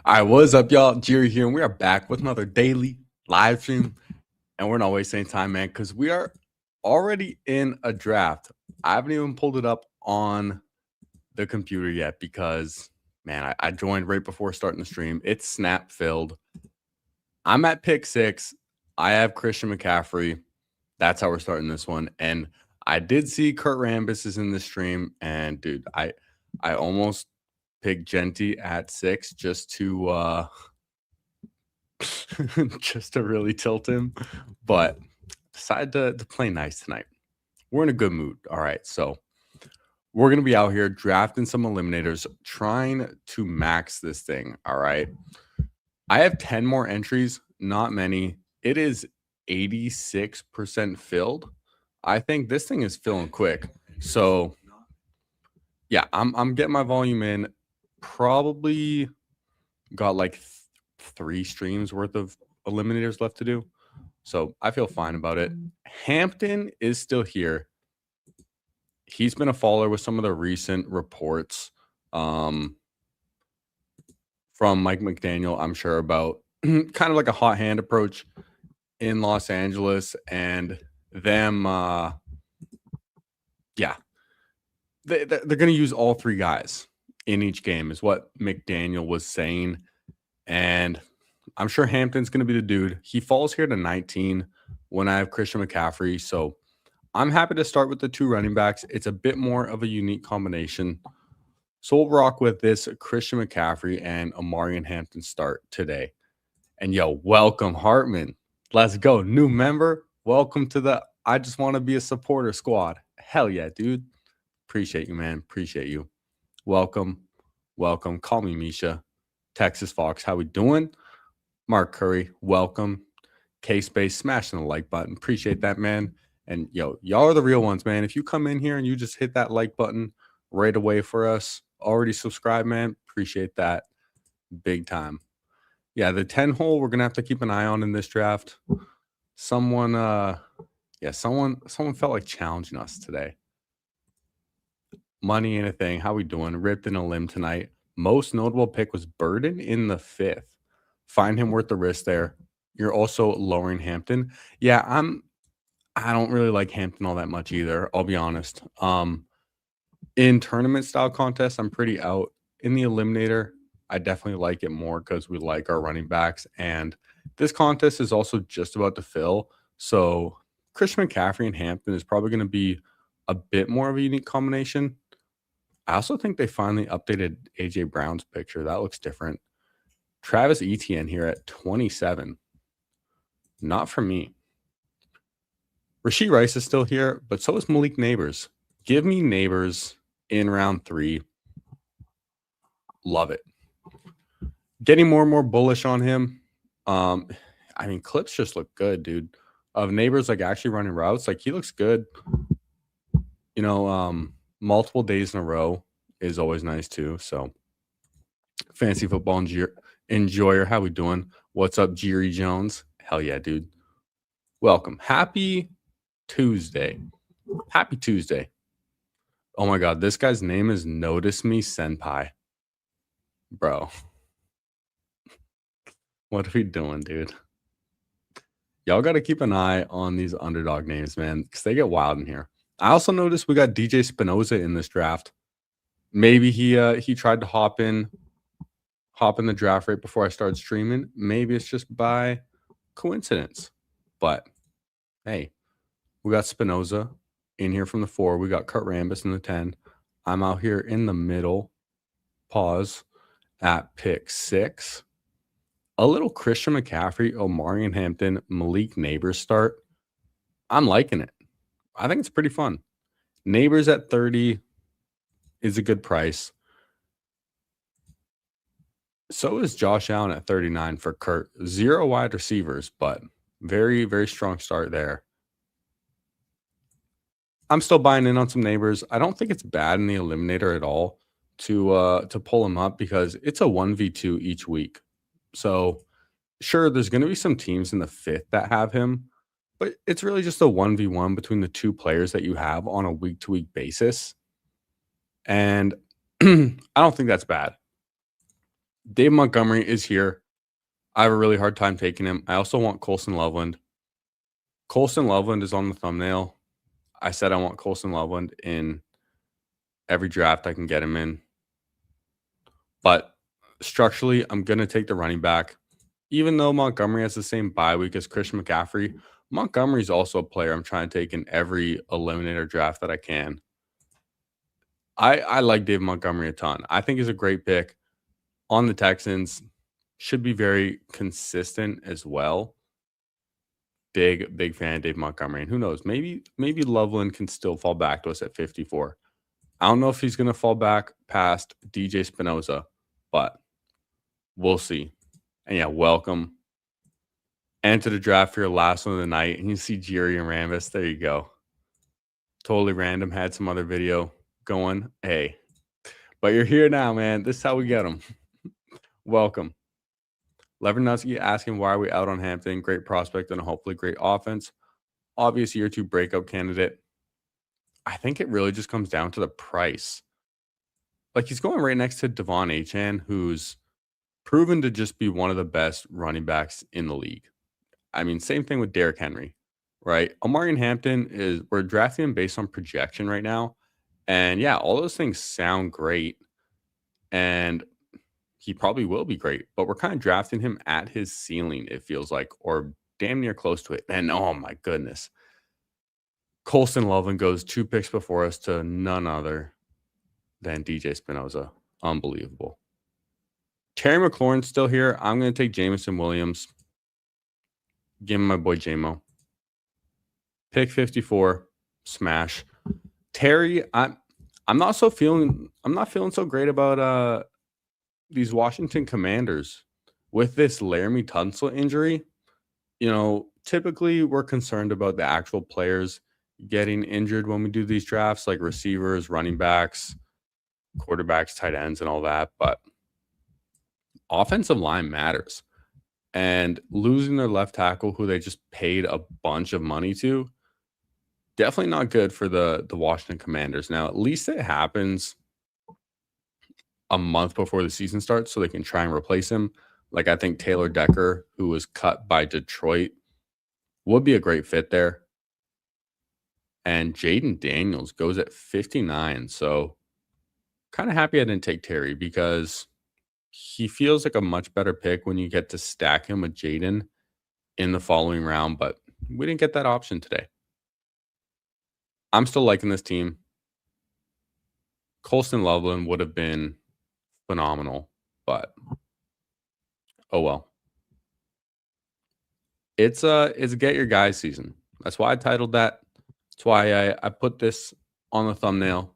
All right, what's up, y'all? Jerry here, and we are back with another daily live stream. And we're not wasting time, man, because we are already in a draft. I haven't even pulled it up on the computer yet because, man, I joined right before starting the stream. It's snap filled. I'm at pick 6. I have Christian McCaffrey. That's how we're starting this one. And I did see Kurt Rambis is in the stream, and dude, I almost picked Genty at 6 just to just to really tilt him, but decided to play nice tonight. We're in a good mood. All right, so we're gonna be out here drafting some eliminators, trying to max this thing. All right, I have 10 more entries, not many. It is 86% filled. I think this thing is filling quick. So yeah, I'm getting my volume in. Probably got like 3 streams worth of eliminators left to do. So I feel fine about it. Hampton is still here. He's been a follower with some of the recent reports from Mike McDaniel, I'm sure, about kind of like a hot hand approach in Los Angeles and them. Yeah, they're going to use all 3 guys in each game is what McDaniel was saying. And I'm sure Hampton's going to be the dude. He falls here to 19 when I have Christian McCaffrey. So I'm happy to start with the 2 running backs. It's a bit more of a unique combination. So we'll rock with this Christian McCaffrey and Amari and Hampton start today. And yo, welcome Hartman. Let's go. New member. Welcome to the I just want to be a supporter squad. Hell yeah, dude. Appreciate you, man. Appreciate you. Welcome. Welcome. Call me Misha. Texas Fox. How we doing? Mark Curry. Welcome. K-Space. Smashing the like button. Appreciate that, man. And yo, y'all are the real ones, man. If you come in here and you just hit that like button right away for us, already subscribed, man, appreciate that big time. Yeah, the 10 hole we're gonna have to keep an eye on in this draft. Someone felt like challenging us today. Money ain't a thing. How we doing? Ripped in a limb tonight. Most notable pick was Burden in the 5th. Find him worth the risk there. You're also lowering Hampton. Yeah, I don't really like Hampton all that much either, I'll be honest. In tournament style contests, I'm pretty out. In the Eliminator, I definitely like it more because we like our running backs. And this contest is also just about to fill. So Christian McCaffrey and Hampton is probably going to be a bit more of a unique combination. I also think they finally updated AJ Brown's picture. That looks different. Travis Etienne here at 27. Not for me. Rashee Rice is still here, but so is Malik Neighbors. Give me Neighbors in round 3. Love it. Getting more and more bullish on him. I mean, clips just look good, dude. Of Neighbors like actually running routes, like he looks good. You know, multiple days in a row is always nice too. So, fantasy football enjoyer, how we doing? What's up, Jerry Jones? Hell yeah, dude. Welcome. Happy Tuesday. Happy Tuesday. Oh my God, this guy's name is Notice Me Senpai. Bro. What are we doing, dude? Y'all got to keep an eye on these underdog names, man, because they get wild in here. I also noticed we got DJ Spinoza in this draft. Maybe he tried to hop in the draft right before I started streaming. Maybe it's just by coincidence. But hey, we got Spinoza in here from the 4. We got Kurt Rambis in the 10. I'm out here in the middle. Pause at pick 6. A little Christian McCaffrey, Omari and Hampton, Malik Neighbors start. I'm liking it. I think it's pretty fun. Neighbors at 30 is a good price. So is Josh Allen at 39 for Kurt. 0 wide receivers, but very, very strong start there. I'm still buying in on some Neighbors. I don't think it's bad in the Eliminator at all to pull him up because it's a 1v2 each week. So sure, there's going to be some teams in the 5th that have him, but it's really just a 1v1 between the 2 players that you have on a week-to-week basis. And I don't think that's bad. Dave Montgomery is here. I have a really hard time taking him. I also want Colson Loveland. Colson Loveland is on the thumbnail. I said I want Colson Loveland in every draft I can get him in. But structurally, I'm going to take the running back. Even though Montgomery has the same bye week as Christian McCaffrey, Montgomery is also a player I'm trying to take in every Eliminator draft that I can. I like Dave Montgomery a ton. I think he's a great pick on the Texans. Should be very consistent as well. Big fan of Dave Montgomery. And who knows? Maybe Loveland can still fall back to us at 54. I don't know if he's going to fall back past DJ Spinoza, but we'll see. And yeah, welcome. Enter the draft for your last one of the night. And you see Jerry and Rambus. There you go. Totally random. Had some other video going. Hey, but you're here now, man. This is how we get them. Welcome. Levernutsky asking, why are we out on Hampton? Great prospect and hopefully great offense. Obvious year 2 breakout candidate. I think it really just comes down to the price. Like, he's going right next to Devon Achane, who's proven to just be one of the best running backs in the league. I mean, same thing with Derrick Henry, right? Omarion Hampton we're drafting him based on projection right now. And yeah, all those things sound great. And he probably will be great, but we're kind of drafting him at his ceiling, it feels like, or damn near close to it. And oh my goodness. Colson Loveland goes 2 picks before us to none other than DJ Spinoza. Unbelievable. Terry McLaurin's still here. I'm going to take Jameson Williams. Give him my boy JMO. Pick 54. Smash. Terry, I'm not feeling so great about these Washington Commanders with this Laramie Tunsil injury. You know, typically we're concerned about the actual players getting injured when we do these drafts, like receivers, running backs, quarterbacks, tight ends, and all that. But offensive line matters. And losing their left tackle, who they just paid a bunch of money to, definitely not good for the Washington Commanders. Now, at least it happens a month before the season starts so they can try and replace him. Like, I think Taylor Decker, who was cut by Detroit, would be a great fit there. And Jaden Daniels goes at 59. So kind of happy I didn't take Terry, because he feels like a much better pick when you get to stack him with Jaden in the following round. But we didn't get that option today. I'm still liking this team. Colson Loveland would have been phenomenal, but oh well. It's get your guys season. That's why I titled that. That's why I put this on the thumbnail.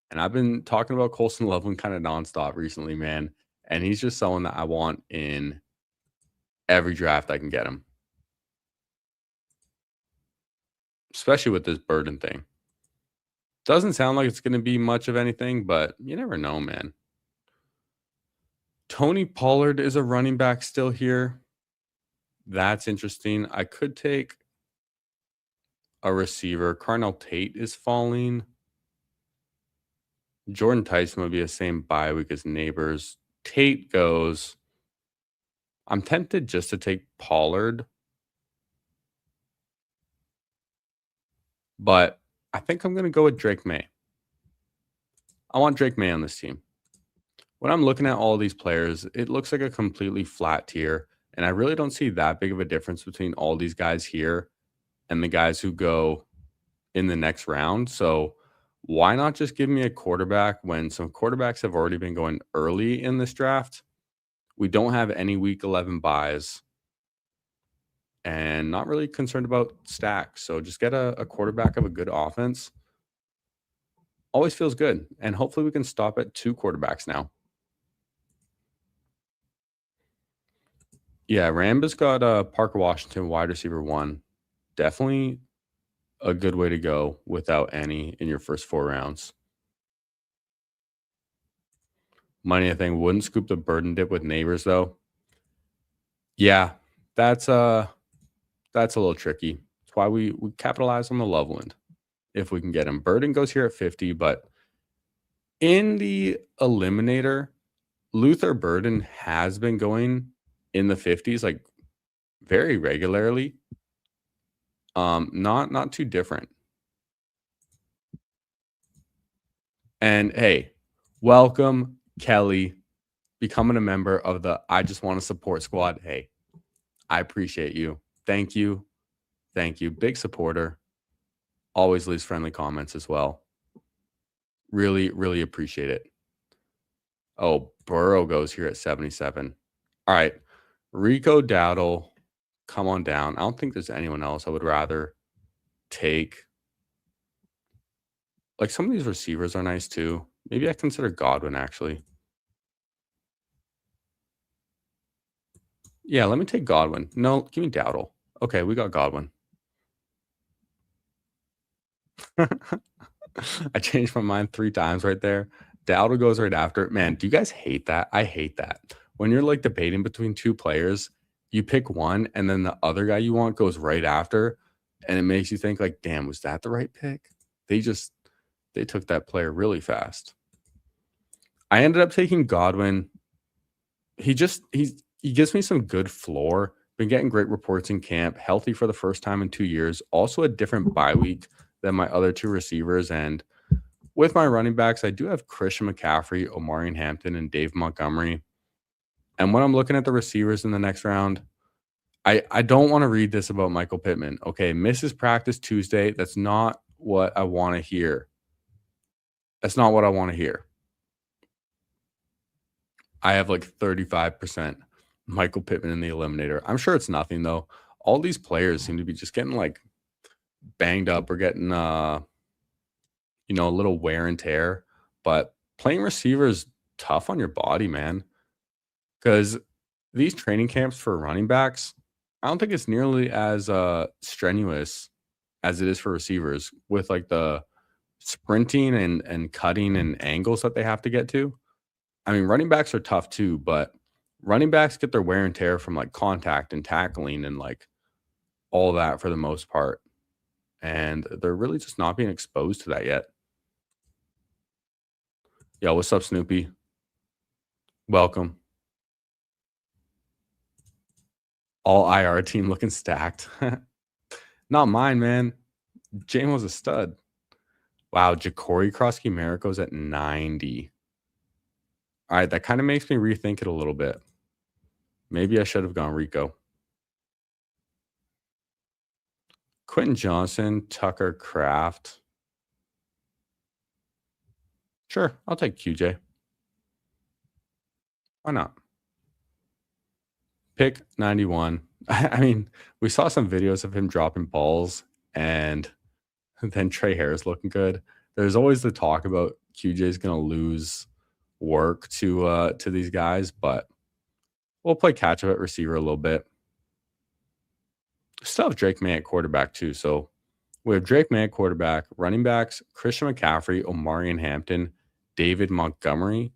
And I've been talking about Colson Loveland kind of nonstop recently, man. And he's just someone that I want in every draft I can get him. Especially with this burden thing. Doesn't sound like it's going to be much of anything, but you never know, man. Tony Pollard is a running back still here. That's interesting. I could take a receiver. Carnell Tate is falling. Jordan Tyson would be the same bye week as Neighbors. Tate goes. I'm tempted just to take Pollard, but I think I'm going to go with Drake May. I want Drake May on this team. When I'm looking at all these players, it looks like a completely flat tier, and I really don't see that big of a difference between all these guys here and the guys who go in the next round. So why not just give me a quarterback when some quarterbacks have already been going early in this draft? We don't have any week 11 buys and not really concerned about stacks. So just get a quarterback of a good offense. Always feels good. And hopefully we can stop at 2 quarterbacks now. Yeah, Rambus got Parker Washington, wide receiver 1. Definitely a good way to go without any in your first 4 rounds. Money, I think, wouldn't scoop the burden dip with Neighbors, though. Yeah, that's a little tricky. That's why we capitalize on the Loveland if we can get him. Burden goes here at 50, but in the Eliminator, Luther Burden has been going in the 50s like very regularly. Not too different. And hey, welcome Kelly becoming a member of the I Just Want to Support squad. Hey, I appreciate you. Thank you. Thank you. Big supporter. Always leaves friendly comments as well. Really, really appreciate it. Oh, Burrow goes here at 77. All right. Rico Dowdle, come on down. I don't think there's anyone else I would rather take. Like some of these receivers are nice too. Maybe I consider Godwin actually. Yeah, let me take Godwin. No, give me Dowdle. Okay, we got Godwin. I changed my mind 3 times right there. Dowdle goes right after. Man, do you guys hate that? I hate that. When you're like debating between 2 players, you pick one and then the other guy you want goes right after, and it makes you think like, "Damn, was that the right pick?" They took that player really fast. I ended up taking Godwin. He gives me some good floor. Been getting great reports in camp, healthy for the first time in 2 years. Also a different bye week than my other 2 receivers, and with my running backs, I do have Christian McCaffrey, Omarion Hampton, and Dave Montgomery. And when I'm looking at the receivers in the next round, I don't want to read this about Michael Pittman. Okay, misses practice Tuesday. That's not what I want to hear. That's not what I want to hear. I have like 35% Michael Pittman in the Eliminator. I'm sure it's nothing though. All these players seem to be just getting like banged up or getting a little wear and tear. But playing receiver is tough on your body, man. Because these training camps for running backs, I don't think it's nearly as strenuous as it is for receivers with like the sprinting and cutting and angles that they have to get to. I mean, running backs are tough too, but running backs get their wear and tear from like contact and tackling and like all that for the most part. And they're really just not being exposed to that yet. Yo, what's up, Snoopy? Welcome. All IR team looking stacked. Not mine, man. Jane was a stud. Wow, Ja'Cory Krosky-Marico's at 90. All right, that kind of makes me rethink it a little bit. Maybe I should have gone Rico. Quentin Johnson, Tucker Kraft. Sure, I'll take QJ. Why not? Pick 91. I mean, we saw some videos of him dropping balls and then Trey Harris looking good. There's always the talk about QJ's going to lose work to these guys, but we'll play catch up at receiver a little bit. Still have Drake May at quarterback too. So we have Drake May at quarterback, running backs, Christian McCaffrey, Omarion Hampton, David Montgomery,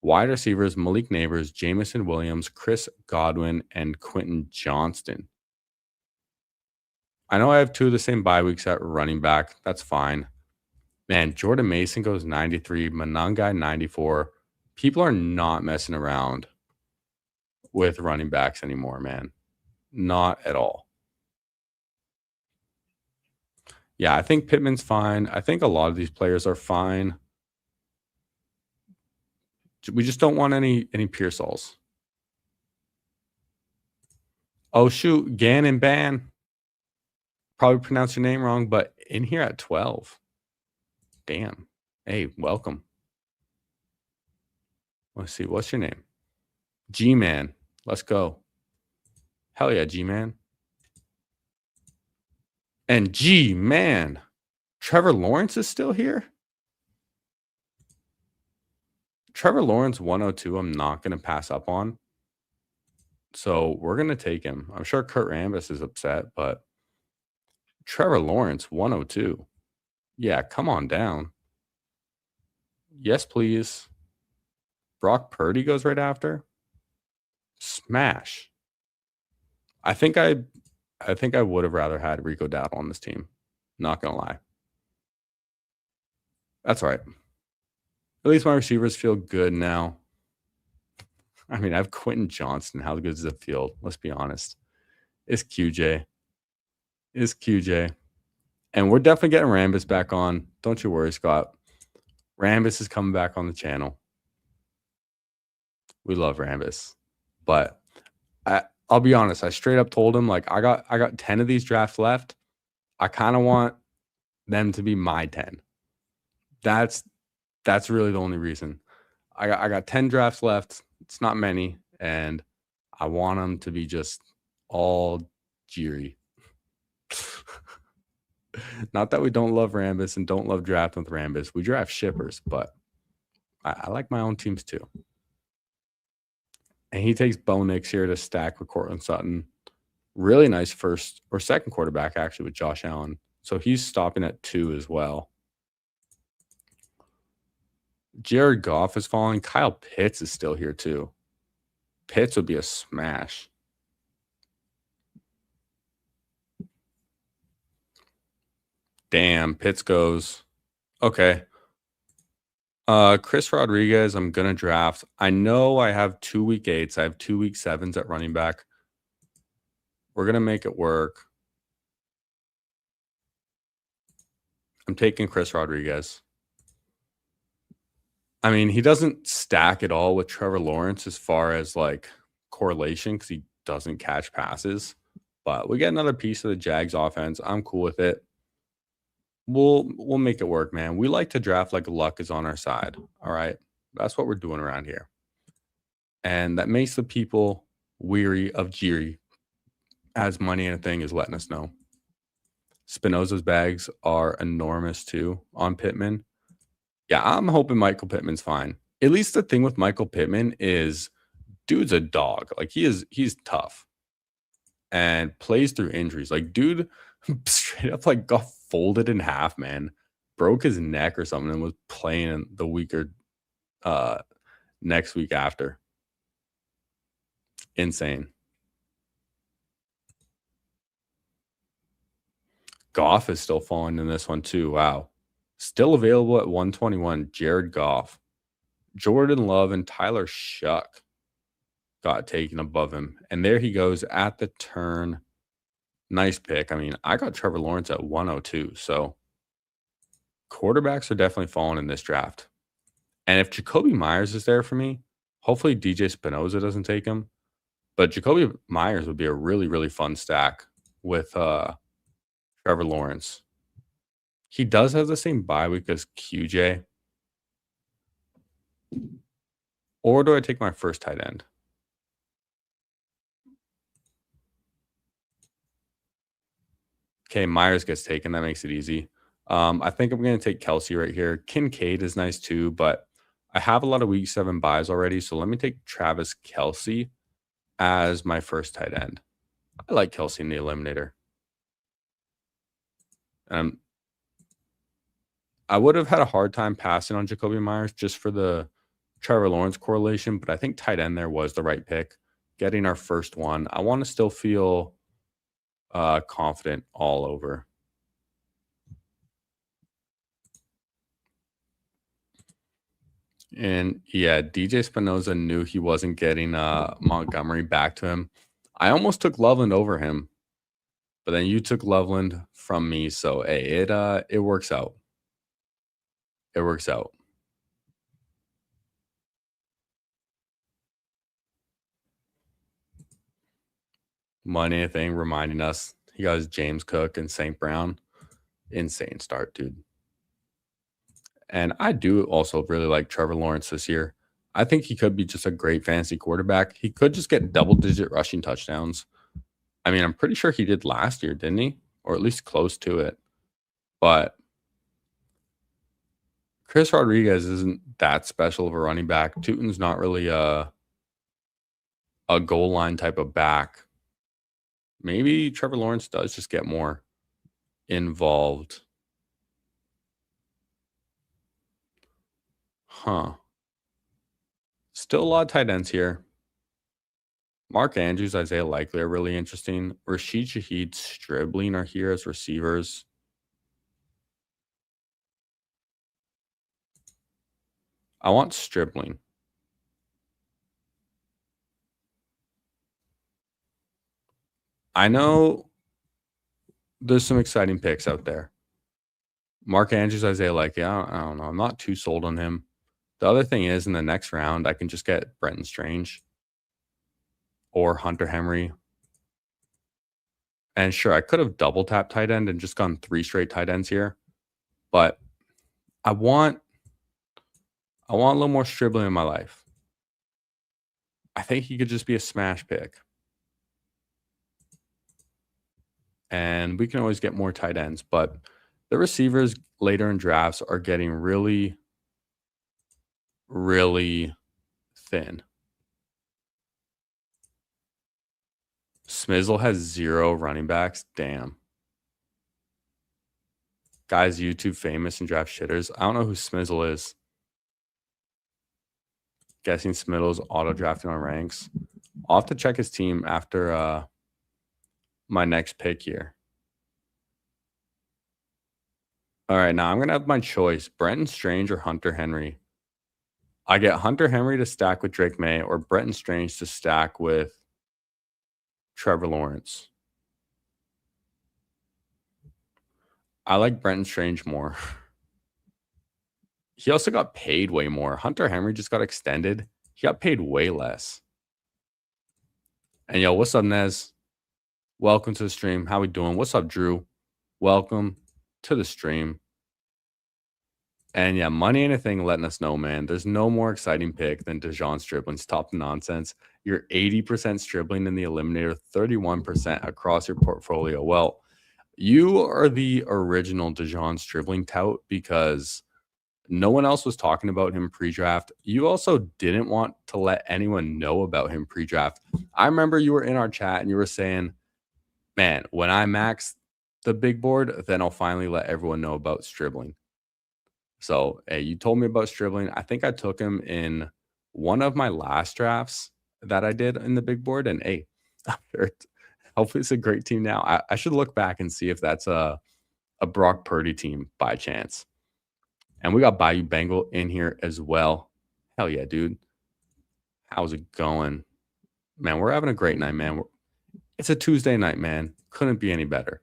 wide receivers, Malik Neighbors, Jamison Williams, Chris Godwin, and Quentin Johnston. I know I have 2 of the same bye weeks at running back. That's fine. Man, Jordan Mason goes 93, Monangai 94. People are not messing around with running backs anymore, man. Not at all. Yeah, I think Pittman's fine. I think a lot of these players are fine. We just don't want any Pearsalls. Oh, shoot. Gannon Ban. Probably pronounced your name wrong, but in here at 12. Damn. Hey, welcome. Let's see. What's your name? G-Man. Let's go. Hell yeah, G-Man. And G-Man. Trevor Lawrence is still here? Trevor Lawrence 102, I'm not going to pass up on. So we're going to take him. I'm sure Kurt Rambis is upset, but Trevor Lawrence 102. Yeah, come on down. Yes, please. Brock Purdy goes right after. Smash. I think I would have rather had Rico Dowdle on this team. Not going to lie. That's all right. At least my receivers feel good now. I mean, I have Quentin Johnston. How good is the field? Let's be honest. It's QJ. It's QJ. And we're definitely getting Rambus back on. Don't you worry, Scott. Rambus is coming back on the channel. We love Rambus. But I'll be honest. I straight up told him, like, I got 10 of these drafts left. I kind of want them to be my 10. That's really the only reason. I got 10 drafts left. It's not many. And I want them to be just all Jiri. Not that we don't love Rambus and don't love drafting with Rambus. We draft shippers, but I like my own teams too. And he takes Bo Nix here to stack with Cortland Sutton. Really nice first or second quarterback, actually, with Josh Allen. So he's stopping at 2 as well. Jared Goff is falling. Kyle Pitts is still here too. Pitts would be a smash. Damn, Pitts goes. Okay. Chris Rodriguez, I'm going to draft. I know I have 2 week 8s. I have 2 week 7s at running back. We're going to make it work. I'm taking Chris Rodriguez. I mean, he doesn't stack at all with Trevor Lawrence as far as like correlation because he doesn't catch passes. But we get another piece of the Jags offense. I'm cool with it. We'll make it work, man. We like to draft like luck is on our side. All right. That's what we're doing around here. And that makes the people weary of Jiri, as money and a thing is letting us know. Spinoza's bags are enormous too on Pittman. Yeah, I'm hoping Michael Pittman's fine. At least the thing with Michael Pittman is dude's a dog. Like he's tough and plays through injuries. Like dude straight up like got folded in half, man. Broke his neck or something and was playing the week or next week after. Insane. Goff is still falling in this one too. Wow. Still available at 121. Jared Goff. Jordan Love and Tyler Shuck got taken above him. And there he goes at the turn. Nice pick. I mean, I got Trevor Lawrence at 102. So quarterbacks are definitely falling in this draft. And if Jacoby Myers is there for me, hopefully DJ Spinoza doesn't take him. But Jacoby Myers would be a really, really fun stack with Trevor Lawrence. He does have the same bye week as QJ. Or do I take my first tight end? Okay, Myers gets taken. That makes it easy. I think I'm going to take Kelsey right here. Kincaid is nice too, but I have a lot of week 7 buys already. So let me take Travis Kelsey as my first tight end. I like Kelsey in the Eliminator. I would have had a hard time passing on Jacoby Myers just for the Trevor Lawrence correlation, but I think tight end there was the right pick. Getting our first one. I want to still feel confident all over. And yeah, DJ Spinoza knew he wasn't getting Montgomery back to him. I almost took Loveland over him, but then you took Loveland from me. So hey, it works out. It works out. Money thing reminding us he got his James Cook and St. Brown. Insane start, dude. And I do also really like Trevor Lawrence this year. I think he could be just a great fantasy quarterback. He could just get double-digit rushing touchdowns. I mean, I'm pretty sure he did last year, didn't he? Or at least close to it. But Chris Rodriguez isn't that special of a running back. Tootin's not really a goal line type of back. Maybe Trevor Lawrence does just get more involved. Huh. Still a lot of tight ends here. Mark Andrews, Isaiah Likely are really interesting. Rashid Shaheed, Stribling are here as receivers. I want Stribling. I know there's some exciting picks out there. Mark Andrews, Isaiah Likely, I don't know. I'm not too sold on him. The other thing is, in the next round, I can just get Brenton Strange or Hunter Henry. And sure, I could have double tapped tight end and just gone 3 straight tight ends here, but I want a little more Stribling in my life. I think he could just be a smash pick. And we can always get more tight ends, but the receivers later in drafts are getting really, really thin. Smizzle has 0 running backs. Damn. Guy's YouTube famous and draft shitters. I don't know who Smizzle is. Guessing Smizzle's auto drafting on ranks. I'll have to check his team after my next pick here. All right, now I'm going to have my choice. Brenton Strange or Hunter Henry. I get Hunter Henry to stack with Drake May or Brenton Strange to stack with Trevor Lawrence. I like Brenton Strange more. He also got paid way more. Hunter Henry just got extended. He got paid way less. And yo, what's up, Nez? Welcome to the stream. How we doing? What's up, Drew? Welcome to the stream. And yeah, money ain't a thing letting us know, man. There's no more exciting pick than Dejon Stribling's top nonsense. You're 80% Stribling in the Eliminator, 31% across your portfolio. Well, you are the original Dejon Stribling tout because no one else was talking about him pre-draft. You also didn't want to let anyone know about him pre-draft. I remember you were in our chat and you were saying, man, when I max the big board, then I'll finally let everyone know about Stribling. So, hey, you told me about Stribling. I think I took him in one of my last drafts that I did in the big board. And hey, hopefully it's a great team now. I should look back and see if that's a Brock Purdy team by chance. And we got Bayou Bengal in here as well. Hell yeah, dude. How's it going? Man, we're having a great night, man. It's a Tuesday night, man. Couldn't be any better.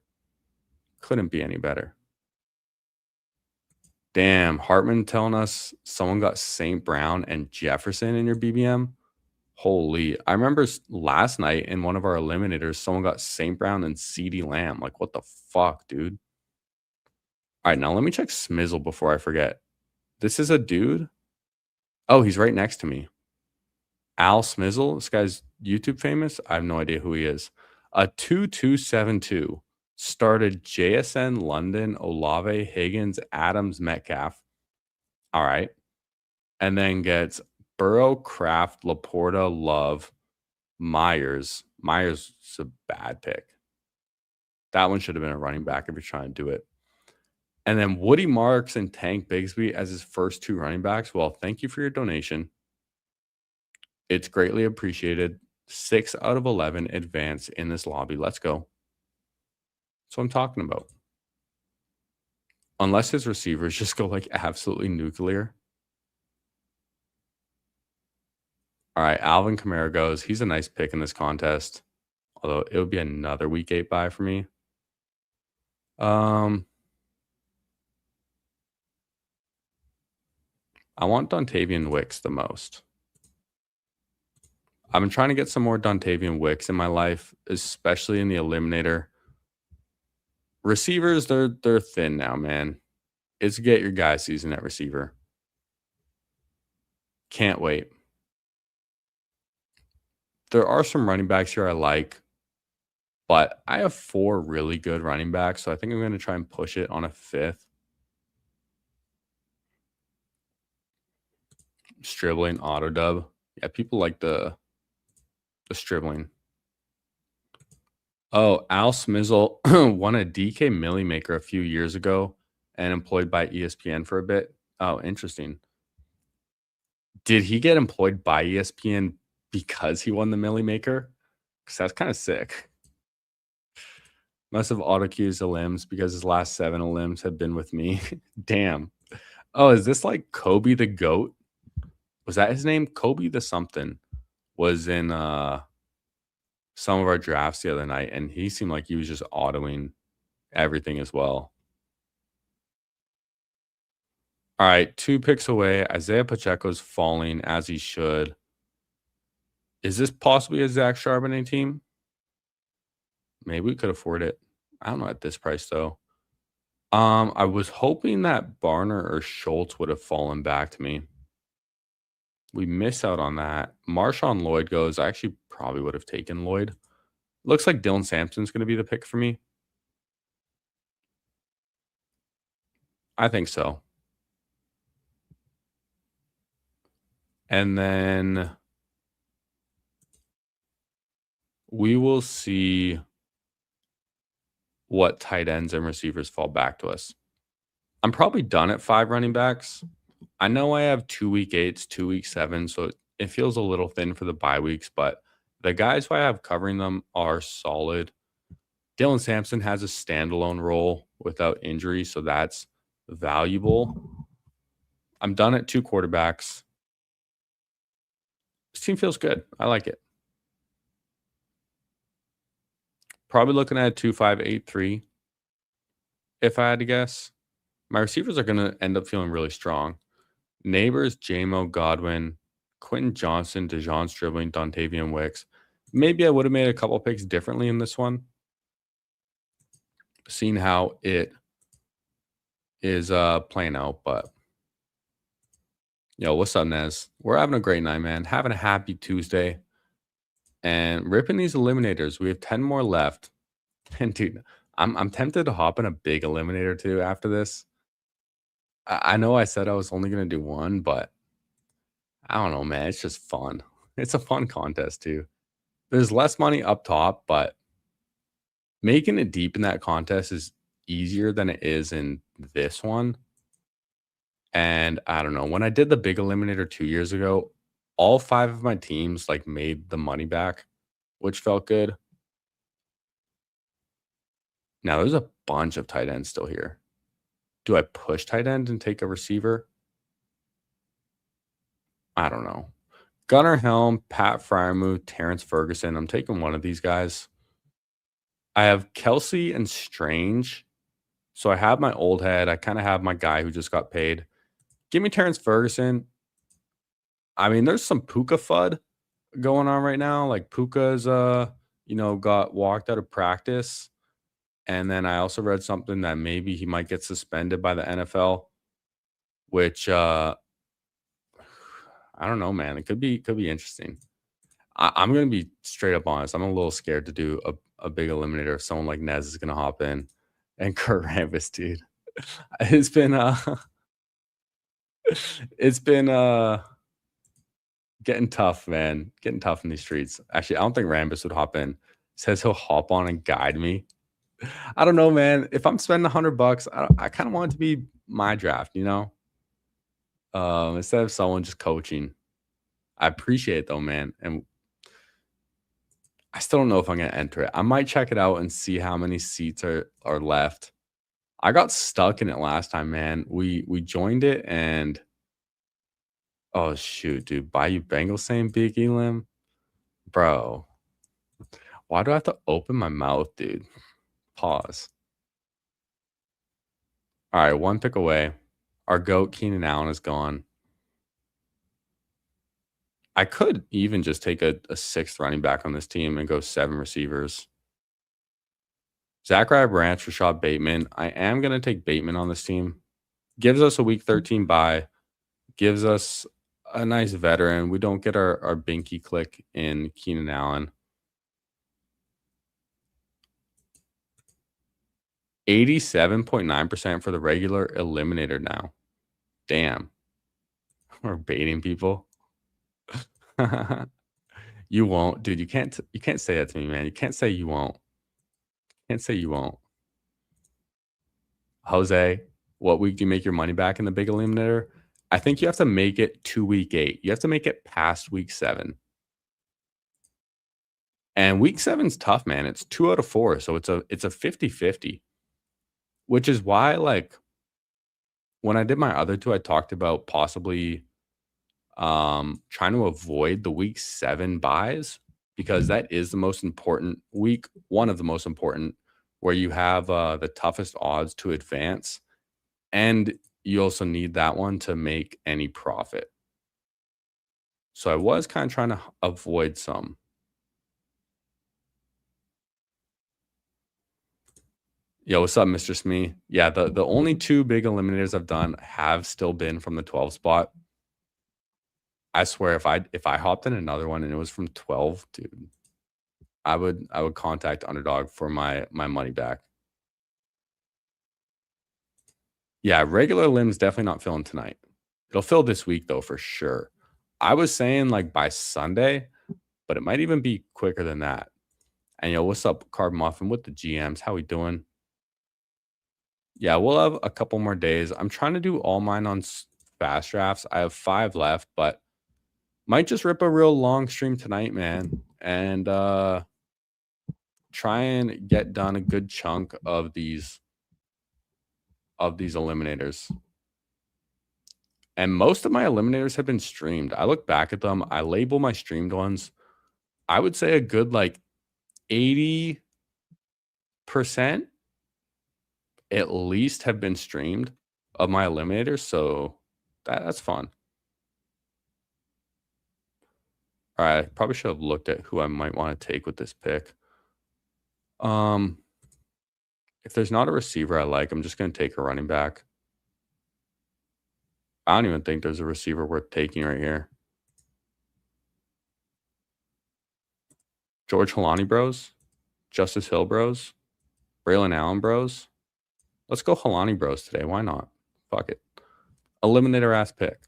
Couldn't be any better. Damn, Hartman telling us someone got St. Brown and Jefferson in your BBM. Holy. I remember last night in one of our eliminators, someone got St. Brown and CeeDee Lamb. Like, what the fuck, dude? All right, now let me check Smizzle before I forget. This is a dude? Oh, he's right next to me. Al Smizzle. This guy's YouTube famous. I have no idea who he is. A 2272. Started JSN, London, Olave, Higgins, Adams, Metcalf. All right. And then gets Burrow, Kraft, Laporta, Love, Myers. Myers is a bad pick. That one should have been a running back if you're trying to do it. And then Woody Marks and Tank Bigsby as his first 2 running backs. Well, thank you for your donation. It's greatly appreciated. 6 out of 11 advance in this lobby. Let's go. That's what I'm talking about. Unless his receivers just go like absolutely nuclear. All right, Alvin Kamara goes. He's a nice pick in this contest. Although it would be another week 8 buy for me. I want Dontavian Wicks the most. I've been trying to get some more Dontavian Wicks in my life, especially in the Eliminator. Receivers, they're thin now, man. It's get your guy season at receiver. Can't wait. There are some running backs here I like, but I have 4 really good running backs, so I think I'm going to try and push it on a 5th. Stribling, auto dub. Yeah, people like the Stribling. Oh, Al Smizzle won a DK Millie Maker a few years ago and employed by ESPN for a bit. Oh, interesting. Did he get employed by ESPN because he won the Millie Maker? Because that's kind of sick. Must have auto-cues the limbs because his last 7 limbs have been with me. Damn. Oh, is this like Kobe the GOAT? Was that his name? Kobe the something was in some of our drafts the other night, and he seemed like he was just autoing everything as well. All right, 2 picks away. Isaiah Pacheco's falling as he should. Is this possibly a Zach Charbonnet team? Maybe we could afford it. I don't know at this price though. I was hoping that Barner or Schultz would have fallen back to me. We miss out on that. Marshawn Lloyd goes. I actually probably would have taken Lloyd. Looks like Dylan Sampson's going to be the pick for me. I think so. And then we will see what tight ends and receivers fall back to us. I'm probably done at 5 running backs. I know I have 2 week 8s, 2 week 7s, so it feels a little thin for the bye weeks, but the guys who I have covering them are solid. Dylan Sampson has a standalone role without injury, so that's valuable. I'm done at 2 quarterbacks. This team feels good. I like it. Probably looking at a 2-5-8-3 if I had to guess. My receivers are going to end up feeling really strong. Neighbors, JMO, Godwin, Quentin Johnson, DeJohn Stribling, Dontavian Wicks. Maybe I would have made a couple picks differently in this one, seeing how it is playing out. But, yo, what's up, Nez? We're having a great night, man. Having a happy Tuesday. And ripping these eliminators. We have 10 more left. And, dude, I'm tempted to hop in a big eliminator, too, after this. I know I said I was only going to do one, but I don't know, man. It's just fun. It's a fun contest, too. There's less money up top, but making it deep in that contest is easier than it is in this one. And I don't know. When I did the big eliminator 2 years ago, all 5 of my teams like made the money back, which felt good. Now there's a bunch of tight ends still here. Do I push tight end and take a receiver? I don't know. Gunnar Helm, Pat Fryermuth, Terrence Ferguson. I'm taking one of these guys. I have Kelsey and Strange. So I have my old head. I kind of have my guy who just got paid. Give me Terrence Ferguson. I mean, there's some Puka FUD going on right now. Like Puka's got walked out of practice. And then I also read something that maybe he might get suspended by the NFL, which I don't know, man. It could be interesting. I'm gonna be straight up honest. I'm a little scared to do a big eliminator if someone like Nez is gonna hop in. And Kurt Rambis, dude. It's been getting tough, man. Getting tough in these streets. Actually, I don't think Rambis would hop in. Says he'll hop on and guide me. I don't know, man. If I'm spending $100, I kind of want it to be my draft, instead of someone just coaching. I appreciate it though, man. And I still don't know if I'm gonna enter it. I might check it out and see how many seats are left. I got stuck in it last time, man. We joined it and oh shoot, dude. Bayou Bengals saying Big Elam? Bro. Why do I have to open my mouth, dude? Pause. All right, 1 pick away. Our GOAT, Keenan Allen, is gone. I could even just take a 6th running back on this team and go 7 receivers. Zachariah Branch, Rashad Bateman. I am going to take Bateman on this team. Gives us a week 13 bye. Gives us a nice veteran. We don't get our binky click in Keenan Allen. 87.9% for the regular eliminator now. Damn. We're baiting people. You won't, dude. You can't say that to me, man. You can't say you won't. Can't say you won't. Jose, what week do you make your money back in the big eliminator? I think you have to make it to week 8. You have to make it past week 7. And week 7's tough, man. It's 2 out of 4. So it's a 50-50. Which is why, like, when I did my other 2, I talked about possibly trying to avoid the week 7 buys because that is the most important week, one of the most important, where you have the toughest odds to advance. And you also need that one to make any profit. So I was kind of trying to avoid some. Yo, what's up, Mr. Smee? Yeah, the only two big eliminators I've done have still been from the 12 spot. I swear if I hopped in another one and it was from 12, dude, I would contact Underdog for my money back. Yeah, regular limbs definitely not filling tonight. It'll fill this week though for sure. I was saying like by Sunday, but it might even be quicker than that. And yo, what's up, Carb Muffin with the GMs? How we doing? Yeah, we'll have a couple more days. I'm trying to do all mine on fast drafts. I have 5 left, but might just rip a real long stream tonight, man, and try and get done a good chunk of these eliminators. And most of my eliminators have been streamed. I look back at them, I label my streamed ones. I would say a good like 80% at least have been streamed of my eliminators, so that's fun. All right, I probably should have looked at who I might want to take with this pick. If there's not a receiver I like, I'm just going to take a running back. I don't even think there's a receiver worth taking right here. George Halani bros, Justice Hill bros, Braylon Allen bros. Let's go Halani bros today. Why not? Fuck it. Eliminator ass pick.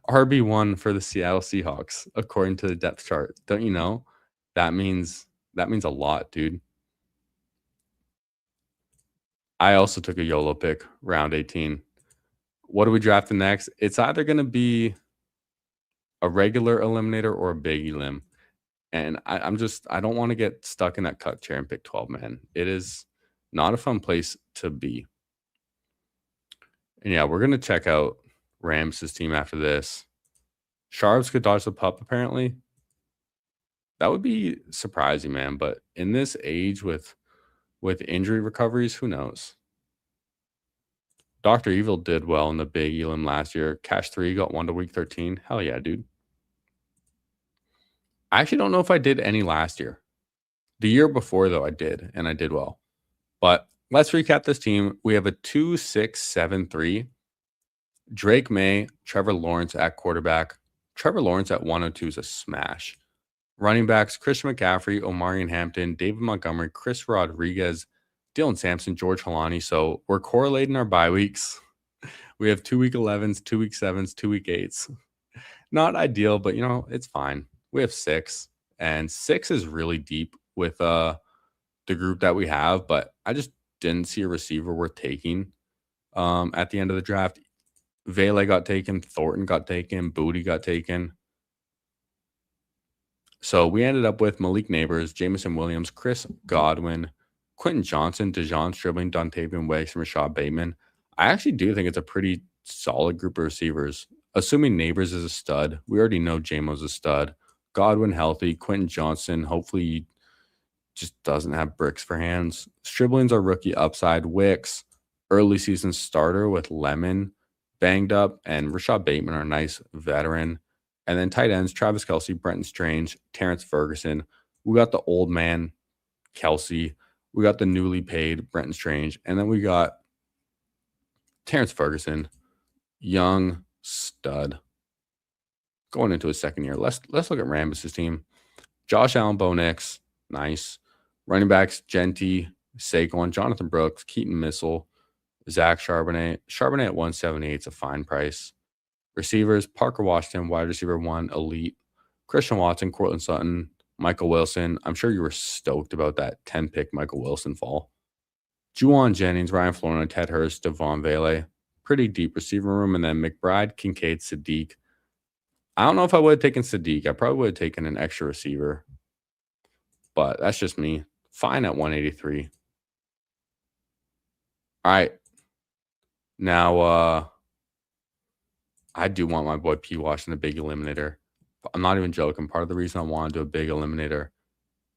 RB1 for the Seattle Seahawks, according to the depth chart. Don't you know? That means a lot, dude. I also took a YOLO pick, round 18. What are we drafting next? It's either going to be a regular eliminator or a big elim. And I don't want to get stuck in that cut chair and pick 12, man. It is not a fun place to be. And yeah, we're going to check out Rams' team after this. Sharps could dodge the pup, apparently. That would be surprising, man. But in this age with injury recoveries, who knows? Dr. Evil did well in the big elim last year. Cash 3 got 1 to week 13. Hell yeah, dude. I actually don't know if I did any last year. The year before, though, I did, and I did well. But let's recap this team. We have a 2-6-7-3. Drake May, Trevor Lawrence at quarterback. Trevor Lawrence at 102 is a smash. Running backs, Christian McCaffrey, Omarion Hampton, David Montgomery, Chris Rodriguez, Dylan Sampson, George Halani. So we're correlating our bye weeks. We have 2 week 11s, 2 week 7s, 2 week 8s. Not ideal, but it's fine. We have 6, and 6 is really deep with the group that we have, but I just didn't see a receiver worth taking at the end of the draft. Vele got taken, Thornton got taken, Booty got taken. So we ended up with Malik Neighbors, Jameson Williams, Chris Godwin, Quentin Johnson, Dejon Stribling, Dontavian Wicks, and Rashad Bateman. I actually do think it's a pretty solid group of receivers. Assuming Neighbors is a stud, we already know Jamo's a stud. Godwin healthy, Quentin Johnson hopefully just doesn't have bricks for hands. Stribling's our rookie upside. Wicks, early season starter with Lemon, banged up, and Rashad Bateman, our nice veteran. And then tight ends, Travis Kelce, Brenton Strange, Terrence Ferguson. We got the old man, Kelce. We got the newly paid Brenton Strange. And then we got Terrence Ferguson, young stud, going into his second year. Let's look at Rambus' team. Josh Allen, Bo Nix, nice. Running backs, Genty, Saquon, Jonathan Brooks, Keaton Missile, Zach Charbonnet. Charbonnet at 178 is a fine price. Receivers, Parker Washington, wide receiver 1, elite. Christian Watson, Cortland Sutton, Michael Wilson. I'm sure you were stoked about that 10-pick Michael Wilson fall. Juwan Jennings, Ryan Florida, Ted Hurst, Devon Vele. Pretty deep receiver room. And then McBride, Kincaid, Sadiq. I don't know if I would have taken Sadiq. I probably would have taken an extra receiver. But that's just me. Fine at 183. All right. Now, I do want my boy P. Wash in the big eliminator. I'm not even joking. Part of the reason I want to do a big eliminator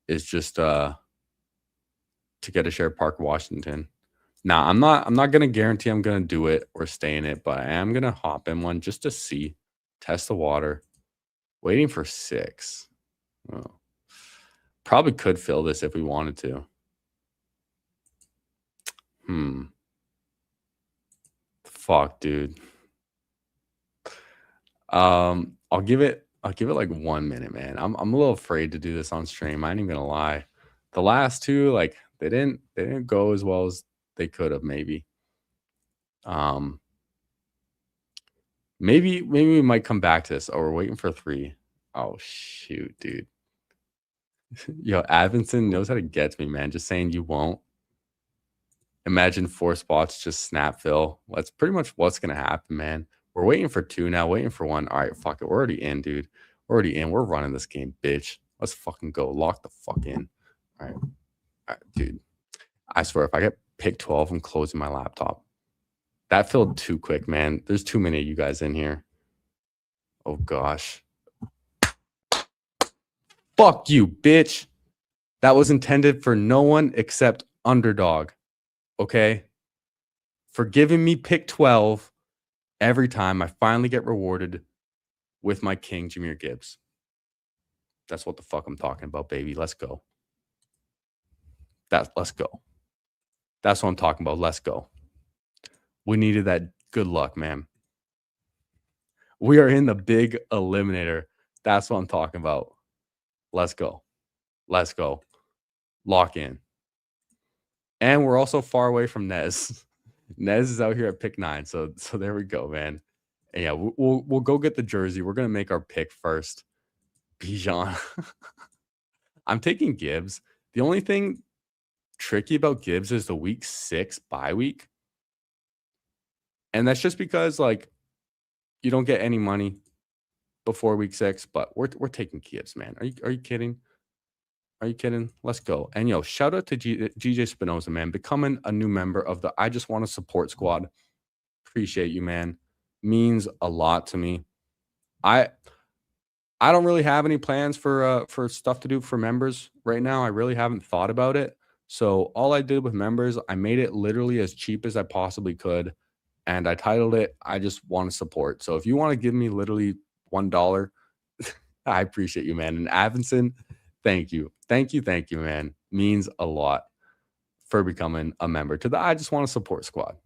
is just to get a share of Park Washington. Now, I'm not gonna guarantee I'm gonna do it or stay in it, but I am gonna hop in one just to see, test the water. Waiting for 6. Oh. Probably could fill this if we wanted to. Fuck, dude. I'll give it like 1 minute, man. I'm a little afraid to do this on stream. I ain't even gonna lie. The last two, like, they didn't go as well as they could have, maybe. Maybe we might come back to this. Oh, we're waiting for 3. Oh shoot, dude. Yo, Advinson knows how to get to me, man. Just saying you won't. Imagine 4 spots just snap fill. Well, that's pretty much what's gonna happen, man. We're waiting for 2 now, waiting for 1. All right, fuck it. We're already in, dude. We're already in. We're running this game, bitch. Let's fucking go. Lock the fuck in. All right, dude. I swear, if I get pick 12, I'm closing my laptop. That filled too quick, man. There's too many of you guys in here. Oh, gosh. Fuck you, bitch. That was intended for no one except Underdog. Okay? For giving me pick 12 every time I finally get rewarded with my king, Jahmyr Gibbs. That's what the fuck I'm talking about, baby. Let's go. Let's go. That's what I'm talking about. Let's go. We needed that good luck, man. We are in the big eliminator. That's what I'm talking about. Let's go. Let's go. Lock in. And we're also far away from Nez. Nez is out here at pick 9. So there we go, man. And yeah, we'll go get the jersey. We're gonna make our pick first. Bijan. I'm taking Gibbs. The only thing tricky about Gibbs is the week 6 bye week. And that's just because, like, you don't get any money before week 6, but we're taking Gibbs, man. Are you kidding? Are you kidding? Let's go. And yo, shout out to GJ Spinoza, man, becoming a new member of the I Just Want to Support squad. Appreciate you, man. Means a lot to me. I don't really have any plans for stuff to do for members right now. I really haven't thought about it. So all I did with members, I made it literally as cheap as I possibly could. And I titled it, I Just Want to Support. So if you want to give me literally $1, I appreciate you, man. And Avinson, thank you. Thank you, man. Means a lot for becoming a member to the I Just Want to Support squad.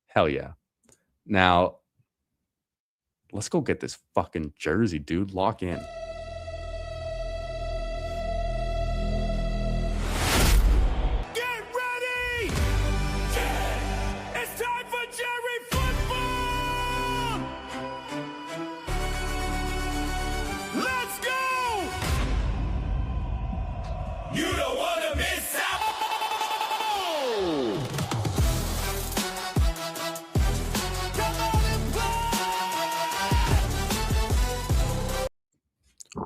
Hell yeah. Now, let's go get this fucking jersey, dude. Lock in. Get ready! It's time for Jerry football! Let's go! You don't want to miss out! Come on and play!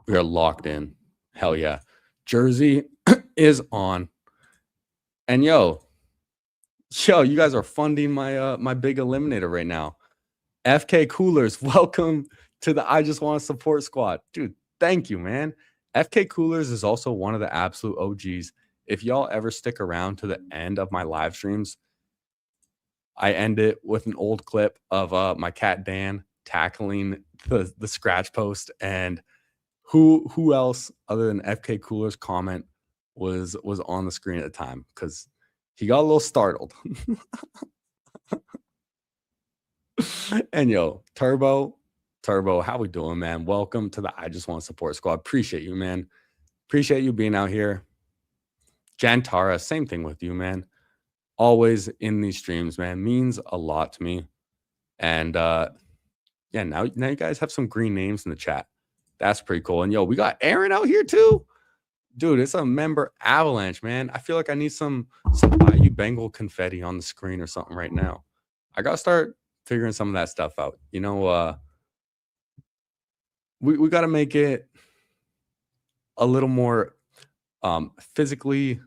We are locked in. Hell yeah. Jersey is on. And yo, you guys are funding my my big eliminator right now. FK Coolers, welcome to the I Just Want to Support squad. Dude, thank you, man. FK Coolers is also one of the absolute OGs. If y'all ever stick around to the end of my live streams, I end it with an old clip of my cat Dan tackling the scratch post. And who else other than FK Cooler's comment was on the screen at the time, because he got a little startled. And yo, Turbo, how we doing, man? Welcome to the I Just Want to Support squad. Appreciate you, man. Appreciate you being out here. Jantara, same thing with you, man. Always in these streams, man. Means a lot to me. And yeah, now you guys have some green names in the chat. That's pretty cool. And yo, we got Aaron out here too. Dude, it's a member avalanche, man. I feel like I need some IU Bengal confetti on the screen or something right now. I gotta start figuring some of that stuff out. You know, we gotta make it a little more physically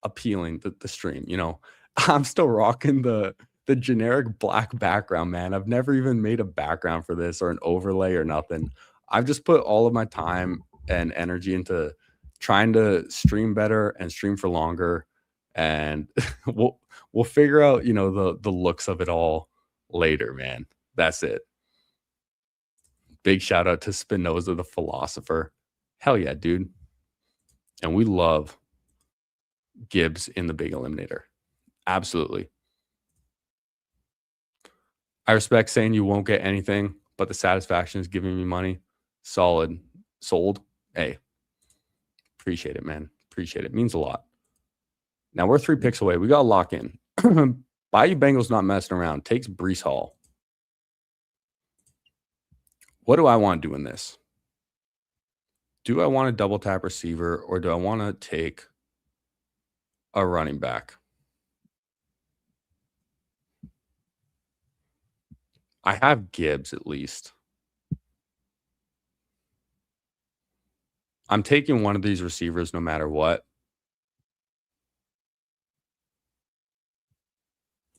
appealing, the stream. You know, I'm still rocking the generic black background, man. I've never even made a background for this or an overlay or nothing. I've just put all of my time and energy into trying to stream better and stream for longer, and we'll figure out, the looks of it all later, man. That's it. Big shout out to Spinoza the philosopher. Hell yeah, dude. And we love Gibbs in the big eliminator. Absolutely. I respect saying you won't get anything, but the satisfaction is giving me money. Solid. Sold. Hey, appreciate it, man. Appreciate it. Means a lot. Now we're 3 picks away. We got to lock in. Bayou Bengals not messing around. Takes Brees Hall. What do I want to do in this? Do I want a double tap receiver or do I want to take a running back? I have Gibbs at least. I'm taking one of these receivers no matter what.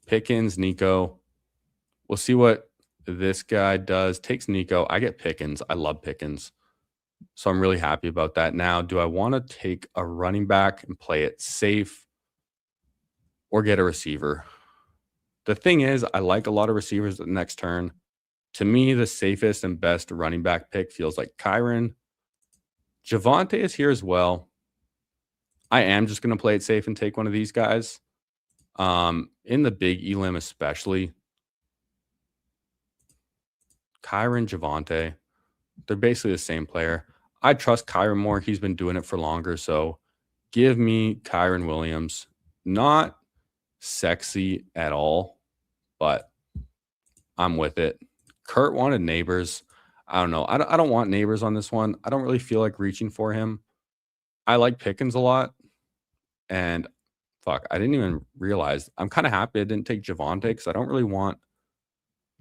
Pickens, Nico. We'll see what this guy does. Takes Nico. I get Pickens. I love Pickens. So I'm really happy about that. Now, do I want to take a running back and play it safe or get a receiver? The thing is, I like a lot of receivers at the next turn. To me, the safest and best running back pick feels like Kyron. Javonte is here as well. I am just going to play it safe and take one of these guys. In the big elim especially. Kyron, Javonte. They're basically the same player. I trust Kyron more. He's been doing it for longer. So give me Kyron Williams. Not sexy at all, but I'm with it. Kurt wanted Neighbors. I don't know. I don't want Neighbors on this one. I don't really feel like reaching for him. I like Pickens a lot. And fuck, I didn't even realize. I'm kind of happy I didn't take Javonte because I don't really want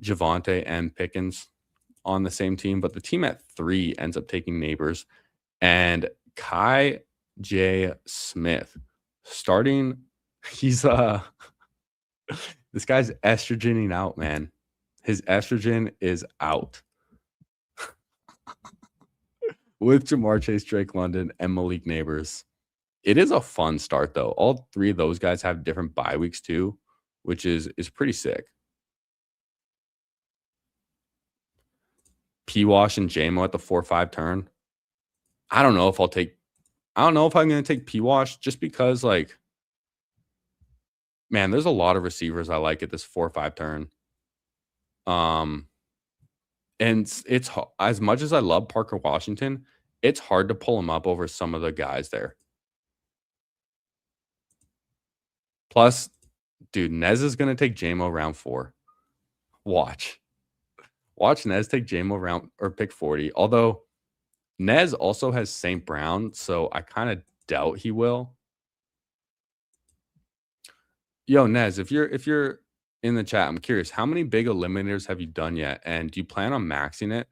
Javonte and Pickens on the same team. But the team at 3 ends up taking Neighbors. And Kai J. Smith starting. He's this guy's estrogening out, man. His estrogen is out. With Jamar Chase, Drake London, and Malik Neighbors. It is a fun start, though. All 3 of those guys have different bye weeks, too, which is pretty sick. P-Wash and J-Mo at the 4-5 turn. I don't know if I'm going to take P-Wash just because, like, man, there's a lot of receivers I like at this 4-5 turn. And it's as much as I love Parker Washington, it's hard to pull him up over some of the guys there. Plus, dude, Nez is going to take J-Mo round 4. Watch Nez take J-Mo round or pick 40. Although Nez also has St. Brown, so I kind of doubt he will. Yo, Nez, if you're in the chat, I'm curious, how many big eliminators have you done yet? And do you plan on maxing it?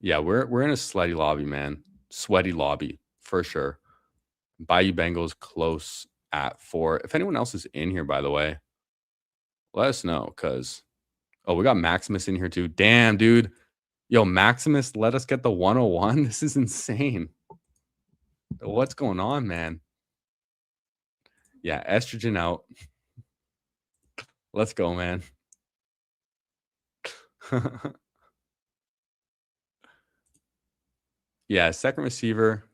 Yeah, we're in a sweaty lobby, man. Sweaty lobby, for sure. Bayou Bengals close at 4. If anyone else is in here, by the way, let us know, because we got Maximus in here too. Damn, dude. Yo, Maximus, let us get the 101. This is insane. What's going on, man? Yeah, estrogen out. Let's go, man. Yeah, second receiver.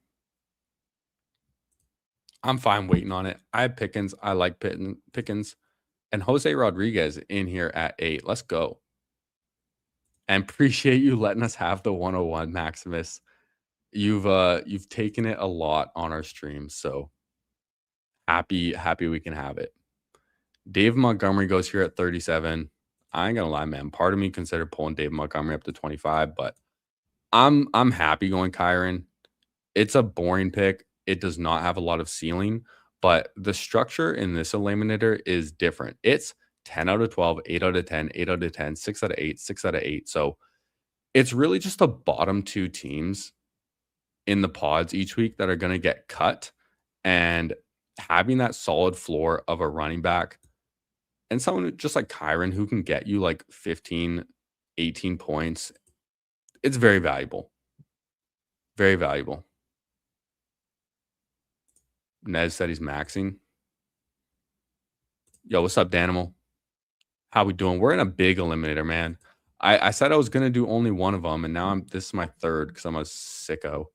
I'm fine waiting on it. I have Pickens. I like Pickens. And Jose Rodriguez in here at 8. Let's go. And appreciate you letting us have the 101, Maximus. You've taken it a lot on our stream, so happy we can have it. Dave Montgomery goes here at 37. I ain't gonna lie, man. Part of me considered pulling Dave Montgomery up to 25, but I'm happy going Kyron. It's a boring pick. It does not have a lot of ceiling, but the structure in this eliminator is different. It's 10 out of 12, 8 out of 10, 8 out of 10, 6 out of 8, 6 out of 8. So it's really just the bottom 2 teams in the pods each week that are going to get cut, and having that solid floor of a running back and someone just like Kyron who can get you like 15, 18 points It's very valuable. Very valuable. Nez said he's maxing. Yo, what's up, Danimal? How we doing? We're in a big eliminator, man. I said I was gonna do only one of them, and now this is my third because I'm a sicko.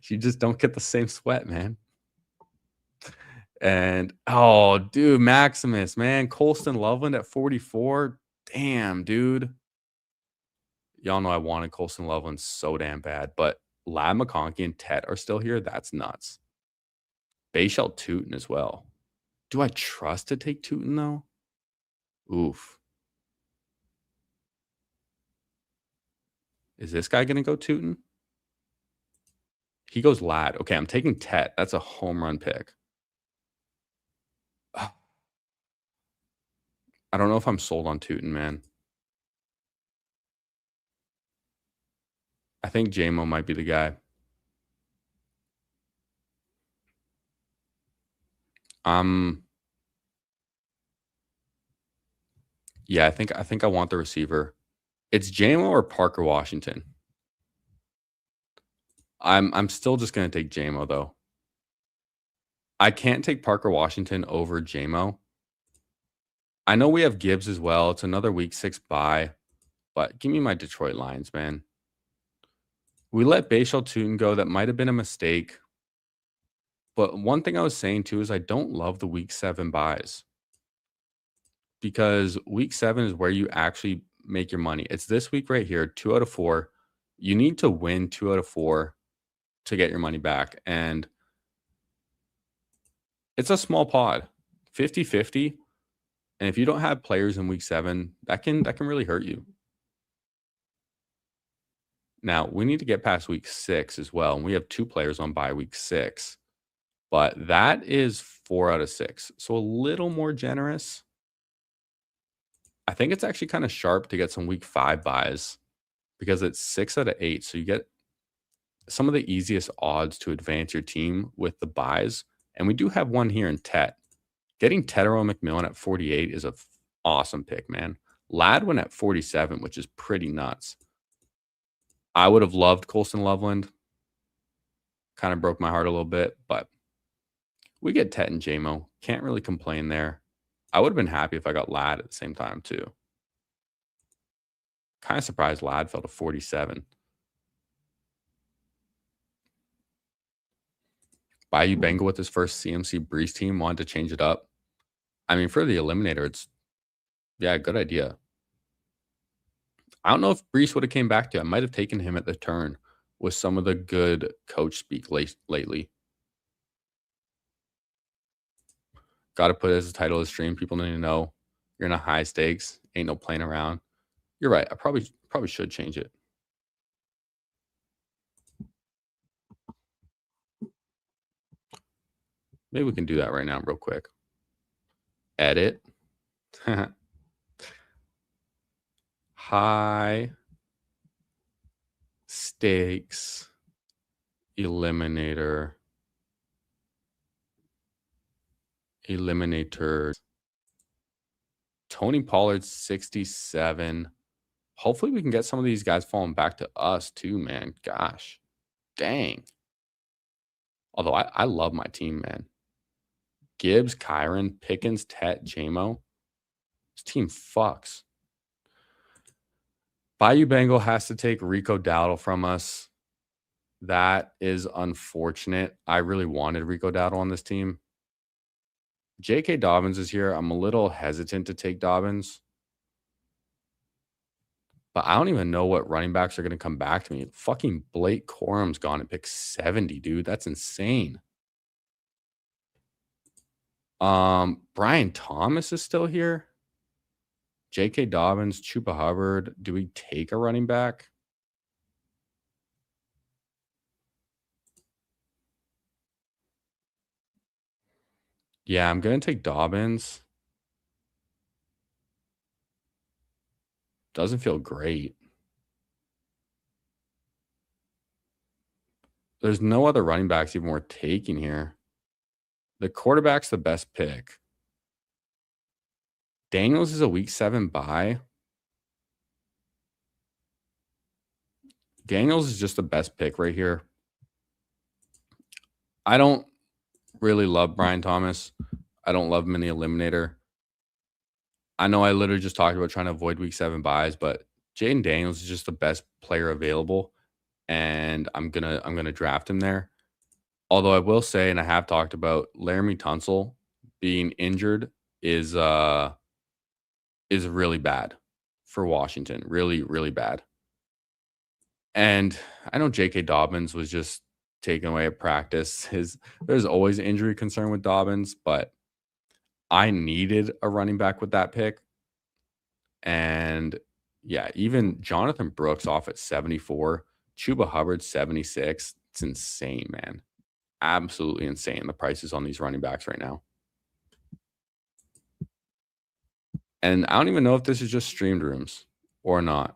You just don't get the same sweat, man. And oh, dude, Maximus, man, Colston Loveland at 44. Damn, dude. Y'all know I wanted Colston Loveland so damn bad, but Lab McConkey and Tet are still here. That's nuts. Bayshell Tootin as well. Do I trust to take Tootin though? Oof. Is this guy gonna go Tootin? He goes Lad. Okay, I'm taking Tet. That's a home run pick. I don't know if I'm sold on Tootin, man. I think JMO might be the guy. Yeah, I think I want the receiver. It's JMO or Parker Washington. I'm still just gonna take JMO though. I can't take Parker Washington over JMO. I know we have Gibbs as well. It's another week 6 bye, but give me my Detroit Lions, man. We let Bayshell Tootin go. That might have been a mistake. But one thing I was saying too is I don't love the week 7 buys because week 7 is where you actually make your money. It's this week right here, 2 out of 4. You need to win 2 out of 4 to get your money back. And it's a small pod, 50-50. And if you don't have players in week 7, that can really hurt you. Now, we need to get past week 6 as well. And we have 2 players on bye week 6. But that is 4 out of 6. So a little more generous. I think it's actually kind of sharp to get some week 5 buys because it's 6 out of 8. So you get some of the easiest odds to advance your team with the buys. And we do have one here in Tet. Getting Tetero McMillan at 48 is an awesome pick, man. Ladwin at 47, which is pretty nuts. I would have loved Colston Loveland. Kind of broke my heart a little bit, but we get Tet and JMO. Can't really complain there. I would have been happy if I got Lad at the same time, too. Kind of surprised Lad fell to 47. Bayou Bengal with his first CMC Breeze team wanted to change it up. I mean, for the Eliminator, it's, yeah, good idea. I don't know if Breeze would have came back to it. I might have taken him at the turn with some of the good coach speak lately. Got to put it as the title of the stream. People need to know you're in a high stakes. Ain't no playing around. You're right. I probably should change it. Maybe we can do that right now real quick. Edit. High stakes eliminator. Eliminator. Tony Pollard 67. Hopefully we can get some of these guys falling back to us too, man. Gosh. Dang. Although I love my team, man. Gibbs, Kyron, Pickens, Tet, JMO. This team fucks. Bayou Bengal has to take Rico Dowdle from us. That is unfortunate. I really wanted Rico Dowdle on this team. J.K. Dobbins is here. I'm a little hesitant to take Dobbins. But I don't even know what running backs are going to come back to me. Fucking Blake Corum's gone at pick 70, dude. That's insane. Brian Thomas is still here. J.K. Dobbins, Chuba Hubbard. Do we take a running back? Yeah, I'm going to take Dobbins. Doesn't feel great. There's no other running backs even worth taking here. The quarterback's the best pick. Daniels is a week 7 bye. Daniels is just the best pick right here. I don't really love Brian Thomas. I don't love him in the Eliminator. I know I literally just talked about trying to avoid week 7 buys, but Jaden Daniels is just the best player available, and I'm gonna draft him there. Although I will say, and I have talked about Laramie Tunsil being injured is really bad for Washington. Really, really bad. And I know J.K. Dobbins was just taken away at practice. There's always injury concern with Dobbins, but I needed a running back with that pick. And yeah, even Jonathan Brooks off at 74, Chuba Hubbard 76. It's insane, man. Absolutely insane. The prices on these running backs right now. And I don't even know if this is just streamed rooms or not.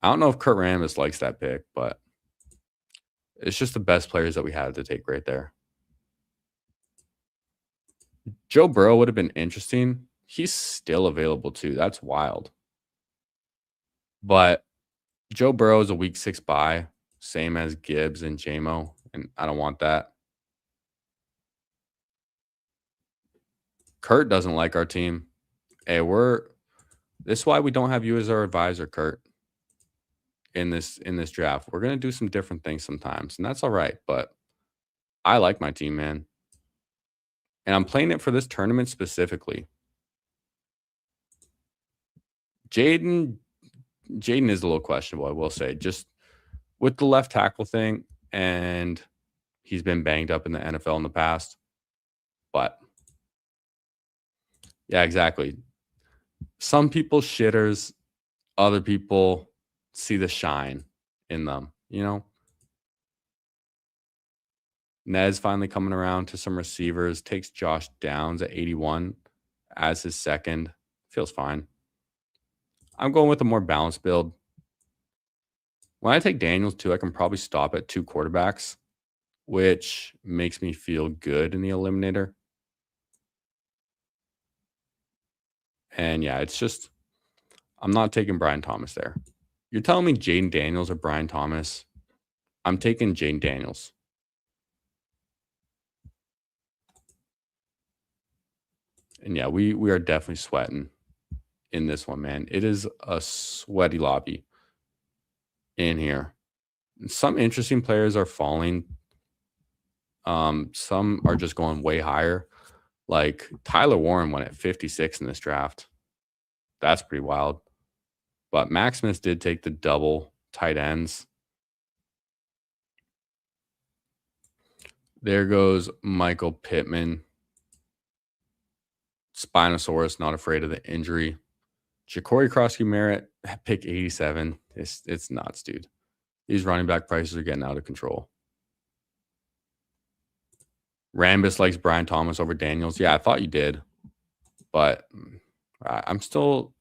I don't know if Kurt Rambis likes that pick, but it's just the best players that we had to take right there. Joe Burrow would have been interesting. He's still available too. That's wild. But Joe Burrow is a week 6 buy, same as Gibbs and JMO, and I don't want that. Kurt doesn't like our team. Hey, this is why we don't have you as our advisor, Kurt, in this draft. We're gonna do some different things sometimes, and that's all right. But I like my team, man. And I'm playing it for this tournament specifically. Jaden is a little questionable, I will say, just with the left tackle thing, and he's been banged up in the NFL in the past. But yeah, exactly. Some people shitters, other people see the shine in them, you know? Nez finally coming around to some receivers, takes Josh Downs at 81 as his second. Feels fine. I'm going with a more balanced build. When I take Daniels too, I can probably stop at 2 quarterbacks, which makes me feel good in the Eliminator. And yeah, it's just, I'm not taking Brian Thomas there. You're telling me Jaden Daniels or Brian Thomas? I'm taking Jaden Daniels. And yeah, we are definitely sweating in this one, man. It is a sweaty lobby in here. Some interesting players are falling. Some are just going way higher. Like Tyler Warren went at 56 in this draft. That's pretty wild. But Maximus did take the double tight ends. There goes Michael Pittman. Spinosaurus, not afraid of the injury. Ja'Cory Crosby-Merritt, pick 87. It's nuts, dude. These running back prices are getting out of control. Rambis likes Brian Thomas over Daniels. Yeah, I thought you did. But I'm still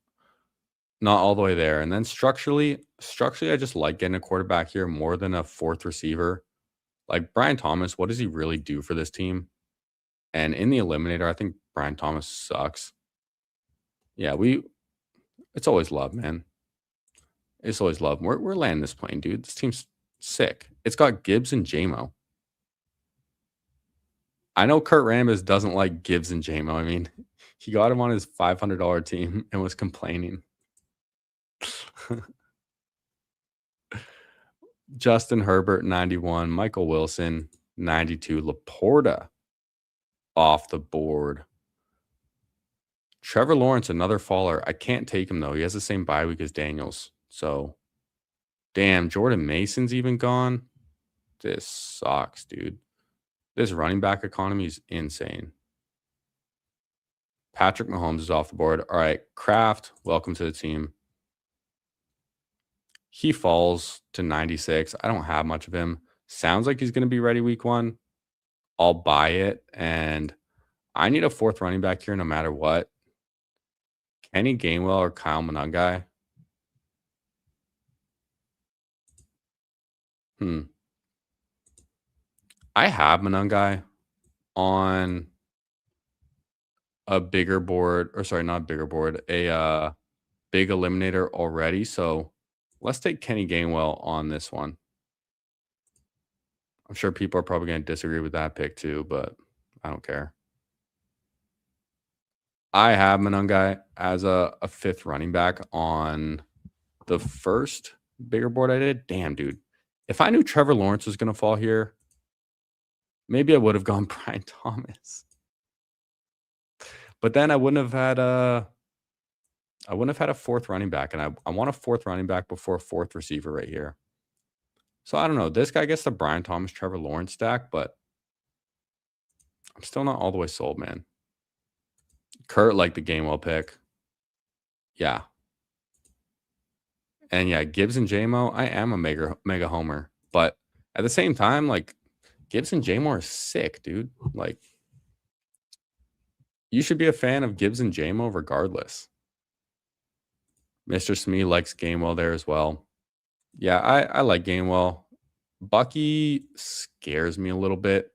not all the way there. And then structurally, I just like getting a quarterback here more than a 4th receiver. Like Brian Thomas, what does he really do for this team? And in the Eliminator, I think Brian Thomas sucks. Yeah, it's always love, man. It's always love. We're landing this plane, dude. This team's sick. It's got Gibbs and JMO. I know Kurt Rambis doesn't like Gibbs and JMO. I mean, he got him on his $500 team and was complaining. Justin Herbert, 91. Michael Wilson, 92. Laporta off the board. Trevor Lawrence, another faller. I can't take him, though. He has the same bye week as Daniels. So, damn, Jordan Mason's even gone. This sucks, dude. This running back economy is insane. Patrick Mahomes is off the board. All right, Kraft, welcome to the team. He falls to 96. I don't have much of him. Sounds like he's going to be ready week 1. I'll buy it. And I need a 4th running back here no matter what. Kenny Gainwell or Kyle Monangai? I have Monangai on a bigger board, or sorry, not a bigger board, a big Eliminator already. So Let's take Kenny Gainwell on this one. I'm sure people are probably going to disagree with that pick too, but I don't care. I have Monangai as a fifth running back on the first bigger board I did. Damn, dude. If I knew Trevor Lawrence was going to fall here, maybe I would have gone Brian Thomas. But then I wouldn't have had a fourth running back, and I want a fourth running back before a fourth receiver right here. So I don't know. This guy gets the Brian Thomas, Trevor Lawrence stack, but I'm still not all the way sold, man. Kurt liked the Gainwell pick. Yeah. And yeah, Gibbs and JMO, I am a mega homer. But at the same time, like Gibbs and JMO are sick, dude. Like you should be a fan of Gibbs and JMO regardless. Mr. Smee likes Gainwell there as well. Yeah, I like Gainwell. Bucky scares me a little bit.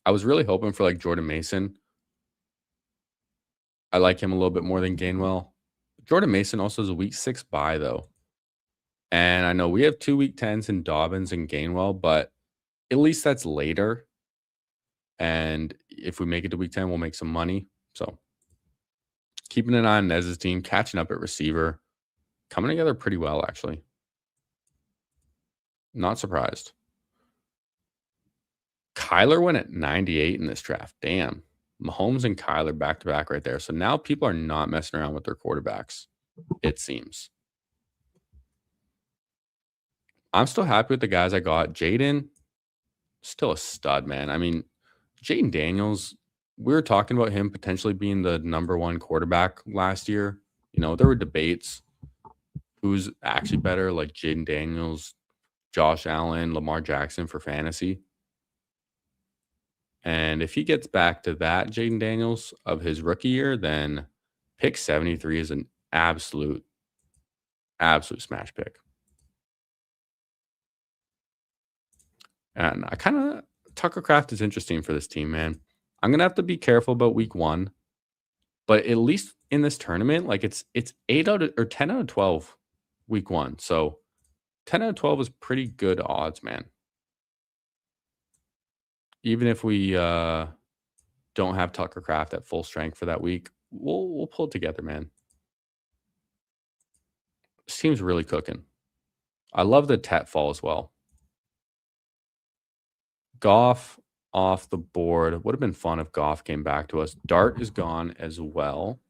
I was really hoping for like Jordan Mason. I like him a little bit more than Gainwell. Jordan Mason also is a week 6 bye, though. And I know we have 2 week 10s in Dobbins and Gainwell, but at least that's later. And if we make it to week 10, we'll make some money. So keeping an eye on Nez's team, catching up at receiver, coming together pretty well, actually. Not surprised. Kyler went at 98 in this draft. Damn. Mahomes and Kyler back-to-back right there. So now people are not messing around with their quarterbacks, it seems. I'm still happy with the guys I got. Jaden, still a stud, man. I mean, Jaden Daniels, we were talking about him potentially being the number 1 quarterback last year. You know, there were debates. Who's actually better, like Jaden Daniels, Josh Allen, Lamar Jackson for fantasy. And if he gets back to that Jaden Daniels of his rookie year, then pick 73 is an absolute smash pick. And I kind of Tucker Kraft is interesting for this team, man. I'm gonna have to be careful about week 1, but at least in this tournament, like it's 8 out of or 10 out of 12 week 1. So 10 out of 12 is pretty good odds, man. Even if we don't have Tucker Kraft at full strength for that week, we'll pull it together, man. This team's really cooking. I love the Tet fall as well. Goff off the board. Would have been fun if Goff came back to us. Dart is gone as well.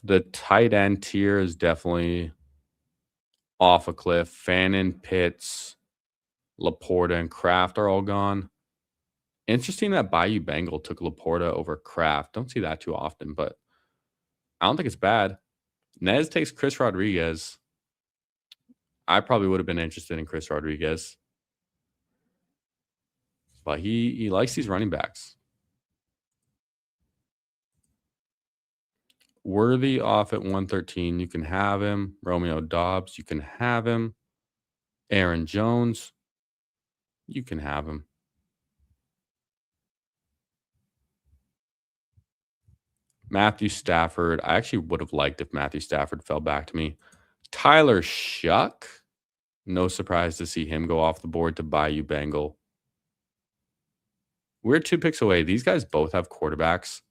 The tight end tier is definitely off a cliff. Fannin, Pitts, Laporta, and Kraft are all gone. Interesting that Bayou Bengal took Laporta over Kraft. Don't see that too often, but I don't think it's bad. Nez takes Chris Rodriguez. I probably would have been interested in Chris Rodriguez. But he likes these running backs. Worthy off at 113. You can have him. Romeo Dobbs, you can have him. Aaron Jones, you can have him. Matthew Stafford. I actually would have liked if Matthew Stafford fell back to me. Tyler Shuck. No surprise to see him go off the board to Bayou Bengal. We're 2 picks away. These guys both have quarterbacks.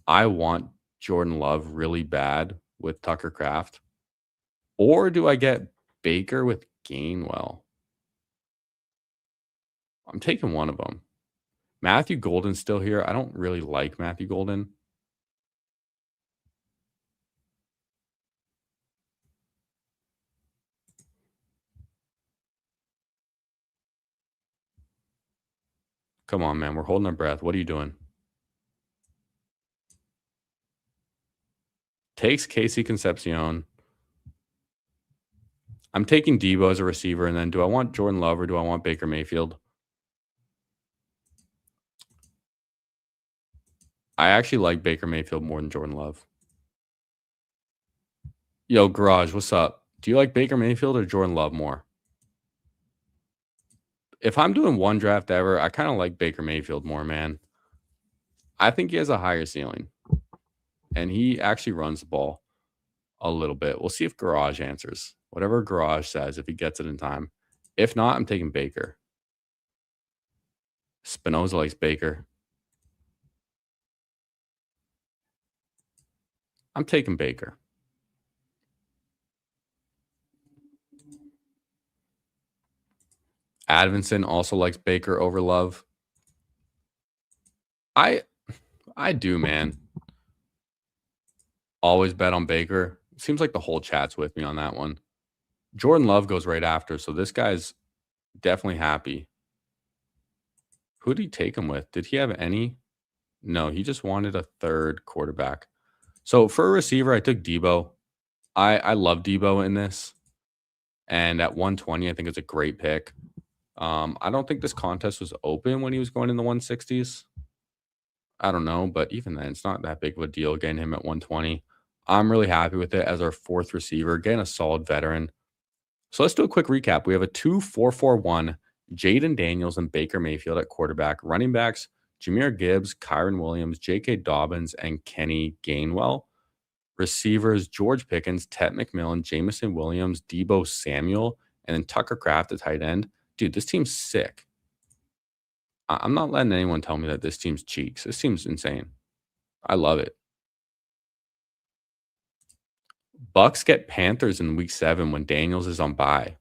I want Jordan Love really bad with Tucker Kraft. Or do I get Baker with Gainwell? I'm taking one of them. Matthew Golden's still here. I don't really like Matthew Golden. Come on, man. We're holding our breath. What are you doing? Takes Casey Concepcion. I'm taking Debo as a receiver, and then do I want Jordan Love or do I want Baker Mayfield? I actually like Baker Mayfield more than Jordan Love. Yo, Garage, what's up? Do you like Baker Mayfield or Jordan Love more? If I'm doing one draft ever, I kind of like Baker Mayfield more, man. I think he has a higher ceiling, and he actually runs the ball a little bit. We'll see if Garage answers. Whatever Garage says, if he gets it in time. If not, I'm taking Baker. Spinoza likes Baker. I'm taking Baker. Advinson also likes Baker over Love. I do, man. Always bet on Baker. Seems like the whole chat's with me on that one. Jordan Love goes right after, so this guy's definitely happy. Who did he take him with? Did he have any? No, he just wanted a third quarterback. So for a receiver, I took Debo. I love Debo in this. And at 120, I think it's a great pick. I don't think this contest was open when he was going in the 160s. I don't know, but even then, it's not that big of a deal getting him at 120. I'm really happy with it as our fourth receiver, getting a solid veteran. So let's do a quick recap. We have a 2-4-4-1, Jaden Daniels and Baker Mayfield at quarterback, running backs, Jahmyr Gibbs, Kyron Williams, J.K. Dobbins, and Kenny Gainwell. Receivers, George Pickens, Ted McMillan, Jamison Williams, Debo Samuel, and then Tucker Kraft at tight end. Dude, this team's sick. I'm not letting anyone tell me that this team's cheeks. This team's insane. I love it. Bucks get Panthers in week 7 when Daniels is on bye.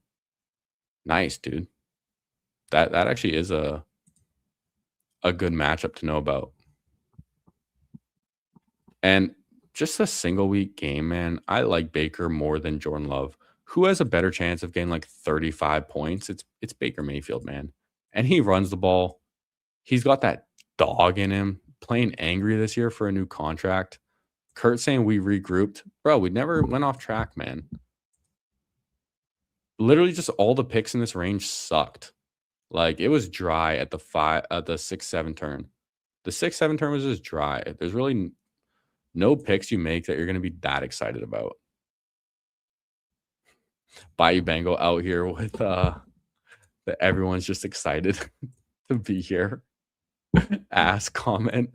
Nice, dude. That actually is a good matchup to know about. And just a single week game, man. I like Baker more than Jordan Love. Who has a better chance of getting like 35 points? It's Baker Mayfield, man. And he runs the ball. He's got that dog in him, playing angry this year for a new contract. Kurt saying we regrouped. Bro, we never went off track, man. Literally just all the picks in this range sucked. Like it was dry at the 6-7 turn. The 6-7 turn was just dry. There's really no picks you make that you're going to be that excited about. Bayou Bengal out here with that everyone's just excited to be here. Ass comment.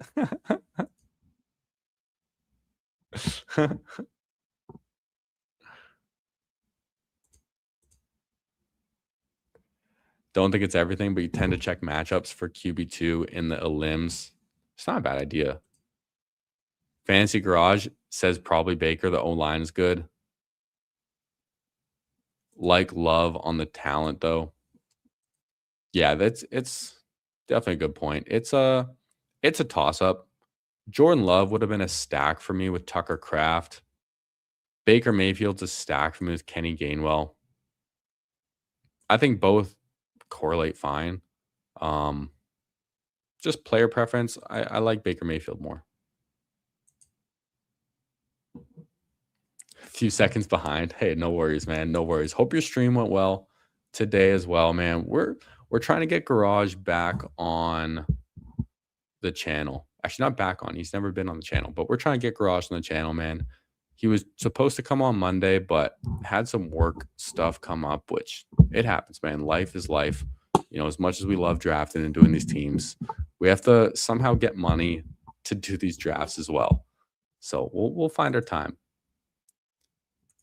Don't think it's everything, but you tend to check matchups for QB2 in the elims. It's not a bad idea. Fantasy Garage says probably Baker. The O-line is good. Like Love on the talent, though. Yeah, it's definitely a good point. It's a toss-up. Jordan Love would have been a stack for me with Tucker Kraft. Baker Mayfield's a stack for me with Kenny Gainwell. I think both correlate fine. Just player preference. I like Baker Mayfield more. A few seconds behind. Hey, no worries, man. No worries. Hope your stream went well today as well, man. We're trying to get Garage back on the channel. Actually, not back on. He's never been on the channel, but we're trying to get Garage on the channel, man. He was supposed to come on Monday, but had some work stuff come up, which it happens, man. Life is life. You know, as much as we love drafting and doing these teams, we have to somehow get money to do these drafts as well. So we'll find our time.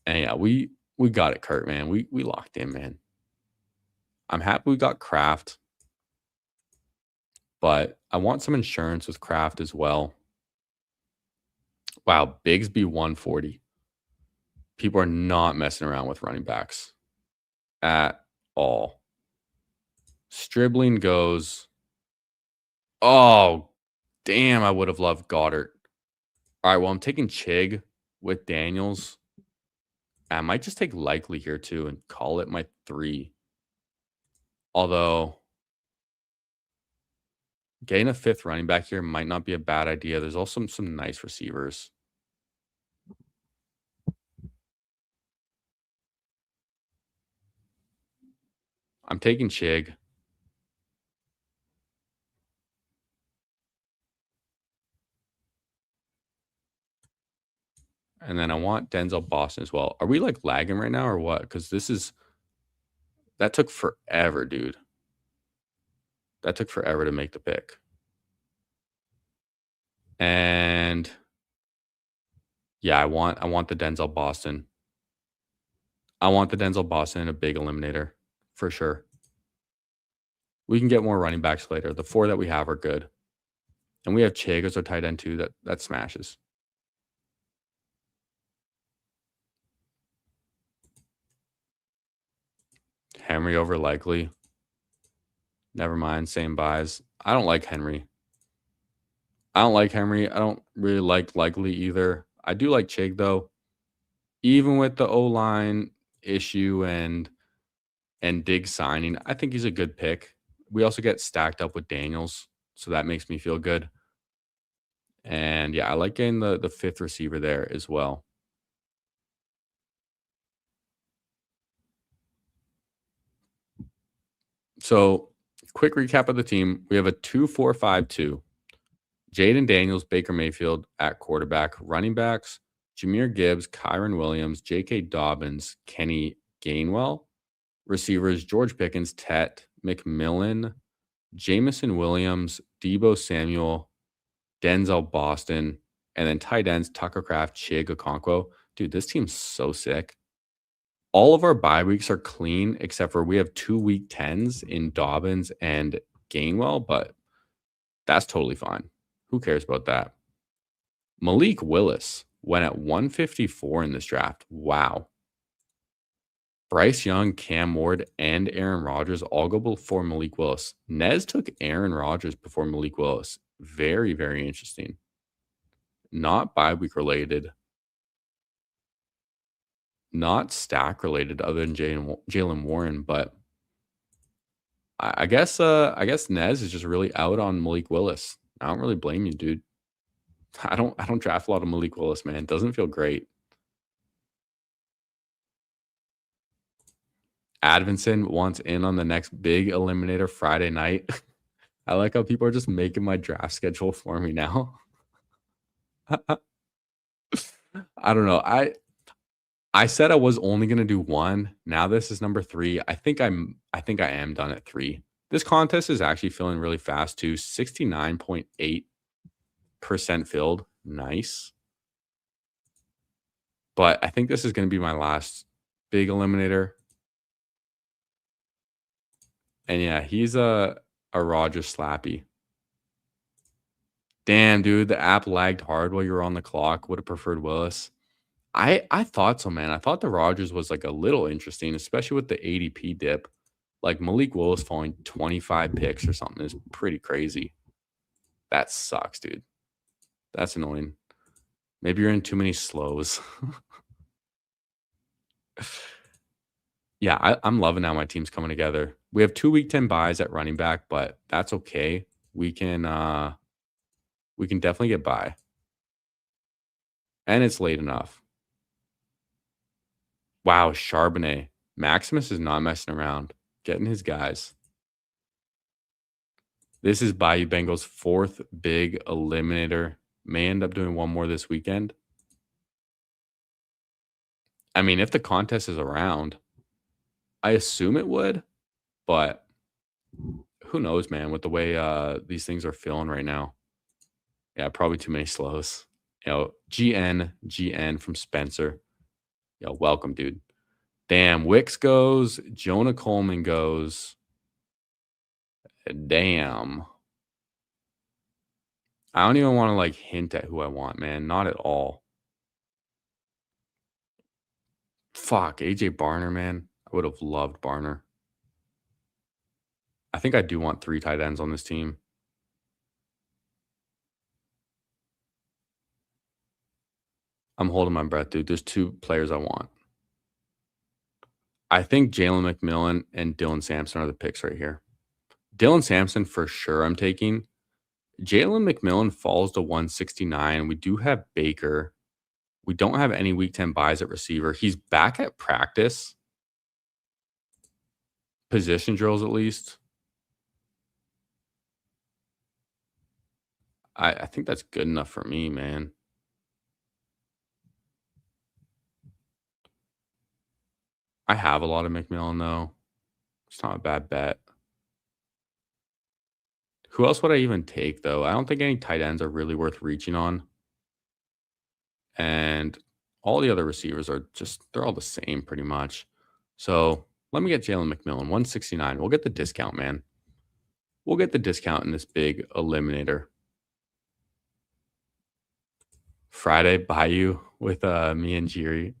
And yeah, we got it, Kurt, man. We locked in, man. I'm happy we got Kraft, but I want some insurance with Kraft as well. Wow, Bigsby 140. People are not messing around with running backs at all. Stribling goes. Oh, damn, I would have loved Goddard. All right, well, I'm taking Chig with Daniels. I might just take Likely here too and call it my 3. Although getting a 5th running back here might not be a bad idea. There's also some nice receivers. I'm taking Chig. And then I want Denzel Boston as well. Are we like lagging right now or what? Because that took forever, dude. That took forever to make the pick. And yeah, I want the Denzel Boston. I want the Denzel Boston in a big eliminator for sure. We can get more running backs later. The 4 that we have are good. And we have Chig as our tight end too. That smashes. Henry over likely. Never mind. Same buys. I don't like Henry. I don't like Henry. I don't really like likely either. I do like Chig though. Even with the O line issue and Diggs signing, I think he's a good pick. We also get stacked up with Daniels, so that makes me feel good. And yeah, I like getting the fifth receiver there as well. So, quick recap of the team. We have a 2-4-5-2. Jaden Daniels, Baker Mayfield at quarterback, running backs, Jameer Gibbs, Kyron Williams, J.K. Dobbins, Kenny Gainwell, receivers, George Pickens, Tet, McMillan, Jamison Williams, Debo Samuel, Denzel Boston, and then tight ends, Tucker Craft, Chig Okonkwo. Dude, this team's so sick. All of our bye weeks are clean except for we have 2 week 10s in Dobbins and Gainwell, but that's totally fine. Who cares about that? Malik Willis went at 154 in this draft. Wow. Bryce Young, Cam Ward, and Aaron Rodgers all go before Malik Willis. Nez took Aaron Rodgers before Malik Willis. Very, very interesting. Not bye week related. Not stack related other than Jalen Warren, but I guess Nez is just really out on Malik Willis. I don't really blame you, dude. I don't draft a lot of Malik Willis, man. It doesn't feel great. Advinson wants in on the next big eliminator Friday night. I like how people are just making my draft schedule for me now. I don't know. I said I was only gonna do one. Now this is number 3. I think I am done at 3. This contest is actually filling really fast too. 69.8% filled. Nice. But I think this is gonna be my last big eliminator. And yeah, he's a Roger Slappy. Damn, dude, the app lagged hard while you were on the clock. Would have preferred Willis. I thought so, man. I thought the Rogers was like a little interesting, especially with the ADP dip. Like Malik Willis falling 25 picks or something is pretty crazy. That sucks, dude. That's annoying. Maybe you're in too many slows. Yeah, I'm loving how my team's coming together. We have 2 week 10 buys at running back, but that's okay. We can definitely get by. And it's late enough. Wow, Charbonnet. Maximus is not messing around. Getting his guys. This is Bayou Bengals' 4th big eliminator. May end up doing one more this weekend. I mean, if the contest is around, I assume it would, but who knows, man, with the way these things are feeling right now. Yeah, probably too many slows. GN from Spencer. Welcome, dude. Damn, Wicks goes. Jonah Coleman goes. Damn. I don't even want to like hint at who I want, man. Not at all. Fuck, AJ Barner, man. I would have loved Barner. I think I do want 3 tight ends on this team. I'm holding my breath, dude. There's 2 players I want. I think Jalen McMillan and Dylan Sampson are the picks right here. Dylan Sampson for sure I'm taking. Jalen McMillan falls to 169. We do have Baker. We don't have any week 10 buys at receiver. He's back at practice. Position drills at least. I think that's good enough for me, man. I have a lot of McMillan though. It's not a bad bet. Who else would I even take, though? I don't think any tight ends are really worth reaching on. And all the other receivers are just, they're all the same pretty much. So let me get Jalen McMillan, 169. We'll get the discount, man. We'll get the discount in this big eliminator. Friday Bayou with me and Jiri.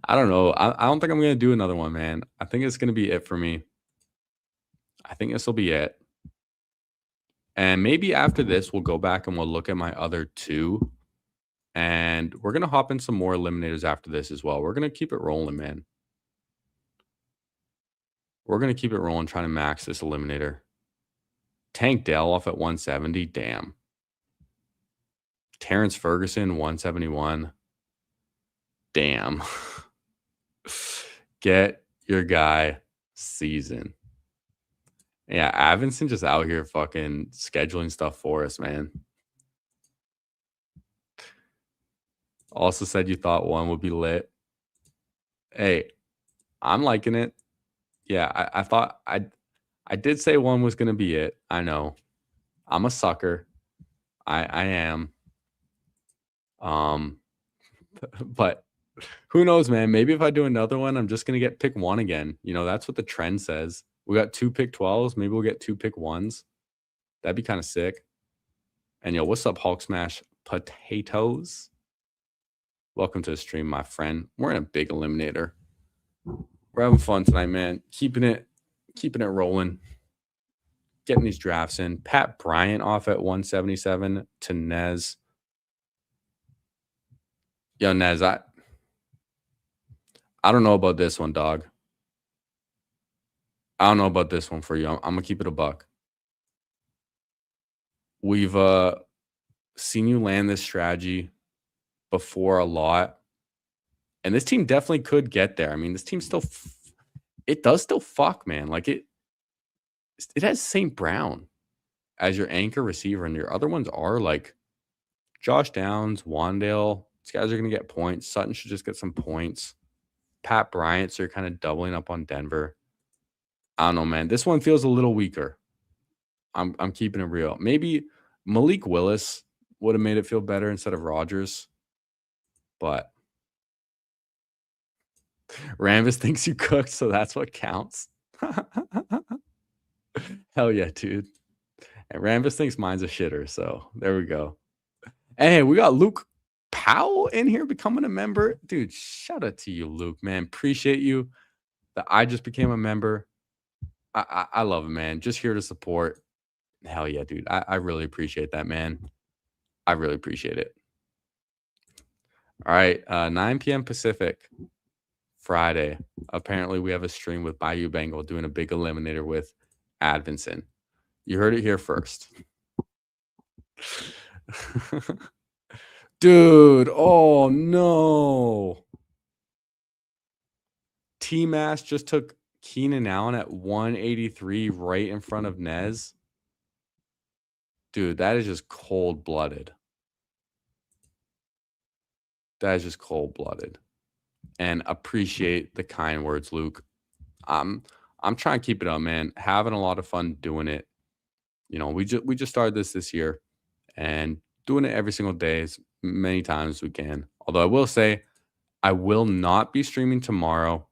I don't know. I don't think I'm gonna do another one, man. I think it's gonna be it for me. I think this will be it. And maybe after this, we'll go back and we'll look at my other two. And we're gonna hop in some more eliminators after this as well. We're gonna keep it rolling, man. We're gonna keep it rolling, trying to max this eliminator. Tank Dell off at 170. Damn. Terrence Ferguson, 171. Damn. Get your guy season. Yeah, Avinson just out here fucking scheduling stuff for us, man. Also said you thought one would be lit. Hey, I'm liking it. Yeah, I thought I did say one was gonna be it. I know. I'm a sucker. I am. But who knows, man? Maybe if I do another one, I'm just gonna get pick one again. You know, that's what the trend says. We got 2 pick 12s. Maybe we'll get 2 pick 1s. That'd be kind of sick. And yo, what's up, Hulk Smash Potatoes? Welcome to the stream, my friend. We're in a big eliminator. We're having fun tonight, man. Keeping it rolling. Getting these drafts in. Pat Bryant off at 177 to Nez. Yo, Nez, I don't know about this one, dog. I don't know about this one for you. I'm gonna keep it a buck. We've seen you land this strategy before a lot, and this team definitely could get there. I mean, this team still, it does still fuck, man. Like it has St. Brown as your anchor receiver, and your other ones are like Josh Downs, Wandale. These guys are gonna get points. Sutton should just get some points. Pat Bryant, so you're kind of doubling up on Denver. I don't know, man. This one feels a little weaker. I'm keeping it real. Maybe Malik Willis would have made it feel better instead of Rodgers. But Rambus thinks you cooked, so that's what counts. Hell yeah, dude. And Rambus thinks mine's a shitter, so there we go. And hey, we got Luke Powell in here becoming a member. Dude, shout out to you, Luke, man. Appreciate you that I just became a member. I love it, man. Just here to support. Hell yeah, dude. I really appreciate that, man. I really appreciate it. All right, 9 p.m. Pacific, Friday. Apparently, we have a stream with Bayou Bengal doing a big eliminator with Advinson. You heard it here first. Dude, oh no. T-Mass just took Keenan Allen at 183 right in front of Nez. Dude, that is just cold-blooded. That is just cold-blooded. And appreciate the kind words, Luke. I'm trying to keep it up, man. Having a lot of fun doing it. You know, we just started this year and doing it every single day as many times as we can. Although I will say I will not be streaming tomorrow.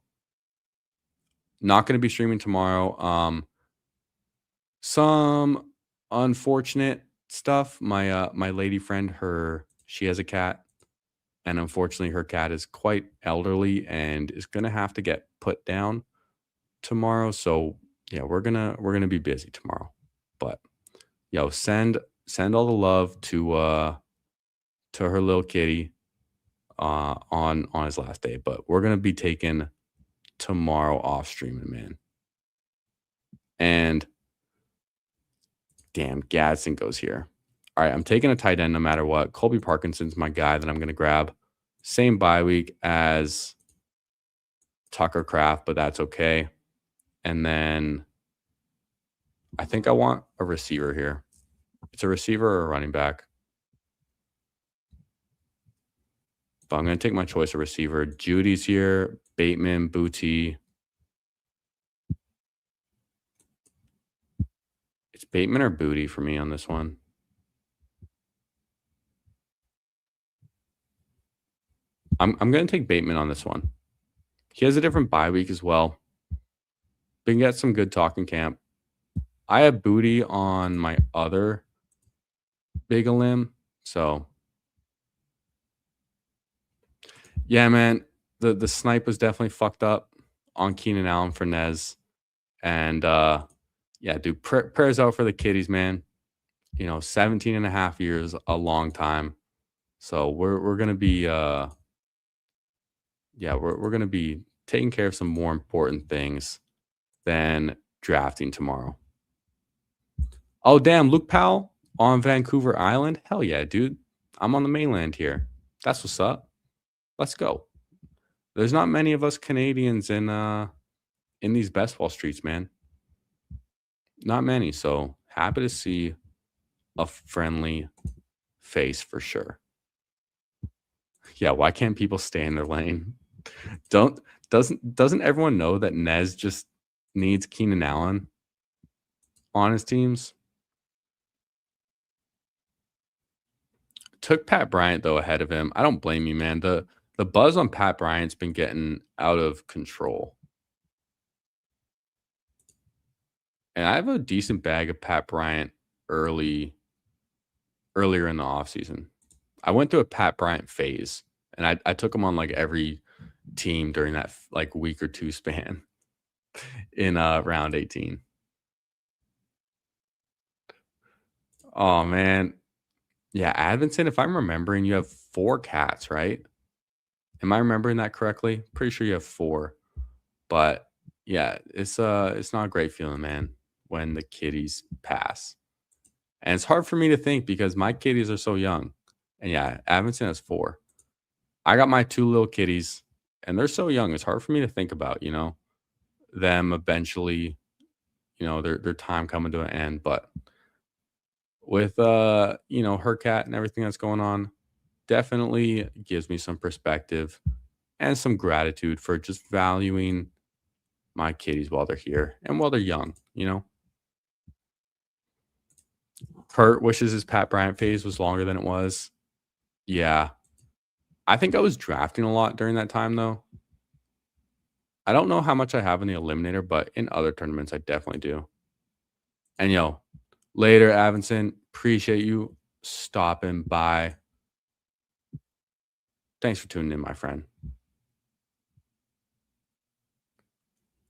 Not going to be streaming tomorrow. Some unfortunate stuff. My lady friend, she has a cat, and unfortunately her cat is quite elderly and is going to have to get put down tomorrow. So yeah, we're gonna be busy tomorrow. But yo, send all the love to her little kitty on his last day. But we're gonna be taking tomorrow off streaming, man. And damn, Gadsden goes here. All right, I'm taking a tight end no matter what. Colby Parkinson's my guy that I'm going to grab. Same bye week as Tucker Kraft, but that's okay. And then I think I want a receiver here. It's a receiver or a running back. But I'm going to take my choice of receiver. Judy's here. Bateman, Booty. It's Bateman or Booty for me on this one. I'm gonna take Bateman on this one. He has a different bye week as well. Been get some good talking camp. I have Booty on my other big limb, so yeah, man. The snipe was definitely fucked up on Keenan Allen for Nez, and yeah, dude, prayers out for the kiddies, man. 17 and a half years, a long time. So we're gonna be yeah, we're gonna be taking care of some more important things than drafting tomorrow. Oh damn, Luke Powell on Vancouver Island. Hell yeah, dude. I'm on the mainland here. That's what's up. Let's go. There's not many of us Canadians in these best ball streets, man. Not many. So happy to see a friendly face for sure. Yeah, why can't people stay in their lane? Don't doesn't everyone know that Nez just needs Keenan Allen on his teams? Took Pat Bryant though ahead of him. I don't blame you, man. The buzz on Pat Bryant's been getting out of control. And I have a decent bag of Pat Bryant earlier in the offseason. I went through a Pat Bryant phase and I took him on like every team during that like week or two span in round 18. Oh man. Yeah, Advinson, if I'm remembering, you have 4 cats, right? Am I remembering that correctly? Pretty sure you have 4. But yeah, it's not a great feeling, man, when the kitties pass. And it's hard for me to think because my kitties are so young. And yeah, Advinson has 4. I got my 2 little kitties, and they're so young. It's hard for me to think about, them eventually, their time coming to an end. But with her cat and everything that's going on, definitely gives me some perspective and some gratitude for just valuing my kitties while they're here and while they're young. Kurt wishes his Pat Bryant phase was longer than it was. Yeah. I think I was drafting a lot during that time though. I don't know how much I have in the Eliminator, but in other tournaments I definitely do. And later, Avinson, appreciate you stopping by. Thanks for tuning in, my friend.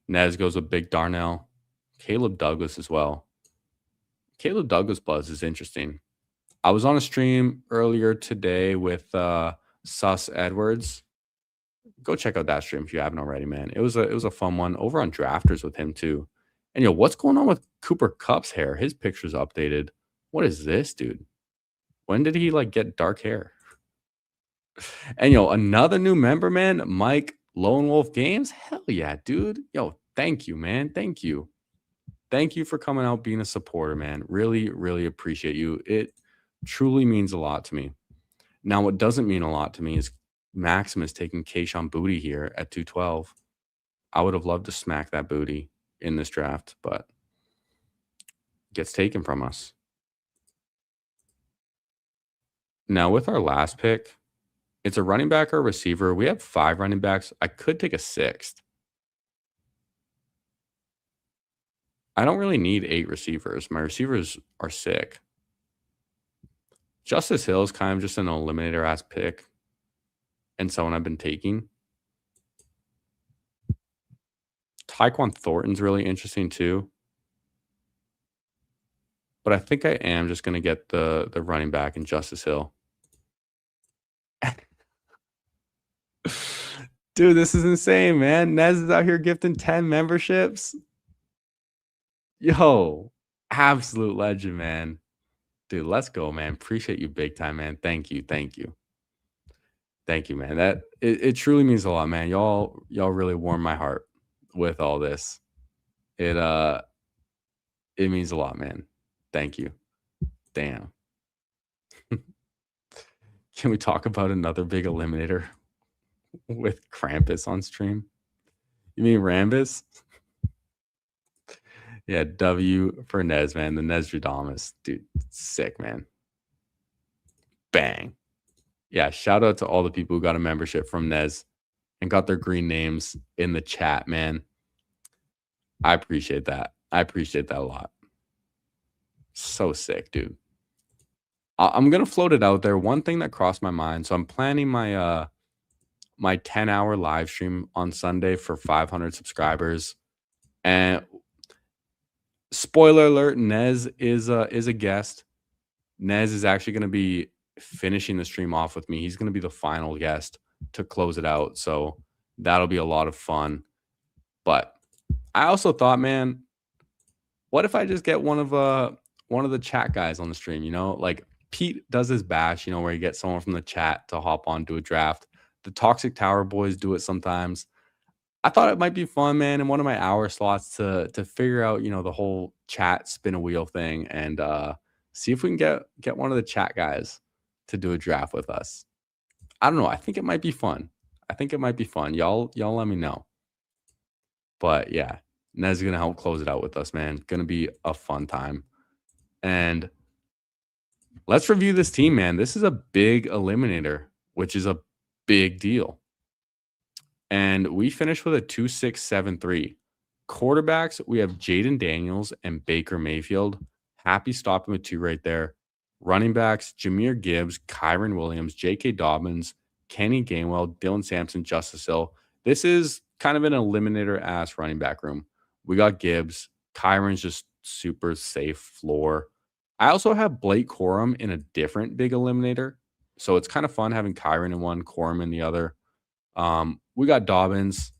Nez goes with Big Darnell. Caleb Douglas as well. Caleb Douglas buzz is interesting. I was on a stream earlier today with Sus Edwards. Go check out that stream if you haven't already, man. It was a fun one over on Drafters with him too. And what's going on with Cooper Kupp's hair? His picture's updated. What is this, dude? When did he get dark hair? And another new member, man, Mike Lone Wolf Games. Hell yeah, dude. Thank you, man. Thank you. Thank you for coming out being a supporter, man. Really, really appreciate you. It truly means a lot to me. Now, what doesn't mean a lot to me is Maximus taking Kayshawn Booty here at 212. I would have loved to smack that booty in this draft, but gets taken from us. Now, with our last pick, it's a running back or a receiver. We have 5 running backs. I could take a 6th. I don't really need 8 receivers. My receivers are sick. Justice Hill is kind of just an eliminator ass pick and someone I've been taking. Tyquan Thornton's really interesting too. But I think I am just going to get the running back in Justice Hill. Dude, this is insane, man. Nez is out here gifting 10 memberships. Yo, absolute legend, man. Dude, let's go, man. Appreciate you big time, man. Thank you. Thank you. Thank you, man. That it truly means a lot, man. Y'all really warm my heart with all this. It means a lot, man. Thank you. Damn. Can we talk about another big eliminator with Krampus on stream? You mean Rambus? Yeah, W for Nez, man. The Nesstradamus. Dude, sick, man. Bang. Yeah, shout out to all the people who got a membership from Nez and got their green names in the chat, man. I appreciate that. I appreciate that a lot. So sick, dude. I'm gonna float it out there. One thing that crossed my mind. So I'm planning my 10-hour live stream on Sunday for 500 subscribers. And spoiler alert, Nez is a guest. Nez is actually gonna be finishing the stream off with me. He's gonna be the final guest to close it out. So that'll be a lot of fun. But I also thought, man, what if I just get one of the chat guys on the stream, Like Pete does his bash, where he gets someone from the chat to hop on to a draft. The Toxic Tower boys do it sometimes. I thought it might be fun, man, in one of my hour slots to figure out, the whole chat spin a wheel thing and see if we can get one of the chat guys to do a draft with us. I don't know. I think it might be fun. I think it might be fun. Y'all let me know. But yeah, Nez is gonna help close it out with us, man. Gonna be a fun time. And let's review this team, man. This is a big eliminator, which is a big deal. And we finished with a 2.673. Quarterbacks, we have Jaden Daniels and Baker Mayfield. Happy stopping with 2 right there. Running backs, Jahmyr Gibbs, Kyron Williams, J.K. Dobbins, Kenny Gainwell, Dylan Sampson, Justice Hill. This is kind of an eliminator-ass running back room. We got Gibbs. Kyron's just super safe floor. I also have Blake Corum in a different big eliminator. So it's kind of fun having Kyron in one, Corum in the other. We got Dobbins.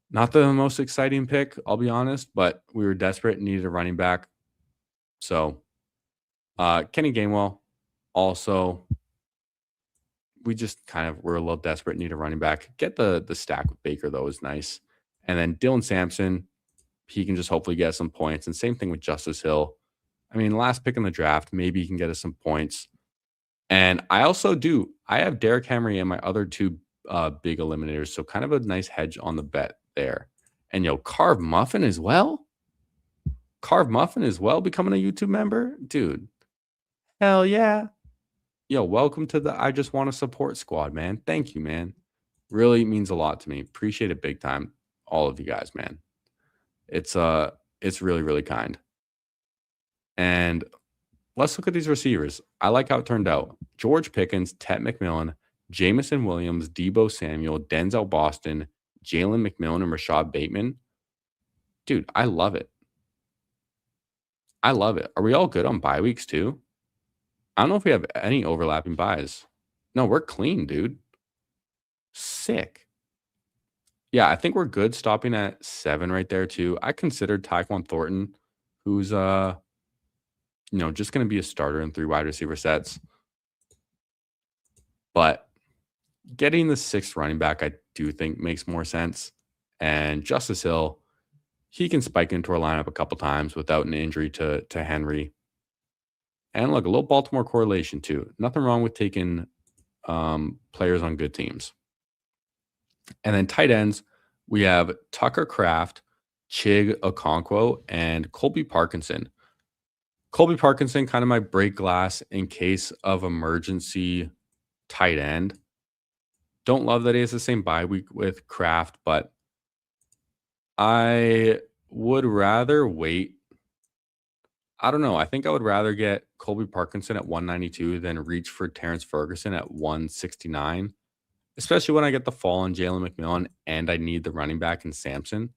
Not the most exciting pick, I'll be honest, but we were desperate and needed a running back. So Kenny Gainwell also, we just kind of were a little desperate, need a running back. Get the stack with Baker, though, is nice. And then Dylan Sampson, he can just hopefully get some points. And same thing with Justice Hill. I mean, last pick in the draft, maybe he can get us some points. And I have Derrick Henry and my other 2 big eliminators. So kind of a nice hedge on the bet there. And Carve Muffin as well. Carve Muffin as well becoming a YouTube member. Dude, hell yeah. Welcome to the I Just Want to Support squad, man. Thank you, man. Really means a lot to me. Appreciate it big time. All of you guys, man. It's really, really kind. And let's look at these receivers. I like how it turned out. George Pickens, Ted McMillan, Jamison Williams, Debo Samuel, Denzel Boston, Jalen McMillan, and Rashad Bateman. Dude, I love it. I love it. Are we all good on bye weeks too? I don't know if we have any overlapping buys. No, we're clean, dude. Sick. Yeah, I think we're good stopping at 7 right there too. I considered Tyquan Thornton, who's just going to be a starter in 3 wide receiver sets. But getting the 6th running back, I do think makes more sense. And Justice Hill, he can spike into our lineup a couple times without an injury to Henry. And look, a little Baltimore correlation too. Nothing wrong with taking players on good teams. And then tight ends, we have Tucker Kraft, Chig Okonkwo, and Colby Parkinson. Colby Parkinson, kind of my break glass in case of emergency tight end. Don't love that he has the same bye week with Kraft, but I would rather wait. I don't know. I think I would rather get Colby Parkinson at 192 than reach for Terrence Ferguson at 169, especially when I get the fall on Jalen McMillan and I need the running back in Sampson.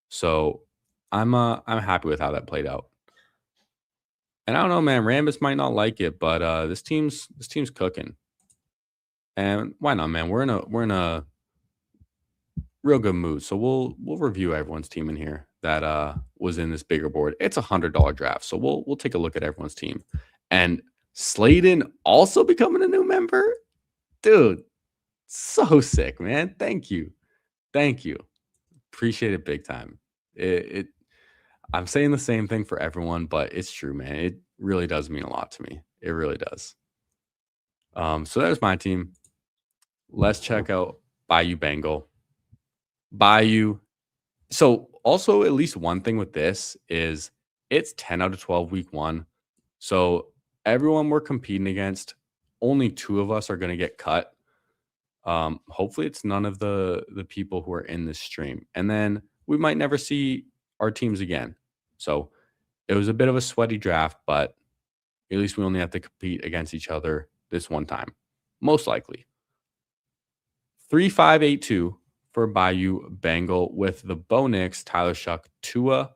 So I'm happy with how that played out. And I don't know, man. Rambus might not like it, but this team's cooking. And why not, man? We're in a real good mood. So we'll review everyone's team in here that was in this bigger board. It's $100 draft. So we'll take a look at everyone's team. And Slayden also becoming a new member. Dude, so sick, man. Thank you. Appreciate it big time. I'm saying the same thing for everyone, but it's true, man. It really does mean a lot to me. It really does. So that was my team. Let's check out Bayou Bengal. Bayou. So Also, at least one thing with this is it's 10 out of 12 week one. So everyone we're competing against, only two of us are going to get cut. Hopefully it's none of the people who are in this stream. And then we might never see our teams again. So it was a bit of a sweaty draft, but at least we only have to compete against each other this one time. Most likely. 3582 for Bayou Bengal with the Bo Nix, Tyler Shuck, Tua.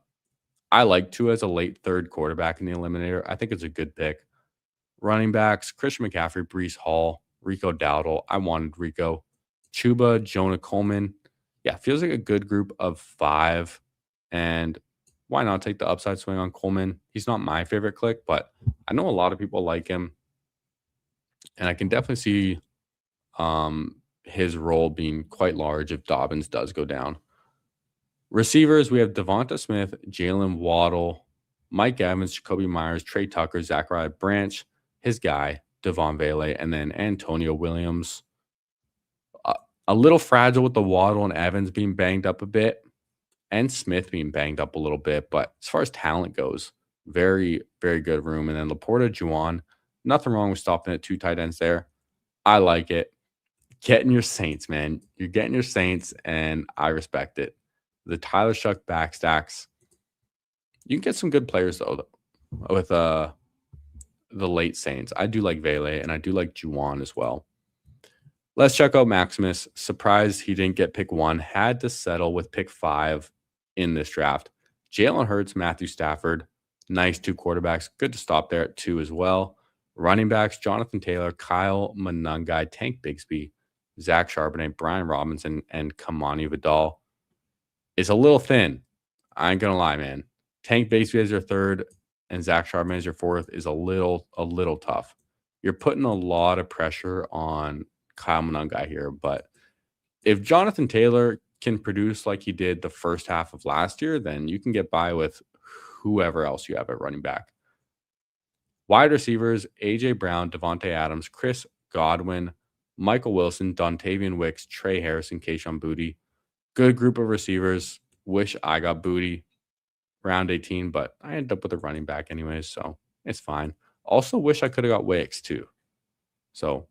I like Tua as a late third quarterback in the Eliminator. I think it's a good pick. Running backs, Christian McCaffrey, Brees Hall, Rico Dowdle. I wanted Rico. Chuba, Jonah Coleman. Yeah, feels like a good group of 5. And why not take the upside swing on Coleman? He's not my favorite click, but I know a lot of people like him. And I can definitely see his role being quite large if Dobbins does go down. Receivers, we have Devonta Smith, Jalen Waddle, Mike Evans, Jacoby Myers, Trey Tucker, Zachariah Branch, his guy, Devon Vele, and then Antonio Williams. A little fragile with the Waddle and Evans being banged up a bit and Smith being banged up a little bit. But as far as talent goes, very, very good room. And then Laporta, Juwan, nothing wrong with stopping at 2 tight ends there. I like it. Getting your Saints, man. You're getting your Saints, and I respect it. The Tyler Shuck backstacks. You can get some good players, though, with the late Saints. I do like Vele, and I do like Juwan as well. Let's check out Maximus. Surprised he didn't get pick 1. Had to settle with pick 5 in this draft. Jalen Hurts, Matthew Stafford. Nice 2 quarterbacks. Good to stop there at 2 as well. Running backs, Jonathan Taylor, Kyle Monangai, Tank Bigsby, Zach Charbonnet, Brian Robinson, and Kamani Vidal. It's a little thin. I ain't going to lie, man. Tank Bigsby as your 3rd and Zach Charbonnet as your 4th is a little tough. You're putting a lot of pressure on Kyle Monangai here, but if Jonathan Taylor can produce like he did the first half of last year, then you can get by with whoever else you have at running back. Wide receivers, A.J. Brown, Devontae Adams, Chris Godwin, Michael Wilson, Dontavian Wicks, Trey Harrison, Kayshon Boutte. Good group of receivers. Wish I got Boutte round 18, but I ended up with a running back anyways, so it's fine. Also wish I could have got Wicks too. So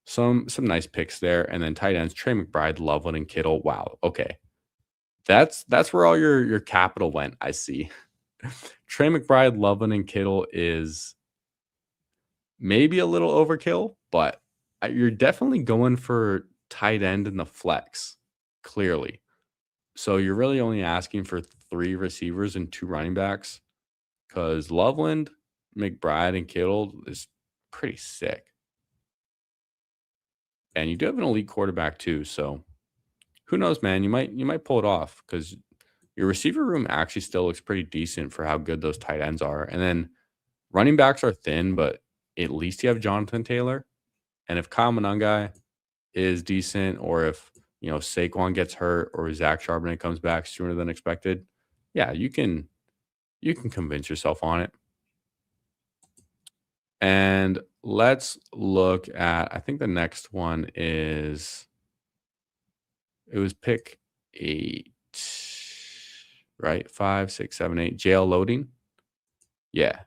some nice picks there. And then tight ends, Trey McBride, Loveland, and Kittle. Wow, okay. That's where all your capital went, I see. Trey McBride, Loveland, and Kittle is maybe a little overkill, but you're definitely going for tight end in the flex, clearly. So you're really only asking for 3 receivers and 2 running backs because Loveland, McBride, and Kittle is pretty sick. And you do have an elite quarterback too, so who knows, man? You might pull it off because your receiver room actually still looks pretty decent for how good those tight ends are. And then running backs are thin, but at least you have Jonathan Taylor. And if Kyle Monangai is decent, or if Saquon gets hurt, or Zach Charbonnet comes back sooner than expected, yeah, you can convince yourself on it. And let's look at, I think the next one is, it was pick 8, right? 5, 6, 7, 8. Jail loading. Yeah.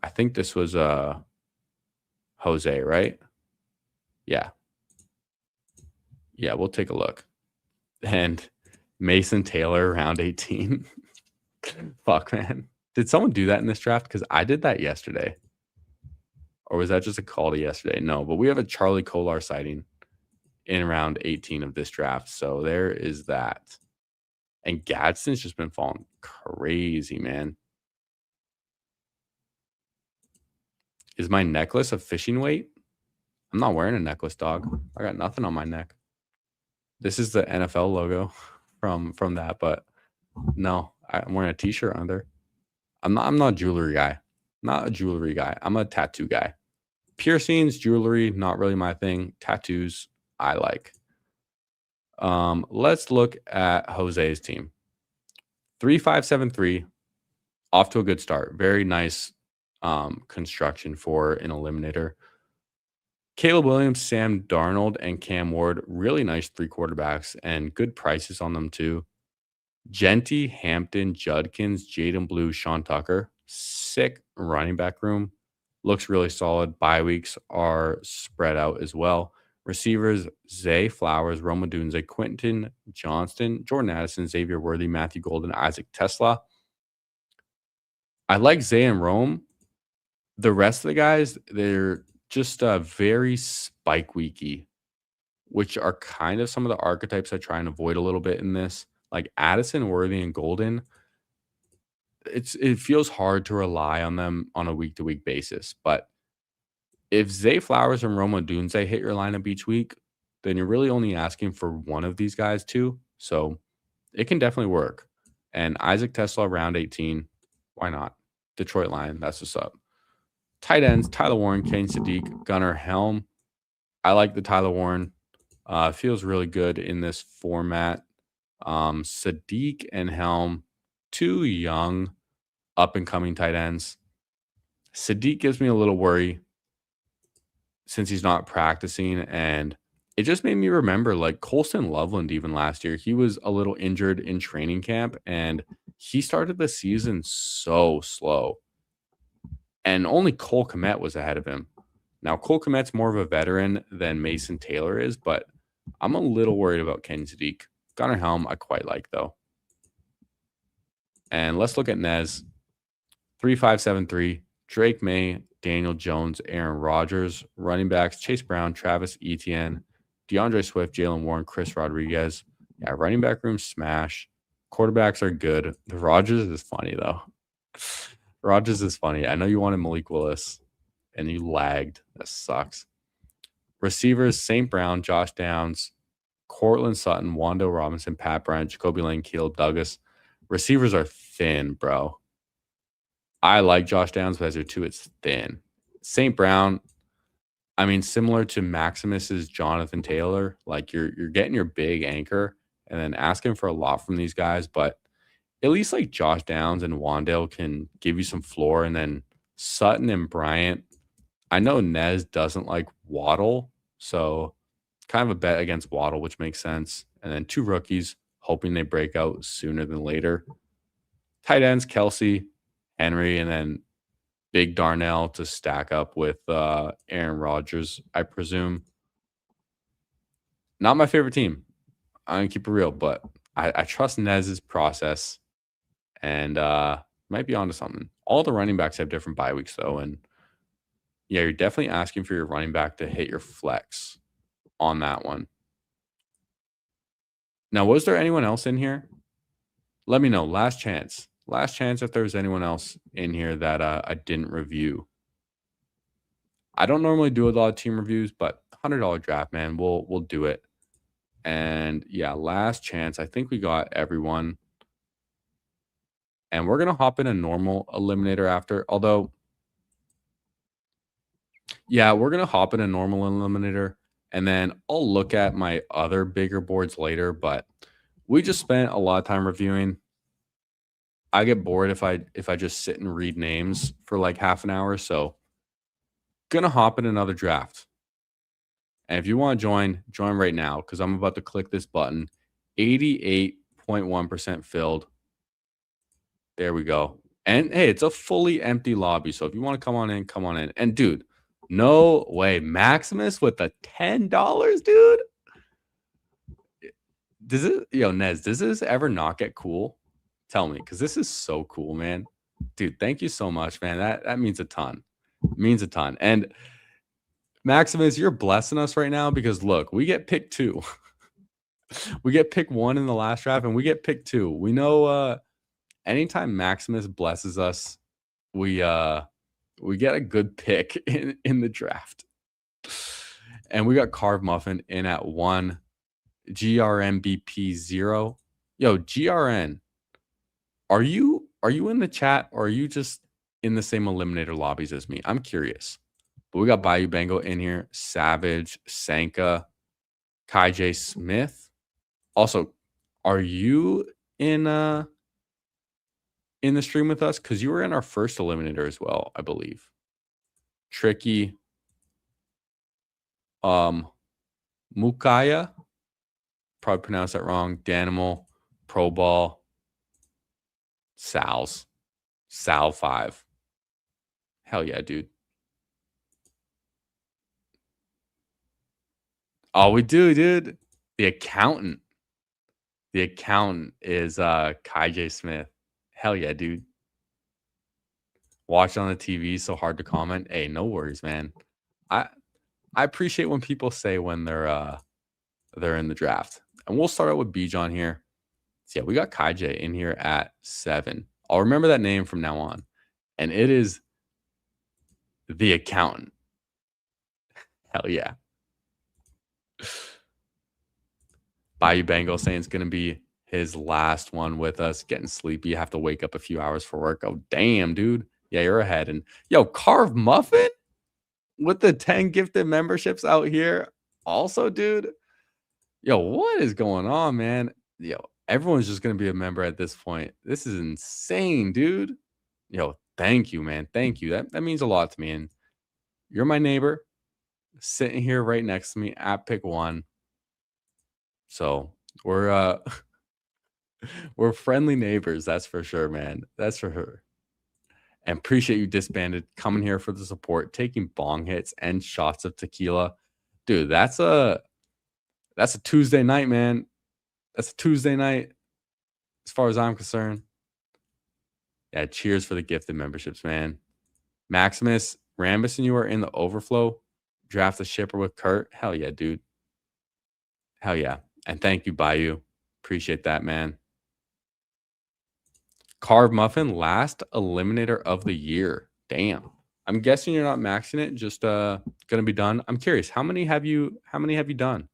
I think this was Jose, right? Yeah. Yeah, we'll take a look. And Mason Taylor, round 18. Fuck, man. Did someone do that in this draft? Because I did that yesterday. Or was that just a call to yesterday? No, but we have a Charlie Kolar sighting in round 18 of this draft. So there is that. And Gadsden's just been falling crazy, man. Is my necklace a fishing weight? I'm not wearing a necklace, dog. I got nothing on my neck. This is the NFL logo from that, but no, I'm wearing a t-shirt under. I'm not a jewelry guy. Not a jewelry guy. I'm a tattoo guy. Piercings, jewelry, not really my thing. Tattoos, I like. Let's look at Jose's team. 3-5-7-3. Off to a good start. Very nice construction for an eliminator. Caleb Williams, Sam Darnold, and Cam Ward, really nice 3 quarterbacks and good prices on them too. Genty, Hampton, Judkins, Jaden Blue, Sean Tucker, sick running back room. Looks really solid. Bye weeks are spread out as well. Receivers, Zay Flowers, Roma Dunze, Quentin Johnston, Jordan Addison, Xavier Worthy, Matthew Golden, Isaac Tesla. I like Zay and Rome. The rest of the guys, they're just very spike weeky, which are kind of some of the archetypes I try and avoid a little bit in this. Like Addison, Worthy, and Golden, it feels hard to rely on them on a week to week basis. But if Zay Flowers and Roma Dunze hit your lineup each week, then you're really only asking for one of these guys too. So it can definitely work. And Isaac Tesla round 18, why not? Detroit Lion, that's what's up. Tight ends, Tyler Warren, Kane Sadiq, Gunnar Helm. I like the Tyler Warren. Feels really good in this format. Sadiq and Helm, 2 young, up and coming tight ends. Sadiq gives me a little worry since he's not practicing, and it just made me remember like Colston Loveland even last year. He was a little injured in training camp, and he started the season so slow. And only Cole Kmet was ahead of him. Now, Cole Kmet's more of a veteran than Mason Taylor is, but I'm a little worried about Ken Sadiq. Gunnar Helm, I quite like, though. And let's look at Nez. 3-5-7-3. Drake May, Daniel Jones, Aaron Rodgers. Running backs, Chase Brown, Travis Etienne, DeAndre Swift, Jalen Warren, Chris Rodriguez. Yeah, running back room smash. Quarterbacks are good. The Rodgers is funny, though. Rodgers is funny. I know you wanted Malik Willis, and you lagged. That sucks. Receivers, St. Brown, Josh Downs, Cortland Sutton, Wando Robinson, Pat Bryant, Jacoby Lane, Caleb Douglas. Receivers are thin, bro. I like Josh Downs, but as your 2, it's thin. St. Brown, I mean, similar to Maximus's Jonathan Taylor, like you're getting your big anchor and then asking for a lot from these guys, but at least like Josh Downs and Wandale can give you some floor, and then Sutton and Bryant. I know Nez doesn't like Waddle, so kind of a bet against Waddle, which makes sense. And then 2 rookies, hoping they break out sooner than later. Tight ends, Kelsey, Henry, and then Big Darnell to stack up with Aaron Rodgers, I presume. Not my favorite team. I'm going to keep it real, but I trust Nez's process, and might be onto something. All the running backs have different bye weeks, though, and yeah, you're definitely asking for your running back to hit your flex on that one. Now, was there anyone else in here? Let me know. Last chance. Last chance if there's anyone else in here that I didn't review. I don't normally do a lot of team reviews, but $100 draft, man, we'll do it. And yeah, last chance. I think we got everyone. And we're going to hop in a normal eliminator after. Although, yeah, we're going to hop in a normal eliminator. And then I'll look at my other bigger boards later. But we just spent a lot of time reviewing. I get bored if I just sit and read names for like half an hour. So going to hop in another draft. And if you want to join right now, because I'm about to click this button. 88.1% filled. There we go. And hey, it's a fully empty lobby. So if you want to come on in, come on in. And dude, no way. Maximus with the $10, dude. Does it, Nez, does this ever not get cool? Tell me, because this is so cool, man. Dude, thank you so much, man. That means a ton. It means a ton. And Maximus, you're blessing us right now because look, we get pick 2. We get pick 1 in the last draft, and we get pick 2. We know anytime Maximus blesses us, we get a good pick in the draft. And we got Carve Muffin in at 1. GRMBP 0. Yo, GRN. Are you in the chat, or are you just in the same eliminator lobbies as me? I'm curious. But we got Bayou Bengal in here, Savage, Sanka, Kai J. Smith. Also, are you in the stream with us? Because you were in our first eliminator as well, I believe. Tricky. Mukaya, probably pronounced that wrong. Danimal, Pro Ball, Sal 5. Hell yeah, dude. Oh, we do, dude. The accountant. The accountant is Kai J. Smith. Hell yeah, dude. Watch on the TV, so hard to comment. Hey, no worries, man. I appreciate when people say when they're in the draft. And we'll start out with Bijan here. So yeah, we got Kai J in here at 7. I'll remember that name from now on. And it is the accountant. Hell yeah. Bayou Bengal saying it's going to be his last one with us. Getting sleepy. You have to wake up a few hours for work. Oh, damn, dude. Yeah, you're ahead. And yo, Carve Muffin with the 10 gifted memberships out here. Also, dude. Yo, what is going on, man? Yo, everyone's just going to be a member at this point. This is insane, dude. Yo, thank you, man. Thank you. That means a lot to me. And you're my neighbor sitting here right next to me at pick 1. So we're we're friendly neighbors, that's for sure, man. That's for sure. And appreciate you disbanded coming here for the support, taking bong hits and shots of tequila. Dude, that's a Tuesday night, man. That's a Tuesday night as far as I'm concerned. Yeah, cheers for the gifted memberships, man. Maximus, Rambus, and you are in the overflow. Draft the shipper with Kurt. Hell yeah, dude. Hell yeah. And thank you, Bayou. Appreciate that, man. Carve Muffin, last eliminator of the year. Damn. I'm guessing you're not maxing it, just gonna be done. I'm curious, how many have you done?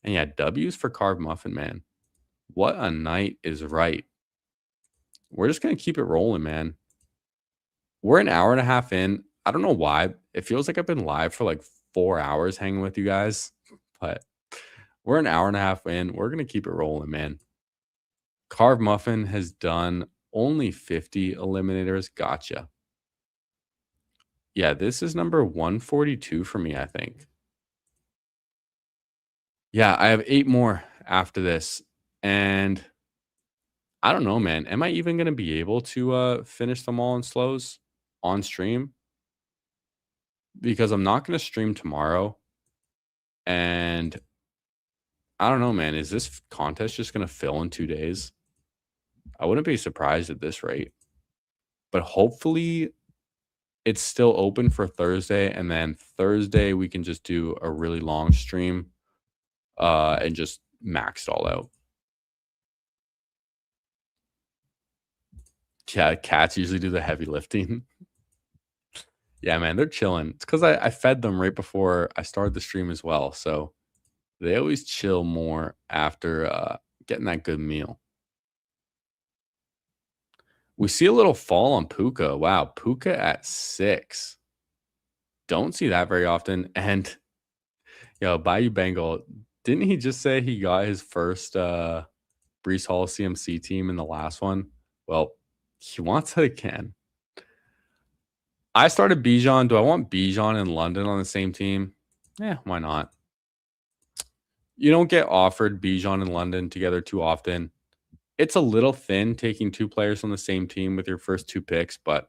And yeah, W's for Carve Muffin, man. What a night is right. We're just gonna keep it rolling, man. We're an hour and a half in. I don't know why. It feels like I've been live for like 4 hours hanging with you guys, but we're an hour and a half in. We're going to keep it rolling, man. Carve Muffin has done only 50 eliminators. Gotcha. Yeah, this is number 142 for me, I think. Yeah, I have 8 more after this. And I don't know, man. Am I even going to be able to finish them all in slows on stream? Because I'm not going to stream tomorrow. And I don't know, man. Is this contest just going to fill in 2 days? I wouldn't be surprised at this rate. But hopefully it's still open for Thursday. And then Thursday we can just do a really long stream and just max it all out. Yeah, cats usually do the heavy lifting. Yeah, man, they're chilling. It's because I fed them right before I started the stream as well. So they always chill more after getting that good meal. We see a little fall on Puka. Wow, Puka at 6. Don't see that very often. And yo, Bayou Bengal, didn't he just say he got his first Brees Hall CMC team in the last one? Well, he wants it again. I started Bijan. Do I want Bijan and London on the same team? Yeah, why not? You don't get offered Bijan and London together too often. It's a little thin taking 2 players on the same team with your first 2 picks, but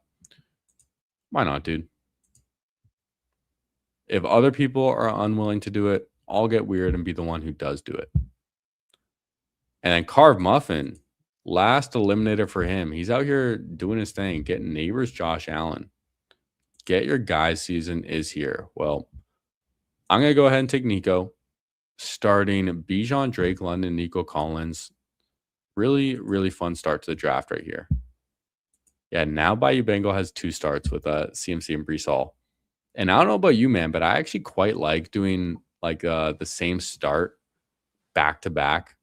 why not, dude? If other people are unwilling to do it, I'll get weird and be the one who does do it. And then Carve Muffin, last eliminator for him. He's out here doing his thing, getting neighbors Josh Allen. Get your guys season is here. Well, I'm going to go ahead and take Nico, starting Bijan, Drake, London, Nico Collins. Really, really fun start to the draft right here. Yeah, now Bayou Bengal has 2 starts with CMC and Brees Hall. And I don't know about you, man, but I actually quite like doing like the same start back to back.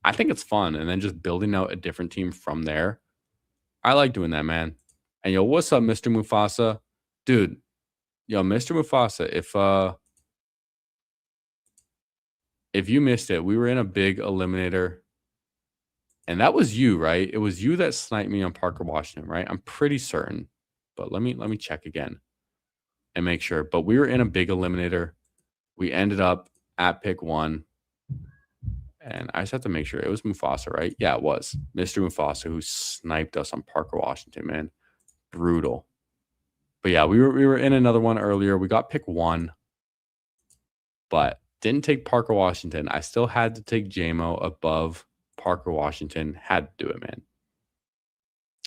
I think it's fun. And then just building out a different team from there. I like doing that, man. And yo, what's up, Mr. Mufasa? Dude, yo, Mr. Mufasa, if you missed it, we were in a big eliminator. And that was you, right? It was you that sniped me on Parker Washington, right? I'm pretty certain. But let me check again and make sure. But we were in a big eliminator. We ended up at pick 1. And I just have to make sure it was Mufasa, right? Yeah, it was Mr. Mufasa who sniped us on Parker Washington, man. Brutal. But yeah, we were in another one earlier. We got pick 1, but didn't take Parker Washington. I still had to take JMO above Parker Washington. Had to do it, man.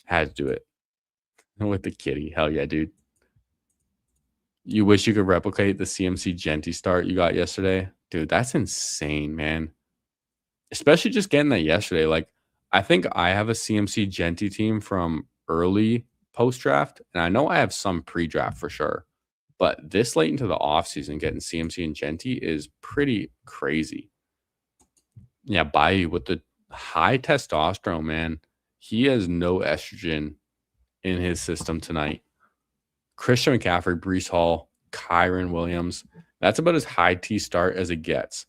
Had to do it. With the kitty. Hell yeah, dude. You wish you could replicate the CMC Genty start you got yesterday? Dude, that's insane, man. Especially just getting that yesterday. Like, I think I have a CMC Genty team from early post draft, and I know I have some pre draft for sure. But this late into the offseason, getting CMC and Genty is pretty crazy. Yeah, Bayou with the high testosterone, man. He has no estrogen in his system tonight. Christian McCaffrey, Brees Hall, Kyron Williams. That's about as high T start as it gets.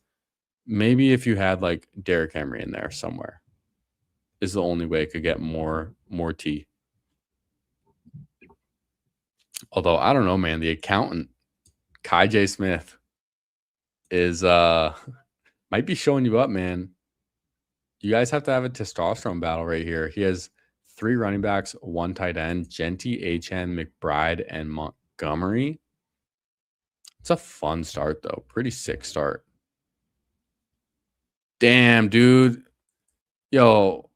Maybe if you had like Derrick Henry in there somewhere, is the only way it could get more T. Although I don't know, man. The accountant, Kai J. Smith, is might be showing you up, man. You guys have to have a testosterone battle right here. He has 3 running backs, 1 tight end, Genty, HN, McBride, and Montgomery. It's a fun start, though. Pretty sick start. Damn, dude. Yo.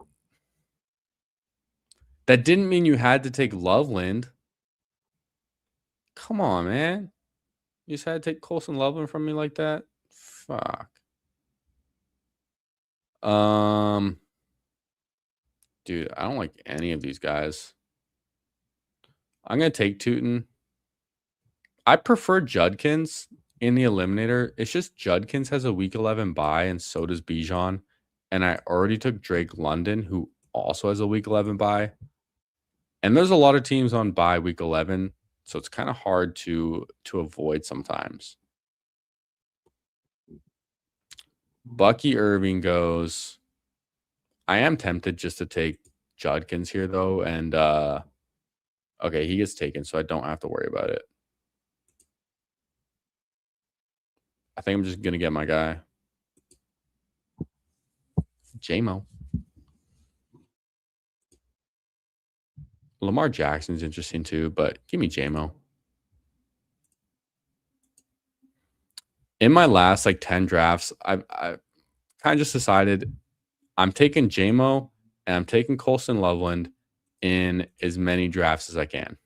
That didn't mean you had to take Loveland. Come on, man. You just had to take Colson Loveland from me like that? Fuck. Dude, I don't like any of these guys. I'm going to take Tootin. I prefer Judkins in the Eliminator. It's just Judkins has a week 11 bye, and so does Bijan. And I already took Drake London, who also has a week 11 bye. And there's a lot of teams on bye week 11, so it's kind of hard to avoid sometimes. Bucky Irving goes. I am tempted just to take Judkins here, though. And, okay, he gets taken, so I don't have to worry about it. I think I'm just going to get my guy. J-Mo. Lamar Jackson's interesting too, but give me J-Mo. In my last like 10 drafts, I kind of just decided I'm taking J-Mo and I'm taking Colson Loveland in as many drafts as I can.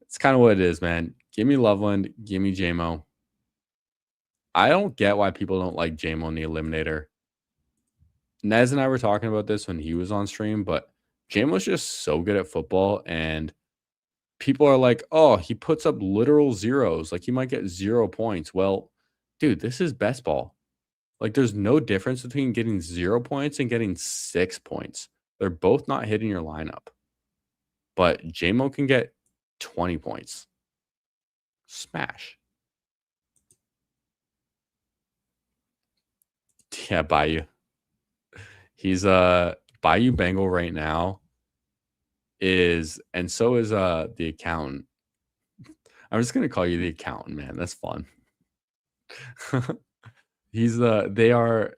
It's kind of what it is, man. Give me Loveland, give me J-Mo. I don't get why people don't like J-Mo in the Eliminator. Nez and I were talking about this when he was on stream, but J-Mo's just so good at football, and people are like, oh, he puts up literal zeros. Like, he might get 0 points. Well, dude, this is best ball. Like, there's no difference between getting 0 points and getting 6 points. They're both not hitting your lineup. But J-Mo can get 20 points. Smash. Yeah, Bayou. He's Bayou Bengal right now is, and so is the accountant. I'm just gonna call you the accountant, man. That's fun. He's they are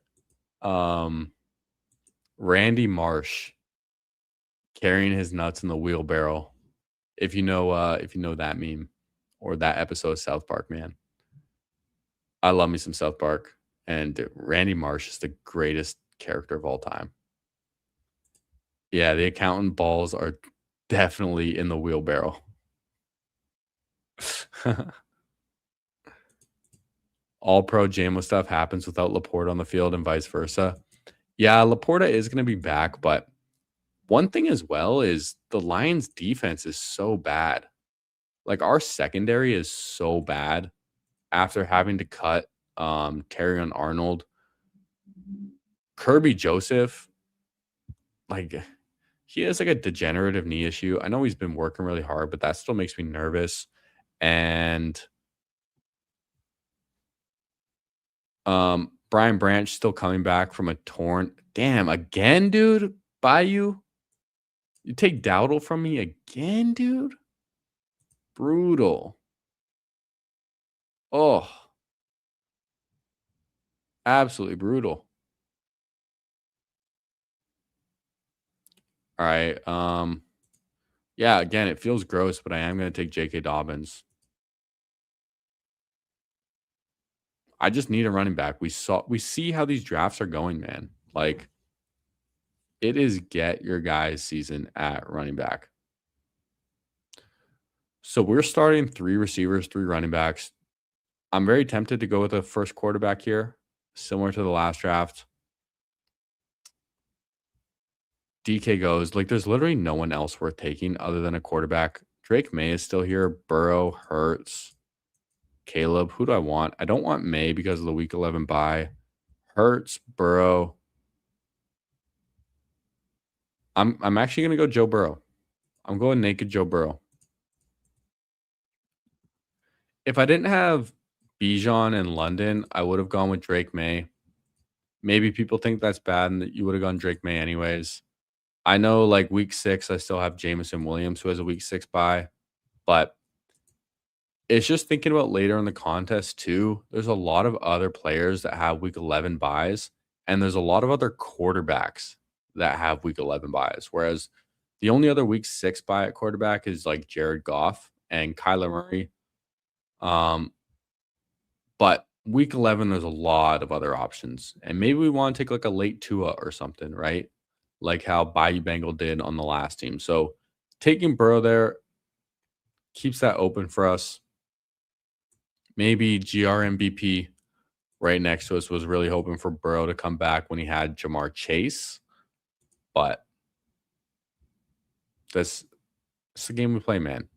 Randy Marsh carrying his nuts in the wheelbarrow. If you know that meme or that episode of South Park, man. I love me some South Park. And Randy Marsh is the greatest character of all time. Yeah, the accountant balls are definitely in the wheelbarrow. All pro JMO stuff happens without Laporta on the field and vice versa. Yeah, Laporta is going to be back, but one thing as well is the Lions defense is so bad. Like, our secondary is so bad after having to cut Terrion Arnold. Kirby Joseph, like, he has like a degenerative knee issue. I know he's been working really hard, but that still makes me nervous. And Brian Branch still coming back from a torn. Damn, again, dude. Bayou. You take Dowdle from me again, dude? Brutal. Oh, absolutely brutal. All right. Yeah, again, it feels gross, but I am going to take J.K. Dobbins. I just need a running back. We see how these drafts are going, man. Like it is get your guys season at running back. So we're starting 3 receivers, 3 running backs. I'm very tempted to go with a first quarterback here, similar to the last draft. DK goes. Like there's literally no one else worth taking other than a quarterback. Drake May is still here. Burrow, Hurts, Caleb. Who do I want? I don't want May because of the week 11 bye. Hurts, Burrow. I'm actually gonna go Joe Burrow. I'm going naked Joe Burrow. If I didn't have Bijan in London, I would have gone with Drake May. Maybe people think that's bad and that you would have gone Drake May anyways. I know like week 6, I still have Jameson Williams who has a week 6 bye, but it's just thinking about later in the contest too. There's a lot of other players that have week 11 buys, and there's a lot of other quarterbacks that have week 11 buys. Whereas the only other week 6 buy at quarterback is like Jared Goff and Kyler Murray. But week 11, there's a lot of other options. And maybe we want to take like a late Tua or something, right? Like how Bayou Bengal did on the last team. So taking Burrow there keeps that open for us. Maybe GR MVP right next to us was really hoping for Burrow to come back when he had Jamar Chase. But this it's the game we play, man.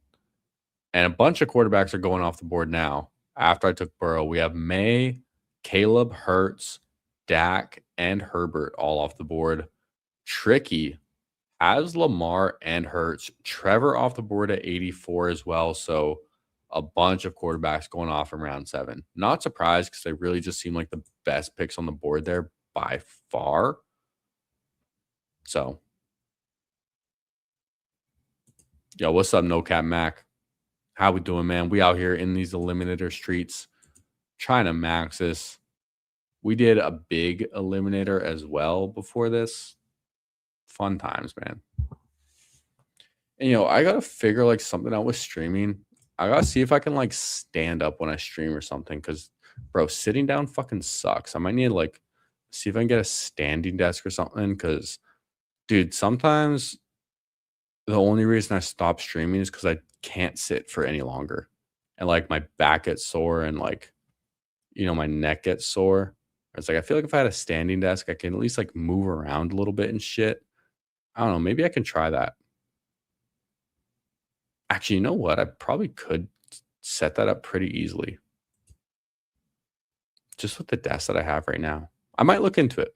And a bunch of quarterbacks are going off the board now. After I took Burrow, we have May, Caleb, Hurts, Dak, and Herbert all off the board. Tricky has Lamar and Hurts. Trevor off the board at 84 as well. So a bunch of quarterbacks going off in round 7. Not surprised because they really just seem like the best picks on the board there by far. So, yo, what's up, No Cap Mac? How we doing, man? We out here in these Eliminator streets trying to max this. We did a big Eliminator as well before this. Fun times, man. And, I got to figure, like, something out with streaming. I got to see if I can, like, stand up when I stream or something because, bro, sitting down fucking sucks. I might need to, like, see if I can get a standing desk or something because, dude, sometimes the only reason I stop streaming is because I can't sit for any longer. And, like, my back gets sore and, like, my neck gets sore. It's like I feel like if I had a standing desk, I can at least, like, move around a little bit and shit. I don't know. Maybe I can try that. Actually, you know what? I probably could set that up pretty easily. Just with the desk that I have right now. I might look into it.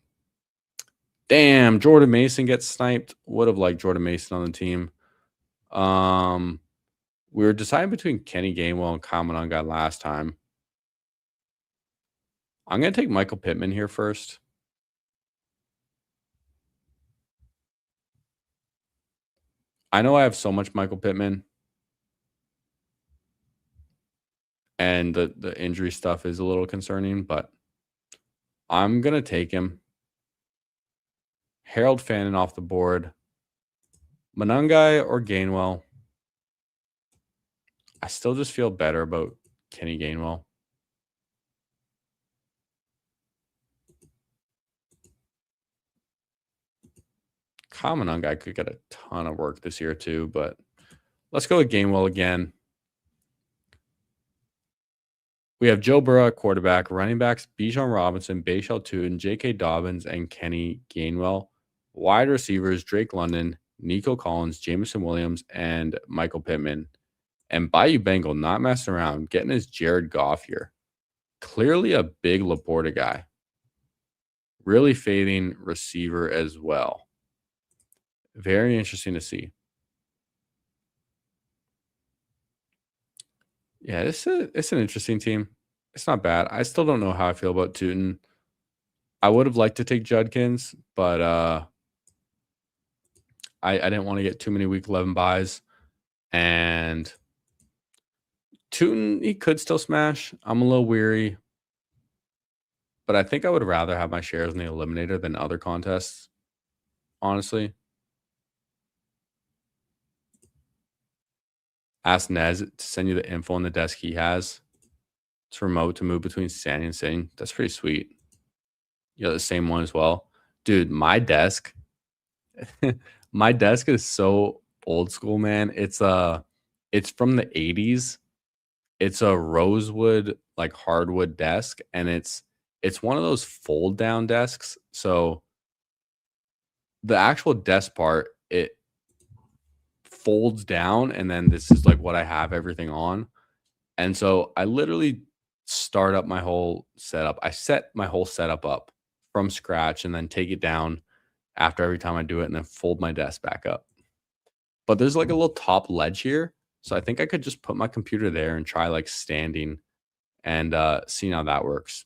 Damn, Jordan Mason gets sniped. Would have liked Jordan Mason on the team. We were deciding between Kenny Gainwell and Kyle Monangai last time. I'm going to take Michael Pittman here first. I know I have so much Michael Pittman. And the injury stuff is a little concerning, but I'm going to take him. Harold Fannin off the board. Monangai or Gainwell. I still just feel better about Kenny Gainwell. Kyle Monangai could get a ton of work this year too, but let's go with Gainwell again. We have Joe Burrow at quarterback, running backs Bijan Robinson, Bayshell Tootin, J.K. Dobbins, and Kenny Gainwell. Wide receivers Drake London, Nico Collins, Jameson Williams, and Michael Pittman. And Bayou Bengal not messing around, getting his Jared Goff here. Clearly a big Laporta guy. Really fading receiver as well. Very interesting to see. Yeah, it's an interesting team. It's not bad. I still don't know how I feel about Tootin. I would have liked to take Judkins, but I didn't want to get too many week 11 buys. And Tootin, he could still smash. I'm a little weary, but I think I would rather have my shares in the Eliminator than other contests, honestly. Ask Nez to send you the info on the desk he has. It's remote to move between standing and sitting. That's pretty sweet. You got the same one as well. Dude, my desk, my desk is so old school, man. It's from the 80s. It's a rosewood, like hardwood desk, and it's one of those fold down desks. So the actual desk part, it folds down, and then this is like what I have everything on. And so I literally start up my whole setup. I set my whole setup up from scratch and then take it down after every time I do it and then fold my desk back up. But there's like a little top ledge here. So I think I could just put my computer there and try like standing and seeing how that works.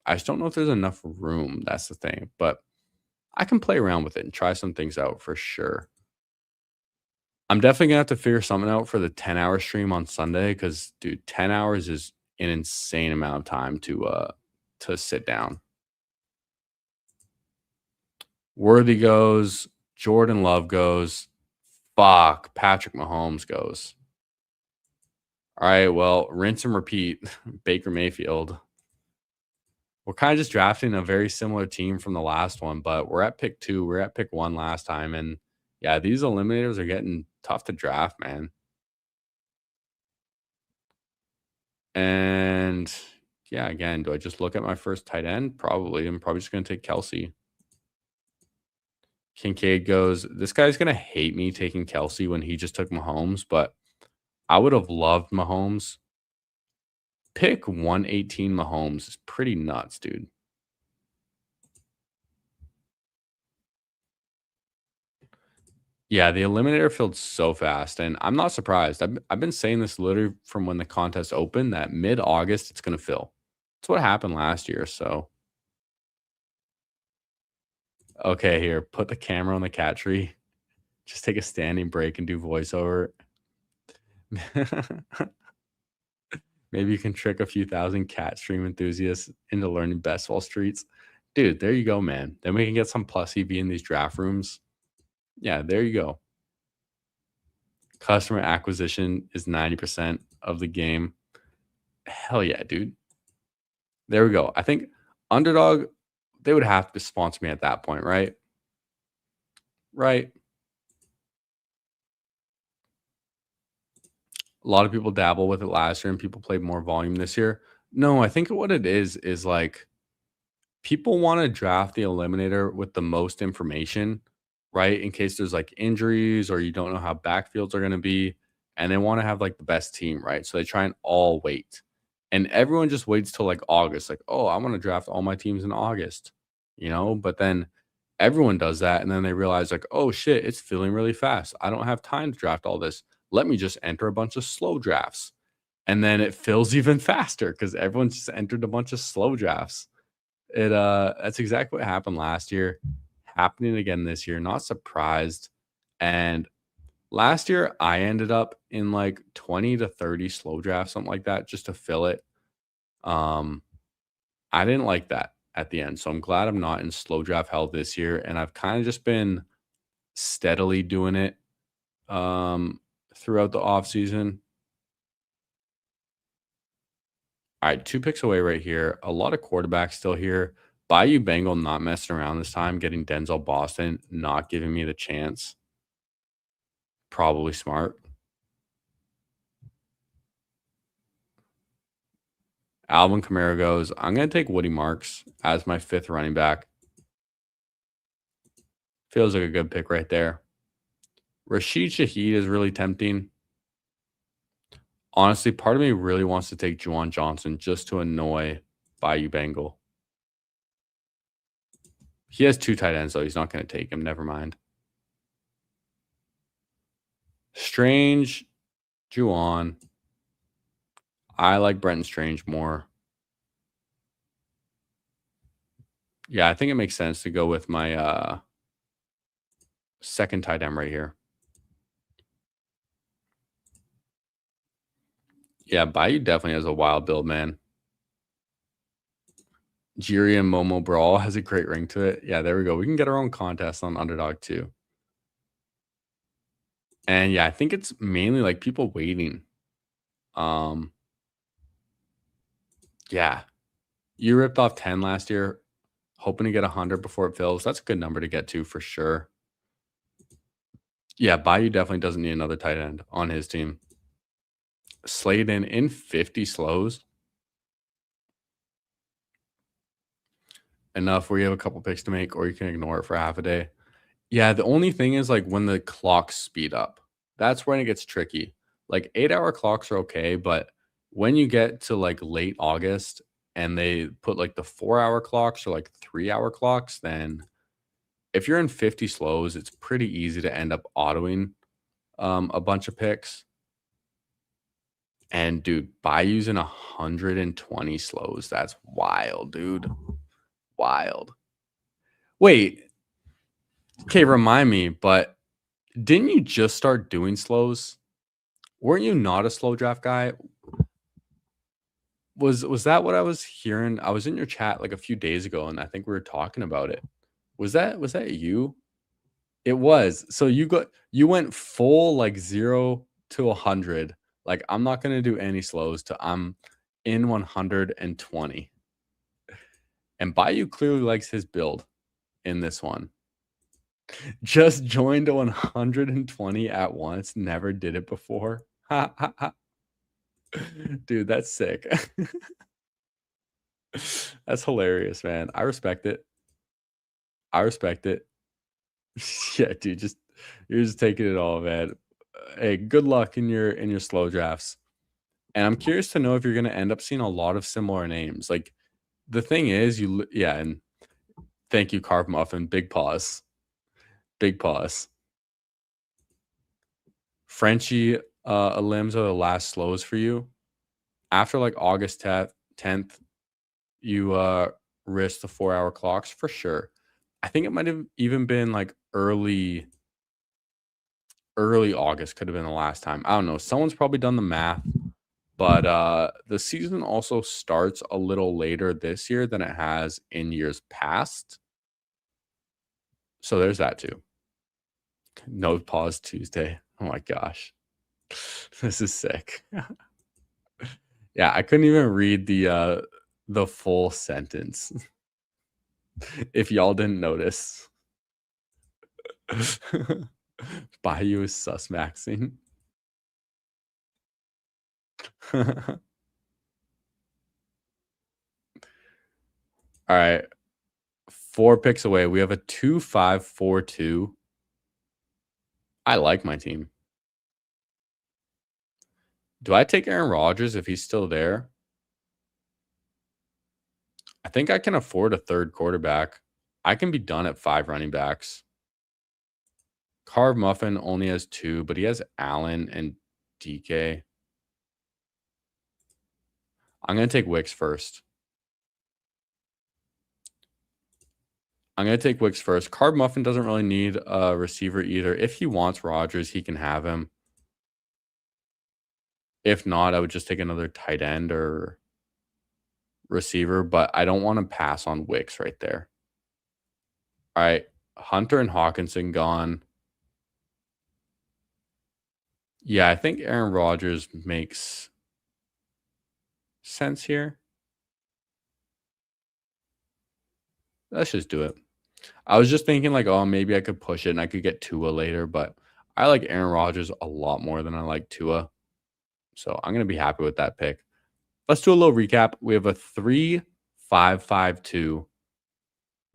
I just don't know if there's enough room. That's the thing. But I can play around with it and try some things out for sure. I'm definitely gonna have to figure something out for the 10-hour stream on Sunday because, dude, 10 hours is an insane amount of time to sit down. Worthy goes, Jordan Love goes, fuck, Patrick Mahomes goes. All right, well, rinse and repeat. Baker Mayfield. We're kind of just drafting a very similar team from the last one, but we're at pick 2. We're at pick 1 last time, and yeah, these eliminators are getting tough to draft, man. And yeah, again, do I just look at my first tight end? Probably. I'm probably just going to take Kelsey. Kincaid goes, this guy's going to hate me taking Kelsey when he just took Mahomes, but I would have loved Mahomes. Pick 118 Mahomes is pretty nuts, dude. Yeah, the Eliminator filled so fast, and I'm not surprised. I've been saying this literally from when the contest opened that mid-August it's going to fill. That's what happened last year, so. Okay, here, put the camera on the cat tree. Just take a standing break and do voiceover. Maybe you can trick a few thousand cat stream enthusiasts into learning best ball streets. Dude, there you go, man. Then we can get some plus EV in these draft rooms. Yeah, there you go. Customer acquisition is 90% of the game. Hell yeah, dude. There we go. I think Underdog, they would have to sponsor me at that point, right? Right. A lot of people dabble with it last year and people played more volume this year. No, I think what it is like people want to draft the eliminator with the most information, right? In case there's like injuries or you don't know how backfields are going to be. And they want to have like the best team, right? So they try and all wait. And everyone just waits till like August, like, oh, I want to draft all my teams in August, But then everyone does that. And then they realize, like, oh shit, it's filling really fast. I don't have time to draft all this. Let me just enter a bunch of slow drafts. And then it fills even faster because everyone's just entered a bunch of slow drafts. That's exactly what happened last year, happening again this year. Not surprised. And last year I ended up in like 20 to 30 slow drafts, something like that, just to fill it. I didn't like that at the end. So I'm glad I'm not in slow draft hell this year. And I've kind of just been steadily doing it throughout the off season. All right, 2 picks away right here. A lot of quarterbacks still here. Bayou Bengal not messing around this time, getting Denzel Boston, not giving me the chance. Probably smart. Alvin Kamara goes, I'm going to take Woody Marks as my 5th running back. Feels like a good pick right there. Rashid Shaheed is really tempting. Honestly, part of me really wants to take Juwan Johnson just to annoy Bayou Bengal. He has 2 tight ends, though. He's not going to take him. Never mind. Strange, Juwan. I like Brenton Strange more. Yeah, I think it makes sense to go with my 2nd tight end right here. Yeah, Bayou definitely has a wild build, man. Jiri and Momo Brawl has a great ring to it. Yeah, there we go. We can get our own contest on Underdog too. And yeah, I think it's mainly like people waiting. Um, yeah, you ripped off 10 last year, hoping to get 100 before it fills. That's a good number to get to for sure. Yeah, Bayou definitely doesn't need another tight end on his team. Slayton in 50 slows. Enough where you have a couple picks to make, or you can ignore it for half a day. Yeah, the only thing is like when the clocks speed up, that's when it gets tricky. Like 8 hour clocks are okay, but when you get to like late August and they put like the 4 hour clocks or like 3 hour clocks, then if you're in 50 slows, it's pretty easy to end up autoing a bunch of picks. And dude, by using 120 slows, that's wild, dude. Wild. Wait, okay, remind me, but didn't you just start doing slows? Weren't you not a slow draft guy? Was that what I was hearing? I was in your chat like a few days ago, and I think we were talking about it. Was that you? It was. So you went full like 0 to 100. Like I'm not gonna do any slows to I'm in 120. And Bayou clearly likes his build in this one. Just joined 120 at once. Never did it before. Dude, that's sick. That's hilarious, man. I respect it. I respect it. Yeah, dude, you're just taking it all, man. Hey, good luck in your slow drafts. And I'm curious to know if you're gonna end up seeing a lot of similar names. Like the thing is, yeah, and thank you, Carb Muffin. Big pause. Big pause. Frenchie limbs are the last slows for you. After like August 10th, you risk the 4 hour clocks for sure. I think it might have even been like early August could have been the last time. I don't know. Someone's probably done the math, but the season also starts a little later this year than it has in years past. So there's that too. No pause Tuesday. Oh my gosh. This is sick. Yeah, I couldn't even read the full sentence. If y'all didn't notice. Bayou is sus maxing. All right. 4 picks away. We have a 2-5-4-2. I like my team. Do I take Aaron Rodgers if he's still there? I think I can afford a third quarterback. I can be done at 5 running backs. Carb Muffin only has 2, but he has Allen and DK. I'm going to take Wicks first. Carb Muffin doesn't really need a receiver either. If he wants Rodgers, he can have him. If not, I would just take another tight end or receiver, but I don't want to pass on Wicks right there. All right, Hunter and Hawkinson gone. Yeah, I think Aaron Rodgers makes sense here. Let's just do it. I was just thinking like, oh, maybe I could push it and I could get Tua later, but I like Aaron Rodgers a lot more than I like Tua. So I'm going to be happy with that pick. Let's do a little recap. We have a 3-5-5-2.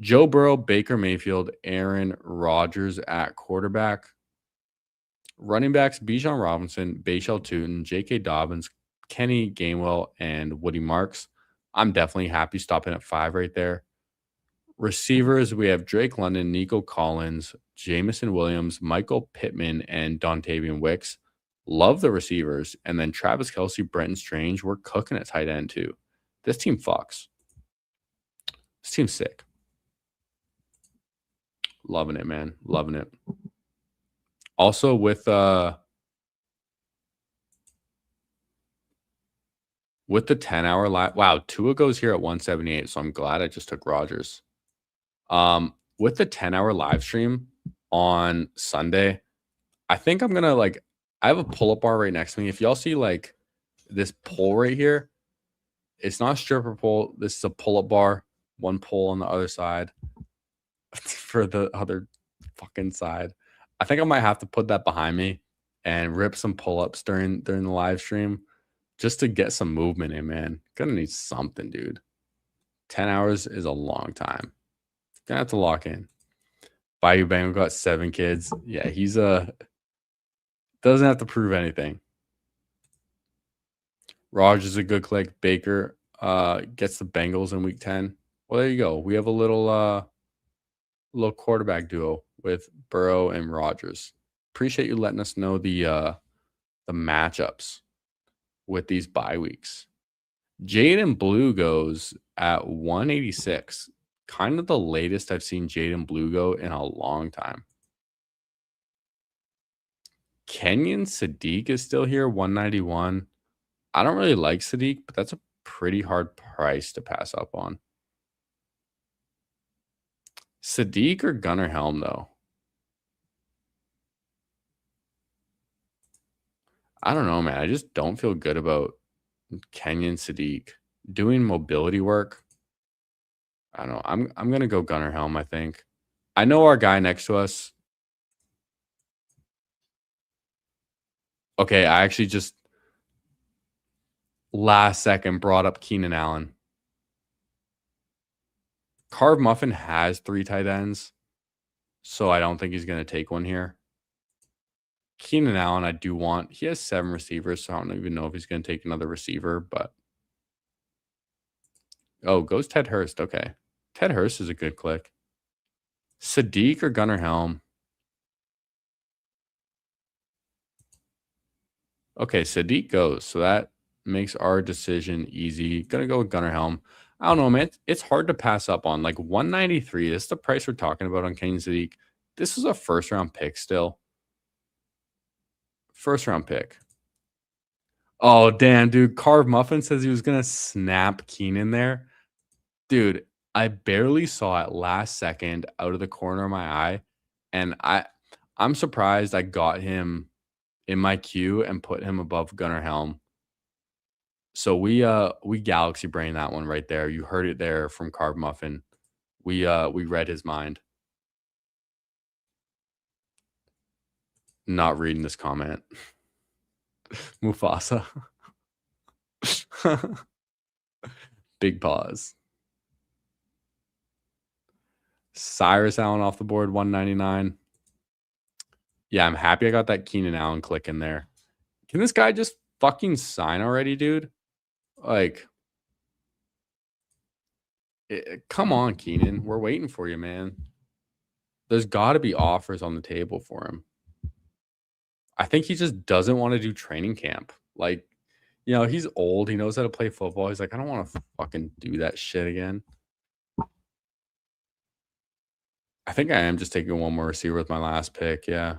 Joe Burrow, Baker Mayfield, Aaron Rodgers at quarterback. Running backs, Bijan Robinson, Bayshell Tootin, J.K. Dobbins, Kenny Gainwell, and Woody Marks. I'm definitely happy stopping at 5 right there. Receivers, we have Drake London, Nico Collins, Jamison Williams, Michael Pittman, and Dontavian Wicks. Love the receivers. And then Travis Kelce, Brenton Strange. We're cooking at tight end too. This team fucks. This team's sick. Loving it, man. Loving it. Also with With the 10-hour live, wow, Tua goes here at 178, so I'm glad I just took Rogers. With the 10-hour live stream on Sunday, I think I'm gonna I have a pull-up bar right next to me. If y'all see like this pull right here, it's not a stripper pull. This is a pull-up bar, one pull on the other side for the other fucking side. I think I might have to put that behind me and rip some pull-ups during the live stream just to get some movement in, man. Gonna need something, dude. 10 hours is a long time. Gonna have to lock in. Bayou Bengal got 7 kids. Yeah, he's doesn't have to prove anything. Raj is a good click. Baker gets the Bengals in week 10. Well, there you go. We have a little quarterback duo with Burrow and Rodgers. Appreciate you letting us know the matchups with these bye weeks. Jaden Blue goes at 186. Kind of the latest I've seen Jaden Blue go in a long time. Kenyon Sadiq is still here, 191. I don't really like Sadiq, but that's a pretty hard price to pass up on. Sadiq or Gunnar Helm, though? I don't know, man. I just don't feel good about Kenyon Sadiq doing mobility work. I don't know. I'm gonna go Gunnar Helm, I think. I know our guy next to us. Okay, I actually just last second brought up Keenan Allen. Carve Muffin has 3 tight ends, so I don't think he's gonna take one here. Keenan Allen, I do want. He has 7 receivers, so I don't even know if he's gonna take another receiver, but oh, goes Ted Hurst. Okay. Ted Hurst is a good click. Sadiq or Gunnar Helm? Okay, Sadiq goes. So that makes our decision easy. Gonna go with Gunnar Helm. I don't know, man. It's hard to pass up on. Like 193. This is the price we're talking about on Kenyon Sadiq. This is a first round pick still. First round pick. Oh, damn, dude. Carve Muffin says he was gonna snap Keenan there. Dude, I barely saw it last second out of the corner of my eye, and I'm surprised I got him in my queue and put him above Gunnar Helm. So we galaxy brain that one right there. You heard it there from Carb Muffin. We read his mind. Not reading this comment. Mufasa. Big pause. Cyrus Allen off the board, 199. Yeah, I'm happy I got that Keenan Allen click in there. Can this guy just fucking sign already, dude? Like, come on, Keenan. We're waiting for you, man. There's got to be offers on the table for him. I think he just doesn't want to do training camp. Like, you know, he's old. He knows how to play football. He's like, I don't want to fucking do that shit again. I think I am just taking one more receiver with my last pick. Yeah.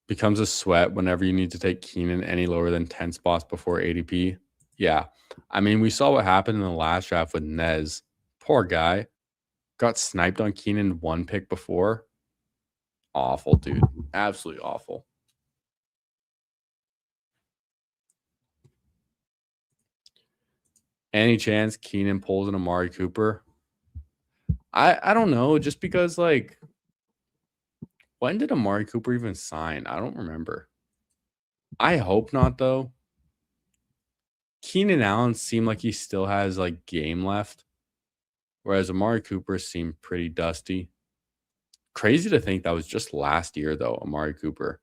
Becomes a sweat whenever you need to take Keenan any lower than 10 spots before ADP. Yeah. I mean, we saw what happened in the last draft with Nez. Poor guy. Got sniped on Keenan 1 pick before. Awful, dude. Absolutely awful. Any chance Keenan pulls an Amari Cooper? I don't know. Just because, like, when did Amari Cooper even sign? I don't remember. I hope not, though. Keenan Allen seemed like he still has, like, game left, whereas Amari Cooper seemed pretty dusty. Crazy to think that was just last year, though, Amari Cooper.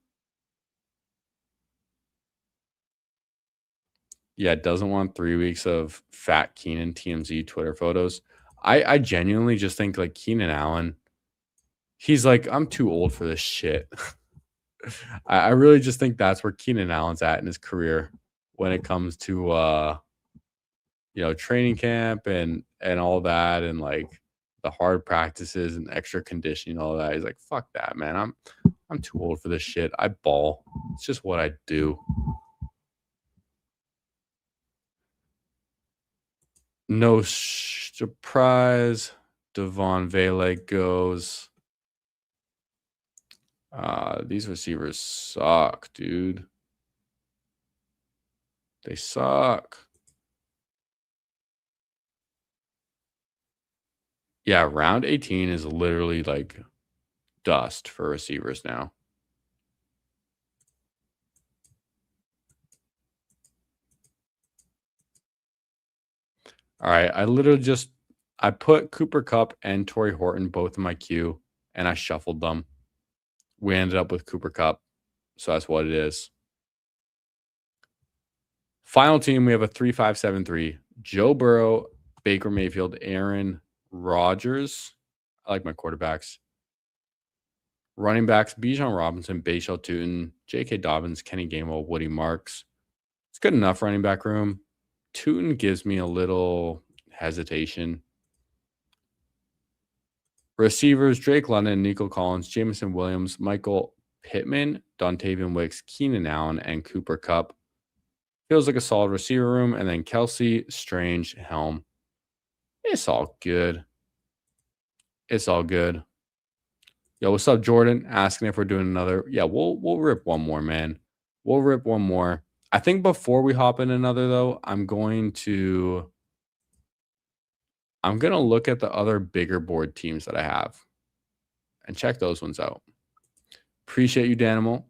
Yeah, doesn't want 3 weeks of fat Keenan TMZ Twitter photos. I genuinely just think, like, Keenan Allen, he's like, I'm too old for this shit. I really just think that's where Keenan Allen's at in his career when it comes to you know, training camp and all that, and like the hard practices and extra conditioning, all that. He's like, fuck that, man. I'm too old for this shit. I ball. It's just what I do. No surprise. Devon Vele goes. These receivers suck, dude. They suck. Yeah, round 18 is literally like dust for receivers now. All right, I put Cooper Cup and Torrey Horton both in my queue, and I shuffled them. We ended up with Cooper Cup, so that's what it is. Final team, we have a 3-5-7-3. Joe Burrow, Baker Mayfield, Aaron Rodgers. I like my quarterbacks. Running backs, Bijan Robinson, Bashal Tootin, J.K. Dobbins, Kenny Gainwell, Woody Marks. It's good enough running back room. Tootin gives me a little hesitation. Receivers, Drake London, Nico Collins, Jameson Williams, Michael Pittman, Dontavian Wicks, Keenan Allen, and Cooper Cup. Feels like a solid receiver room. And then Kelsey, Strange, Helm. It's all good. It's all good. Yo, what's up, Jordan? Asking if we're doing another. Yeah, we'll rip one more, man. We'll rip one more. I think before we hop in another, though, I'm gonna look at the other bigger board teams that I have and check those ones out. Appreciate you, Danimal.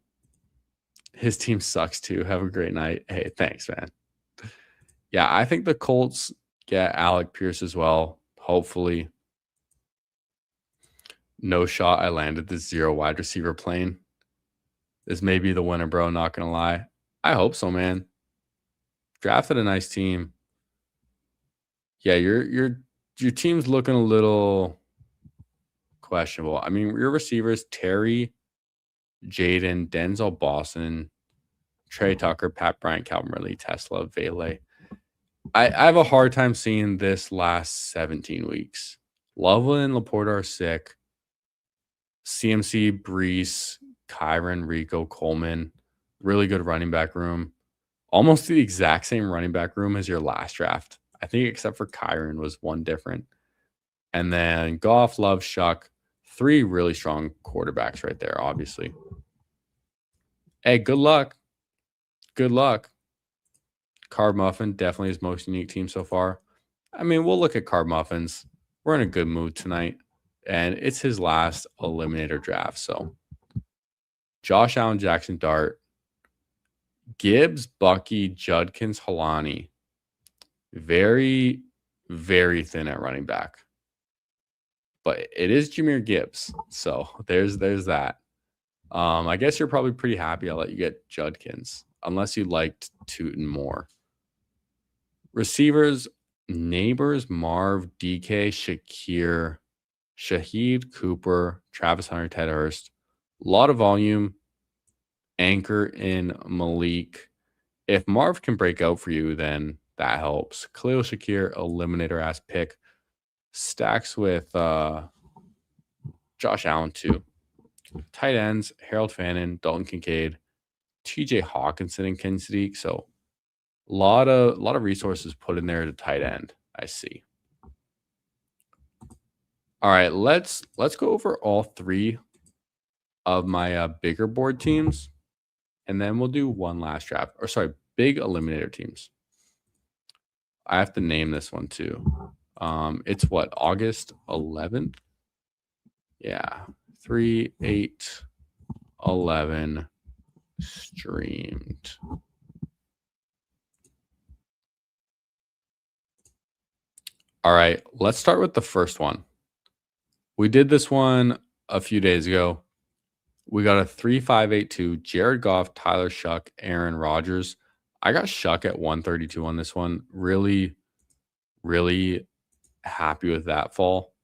His team sucks too. Have a great night. Hey, thanks, man. Yeah, I think the Colts get Alec Pierce as well. Hopefully. No shot I landed the 0 wide receiver plane. This may be the winner, bro. Not gonna lie. I hope so, man. Drafted a nice team. Yeah, your team's looking a little questionable. I mean, your receivers, Terry, Jaden, Denzel Boston, Trey Tucker, Pat Bryant, Calvin Ridley, Tesla, Vele. I have a hard time seeing this last 17 weeks. Loveland and Laporta are sick. CMC, Brees, Kyron, Rico, Coleman. Really good running back room. Almost the exact same running back room as your last draft. I think except for Kyron was one different. And then Goff, Love, Shuck. 3 really strong quarterbacks right there, obviously. Hey, good luck. Good luck. Carb Muffin, definitely his most unique team so far. I mean, we'll look at Carb Muffins. We're in a good mood tonight. And it's his last Eliminator draft. So Josh Allen, Jackson Dart, Gibbs, Bucky, Judkins, Halani. Very, very thin at running back. But it is Jahmyr Gibbs. So there's that. I guess you're probably pretty happy I'll let you get Judkins. Unless you liked Tootin more. Receivers, Neighbors, Marv, DK, Shakir, Shaheed, Cooper, Travis Hunter, Ted Hurst. A lot of volume. Anchor in Malik. If Marv can break out for you, then that helps. Khalil Shakir, Eliminator ass pick. Stacks with Josh Allen too. Tight ends, Harold Fannin, Dalton Kincaid, TJ Hawkinson, and Ken Sadiq. So a lot of resources put in there to tight end. I see. All right, let's go over all 3 of my bigger board teams, and then we'll do one last draft. Or sorry, big eliminator teams. I have to name this one too. It's what, August 11th? Yeah, 3, 8, 11 streamed. All right, let's start with the first one. We did this one a few days ago. We got a 3-5-8-2, Jared Goff, Tyler Shuck, Aaron Rodgers. I got Shuck at 132 on this one. Really, really happy with that fall.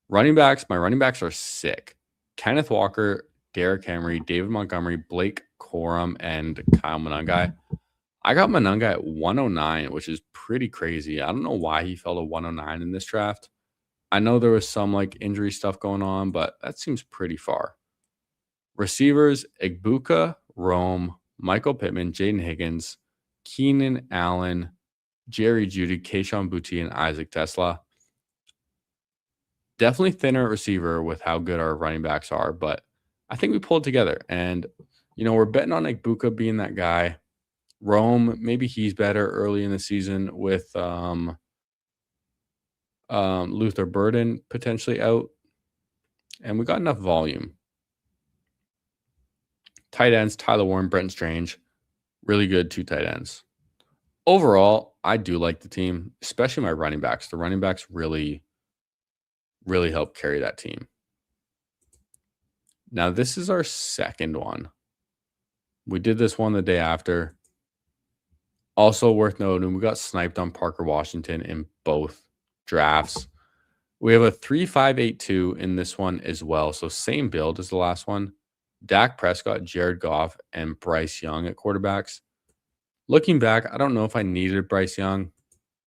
Running backs, my running backs are sick. Kenneth Walker, Derrick Henry, David Montgomery, Blake Corum, and Kyle Monangai. I got Monangai at 109, which is pretty crazy. I don't know why he fell to 109 in this draft. I know there was some like injury stuff going on, but that seems pretty far. Receivers, Igbuka, Rome, Michael Pittman, Jaden Higgins, Keenan Allen, Jerry Jeudy, Kayshon Boutte, and Isaac Tesla. Definitely thinner at receiver with how good our running backs are, but I think we pulled together. And, we're betting on Igbuka being that guy. Rome, maybe he's better early in the season with Luther Burden potentially out. And we got enough volume. Tight ends, Tyler Warren, Brent Strange. Really good 2 tight ends. Overall, I do like the team, especially my running backs. The running backs really help carry that team. Now, this is our second one. We did this one the day after. Also worth noting, we got sniped on Parker Washington in both drafts. We have a 3-5-8-2 in this one as well. So same build as the last one. Dak Prescott, Jared Goff, and Bryce Young at quarterbacks. Looking back, I don't know if I needed Bryce Young,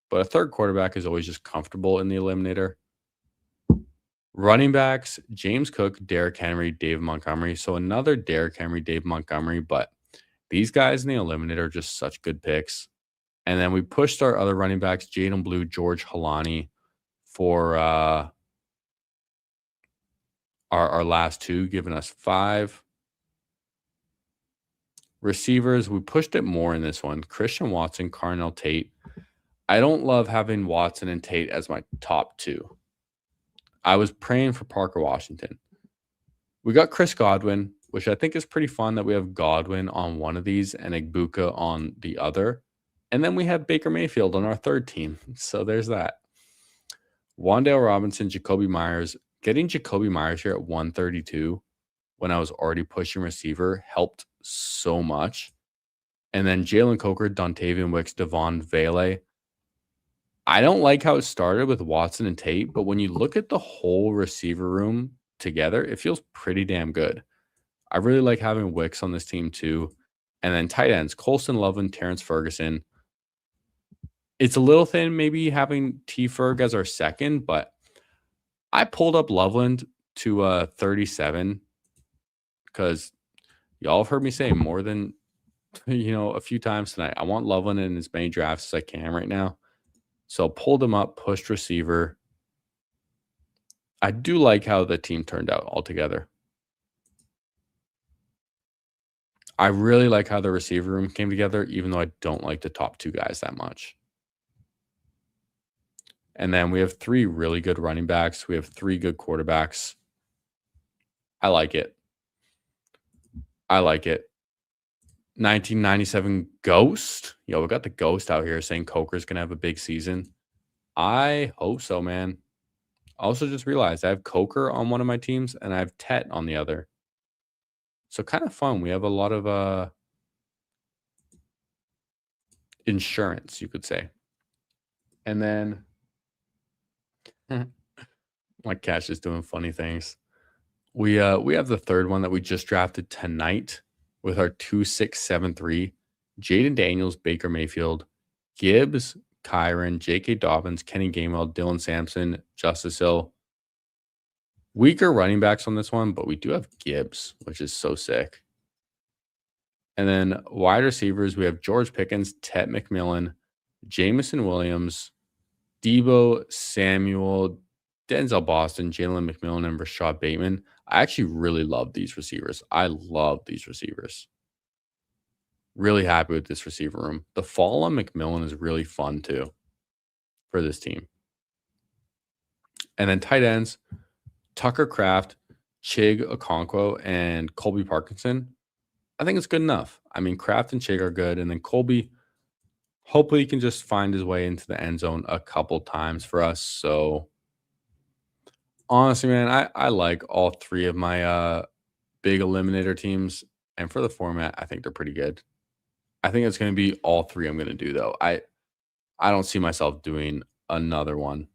but a third quarterback is always just comfortable in the Eliminator. Running backs, James Cook, Derrick Henry, Dave Montgomery. So another Derrick Henry, Dave Montgomery, but these guys in the Eliminator are just such good picks. And then we pushed our other running backs, Jaden Blue, George Halani, for our last 2, giving us 5. Receivers, we pushed it more in this one. Christian Watson, Carnell Tate. I don't love having Watson and Tate as my top 2. I was praying for Parker Washington. We got Chris Godwin, which I think is pretty fun that we have Godwin on one of these and Igbuka on the other. And then we have Baker Mayfield on our third team. So there's that. Wan'Dale Robinson, Jacoby Myers. Getting Jacoby Myers here at 132 when I was already pushing receiver helped so much. And then Jalen Coker, Dontavian Wicks, Devon Vele. I don't like how it started with Watson and Tate, but when you look at the whole receiver room together, it feels pretty damn good. I really like having Wicks on this team too. And then tight ends, Colston Loveland, Terrence Ferguson. It's a little thin maybe having T. Ferg as our second, but I pulled up Loveland to 37 because y'all have heard me say more than, a few times tonight. I want Loveland in as many drafts as I can right now. So pulled him up, pushed receiver. I do like how the team turned out altogether. I really like how the receiver room came together, even though I don't like the top 2 guys that much. And then we have 3 really good running backs. We have 3 good quarterbacks. I like it. 1997 Ghost. Yo, we got the Ghost out here saying Coker's going to have a big season. I hope so, man. I also just realized I have Coker on one of my teams and I have Tet on the other. So kind of fun. We have a lot of insurance, you could say. And then my Cash is doing funny things. We have the third one that we just drafted tonight with our 2-6-7-3. Jaden Daniels, Baker Mayfield, Gibbs, Kyron, J.K. Dobbins, Kenny Gainwell, Dylan Sampson, Justice Hill. Weaker running backs on this one, but we do have Gibbs, which is so sick. And then wide receivers, we have George Pickens, Tet McMillan, Jamison Williams, Debo Samuel, Denzel Boston, Jalen McMillan, and Rashad Bateman. I actually really love these receivers. I love these receivers. Really happy with this receiver room. The fall on McMillan is really fun too for this team. And then tight ends, Tucker Kraft, Chig Okonkwo, and Colby Parkinson. I think it's good enough. I mean, Kraft and Chig are good. And then Colby, hopefully he can just find his way into the end zone a couple times for us. So honestly, man, I like all 3 of my big eliminator teams. And for the format, I think they're pretty good. I think it's going to be all 3 I'm going to do, though. I don't see myself doing another one.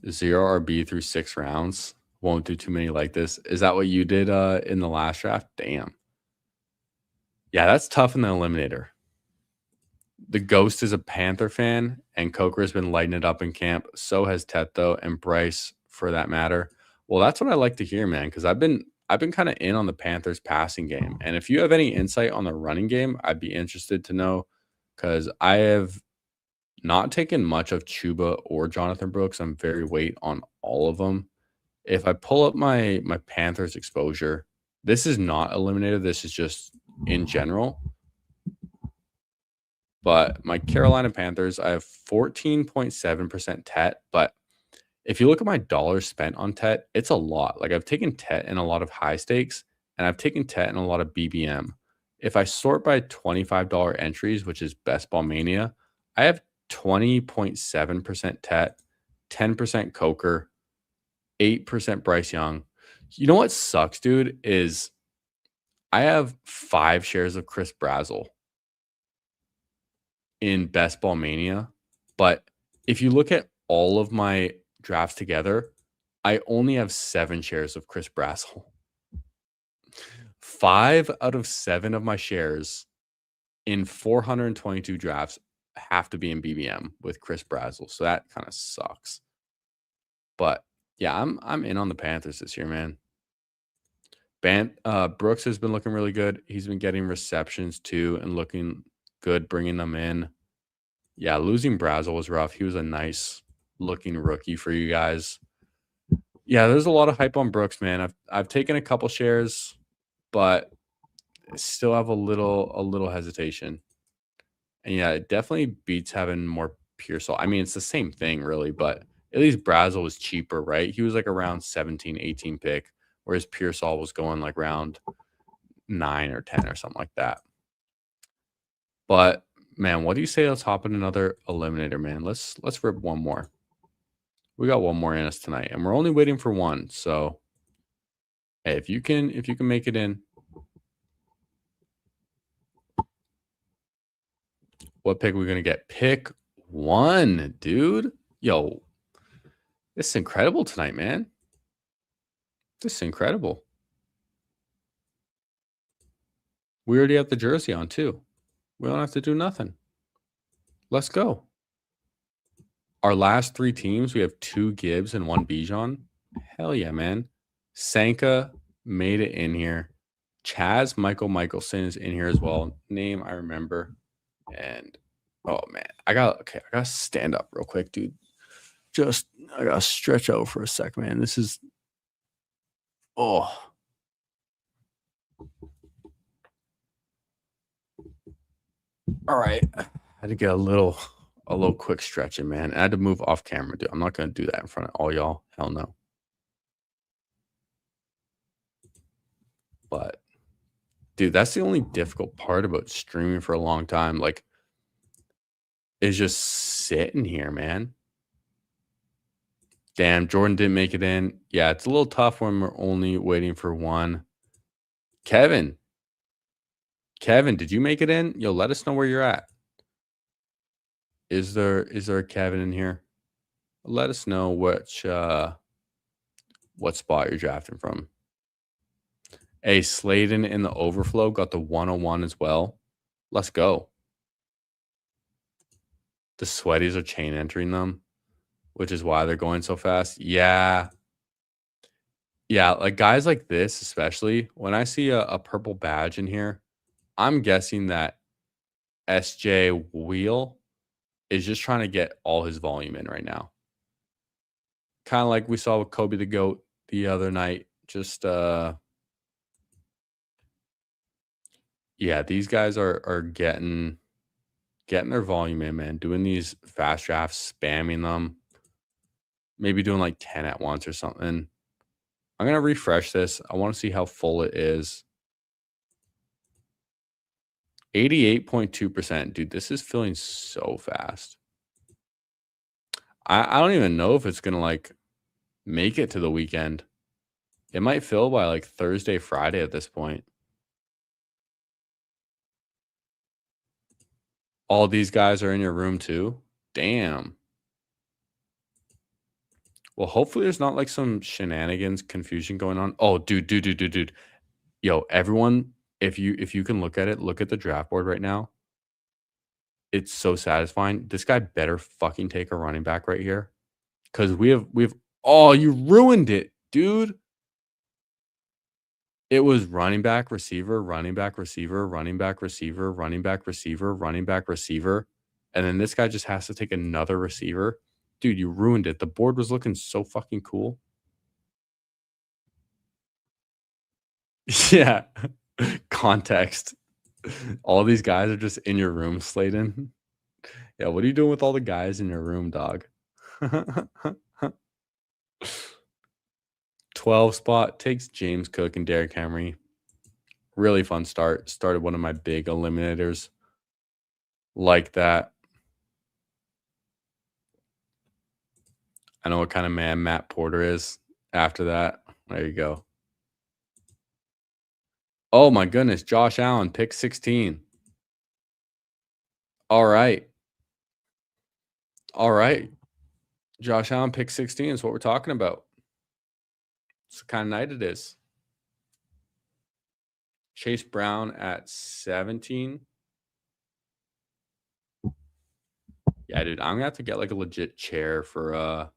0 RB through 6 rounds. Won't do too many like this. Is that what you did in the last draft? Damn. Yeah, that's tough in the eliminator. The Ghost is a Panther fan, and Coker has been lighting it up in camp. So has Tet, though, and Bryce, for that matter. Well, that's what I like to hear, man, because I've been kind of in on the Panthers passing game. And if you have any insight on the running game, I'd be interested to know because I have not taken much of Chuba or Jonathan Brooks. I'm very weight on all of them. If I pull up my Panthers exposure, this is not eliminated. This is just in general. But my Carolina Panthers, I have 14.7% TET. But if you look at my dollars spent on TET, it's a lot. Like I've taken TET in a lot of high stakes and I've taken TET in a lot of BBM. If I sort by $25 entries, which is Best Ball Mania, I have 20.7% TET, 10% Coker, 8% Bryce Young. You know what sucks, dude, is I have 5 shares of Chris Brazel in Best Ball Mania. But if you look at all of my drafts together, I only have 7 shares of Chris Brazel. 5 out of 7 of my shares in 422 drafts have to be in BBM with Chris Brazel. So that kind of sucks. But yeah, I'm in on the Panthers this year, man. Brooks has been looking really good. He's been getting receptions too and looking good, bringing them in. Yeah, losing Brazel was rough. He was a nice looking rookie for you guys. Yeah, there's a lot of hype on Brooks, man. I've taken a couple shares, but still have a little hesitation. And yeah, it definitely beats having more Pearsall. I mean, it's the same thing, really, but at least Brazel was cheaper, right? He was like around 17, 18 pick, whereas Pearsall was going like round 9 or 10 or something like that. But man, what do you say? Let's hop in another eliminator, man. Let's rip one more. We got one more in us tonight, and we're only waiting for one. So, hey, if you can make it in, what pick are we gonna get? Pick 1, dude. Yo, this is incredible tonight, man. This is incredible. We already have the jersey on too. We don't have to do nothing. Let's go. Our last 3 teams, we have 2 Gibbs and 1 Bijan. Hell yeah, man. Sanka made it in here. Chaz Michelson is in here as well. Name I remember. And oh man, I gotta stand up real quick, dude. I gotta stretch out for a sec, man. This is all right. I had to get a little quick stretching, man. I had to move off camera, dude. I'm not gonna do that in front of all y'all. Hell no. But dude, that's the only difficult part about streaming for a long time. Like, is just sitting here, man. Damn, Jordan didn't make it in. Yeah, it's a little tough when we're only waiting for one. Kevin, did you make it in? Yo, let us know where you're at. Is there a Kevin in here? Let us know what spot you're drafting from. Hey, Sladen in the overflow got the 101 as well. Let's go. The sweaties are chain entering them, which is why they're going so fast. Yeah. Yeah, like guys like this, especially when I see a purple badge in here, I'm guessing that SJ Wheel is just trying to get all his volume in right now. Kind of like we saw with Kobe the GOAT the other night. Just yeah, these guys are getting their volume in, man. Doing these fast drafts, spamming them, maybe doing like 10 at once or something. I'm gonna refresh this. I want to see how full it is. 88.2%. Dude, this is filling so fast. I don't even know if it's gonna like make it to the weekend. It might fill by like Thursday, Friday at this point. All these guys are in your room too? Damn. Well, hopefully there's not like some shenanigans, confusion going on. Oh, dude. Yo, everyone, if you can look at it, look at the draft board right now. It's so satisfying. This guy better fucking take a running back right here. Because we have oh, you ruined it, dude. It was running back, receiver, running back, receiver, running back, receiver, running back, receiver, running back, receiver, and then this guy just has to take another receiver. Dude, you ruined it. The board was looking so fucking cool. Yeah. Context. All these guys are just in your room, Slayton. Yeah, what are you doing with all the guys in your room, dog? 12 spot takes James Cook and Derrick Henry. Really fun start. Started one of my big eliminators like that. I know what kind of man Matt Porter is after that. There you go. Oh my goodness. Josh Allen, pick 16. All right. All right. Josh Allen, pick 16 is what we're talking about. It's the kind of night it is. Chase Brown at 17. Yeah, dude, I'm gonna have to get like a legit chair for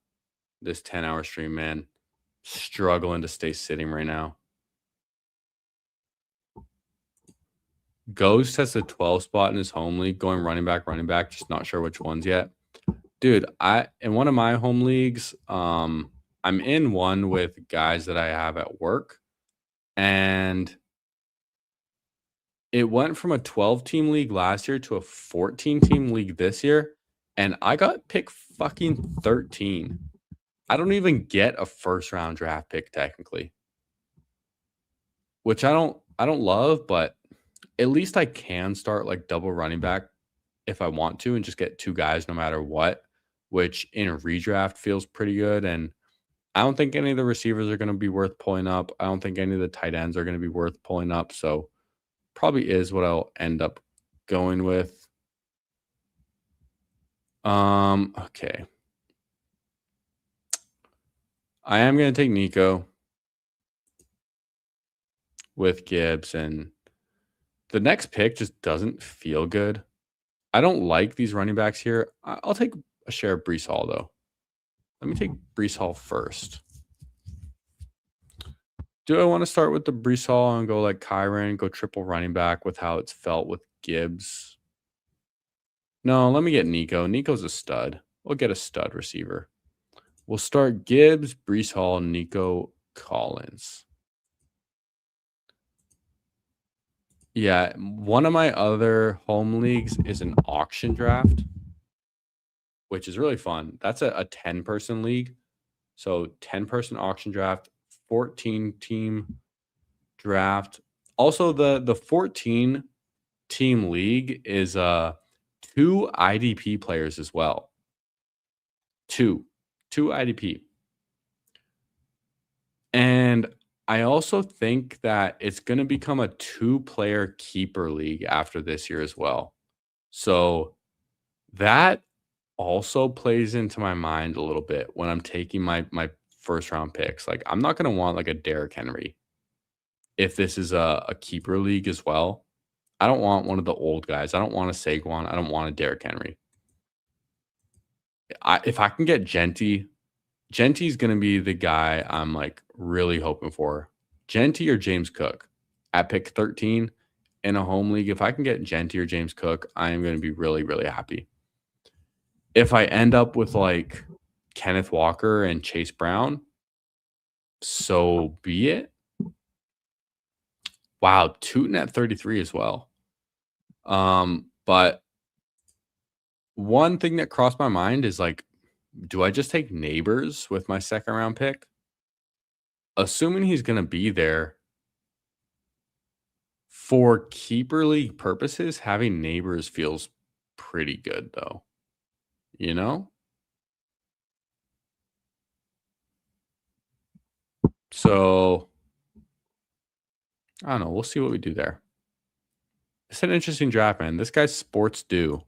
this 10-hour stream, man. Struggling to stay sitting right now. Ghost has a 12 spot in his home league, going running back, just not sure which ones yet. Dude, in one of my home leagues, I'm in one with guys that I have at work, and it went from a 12-team league last year to a 14-team league this year, and I got pick fucking 13. I don't even get a first-round draft pick technically, which I don't love, but at least I can start like double running back if I want to and just get two guys no matter what, which in a redraft feels pretty good. And I don't think any of the receivers are going to be worth pulling up. I don't think any of the tight ends are going to be worth pulling up. So probably is what I'll end up going with. Okay. I am going to take Nico with Gibbs, and the next pick just doesn't feel good. I don't like these running backs here. I'll take a share of Breece Hall, though. Let me take Breece Hall first. Do I want to start with the Breece Hall and go like Kyron, go triple running back with how it's felt with Gibbs? No, let me get Nico. Nico's a stud. We'll get a stud receiver. We'll start Gibbs, Breece Hall, Nico Collins. Yeah, one of my other home leagues is an auction draft, which is really fun. That's a 10-person league. So 10-person auction draft, 14-team draft. Also, the 14-team league is 2 IDP players as well. Two IDP. And I also think that it's going to become a 2-player keeper league after this year as well. So that also plays into my mind a little bit when I'm taking my first round picks. Like, I'm not going to want like a Derrick Henry if this is a keeper league as well. I don't want one of the old guys. I don't want a Saquon. I don't want a Derrick Henry. If I can get Genty, Genty's going to be the guy I'm like really hoping for. Genty or James Cook at pick 13 in a home league. If I can get Genty or James Cook, I am going to be really, really happy. If I end up with like Kenneth Walker and Chase Brown, so be it. Wow, Tootin at 33 as well. But one thing that crossed my mind is like, do I just take Neighbors with my second round pick? Assuming he's going to be there for keeper league purposes, having Neighbors feels pretty good though. You know? So I don't know. We'll see what we do there. It's an interesting draft, man. This guy's sports do.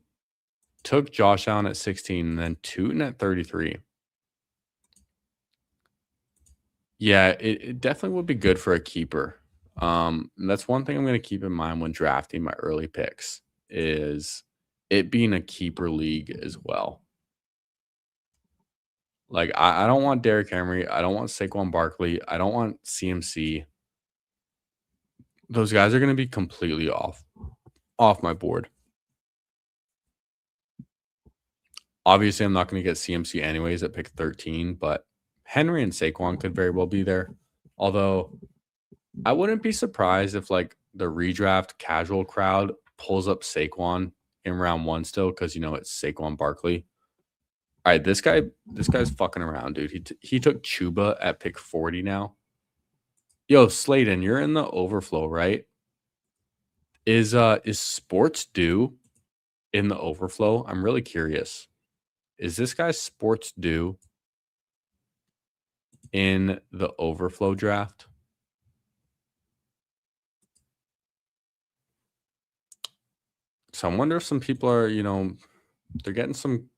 Took Josh Allen at 16 and then Tootin at 33. Yeah, it definitely would be good for a keeper. That's one thing I'm going to keep in mind when drafting my early picks is it being a keeper league as well. Like, I don't want Derrick Henry. I don't want Saquon Barkley. I don't want CMC. Those guys are going to be completely off my board. Obviously, I'm not going to get CMC anyways at pick 13, but Henry and Saquon could very well be there. Although I wouldn't be surprised if like the redraft casual crowd pulls up Saquon in round 1 still because it's Saquon Barkley. All right, this guy's fucking around, dude. He took Chuba at pick 40 now. Yo, Slayton, you're in the overflow, right? Is Sports Due in the overflow? I'm really curious. Is this guy Sports Due in the overflow draft? So I wonder if some people are, they're getting some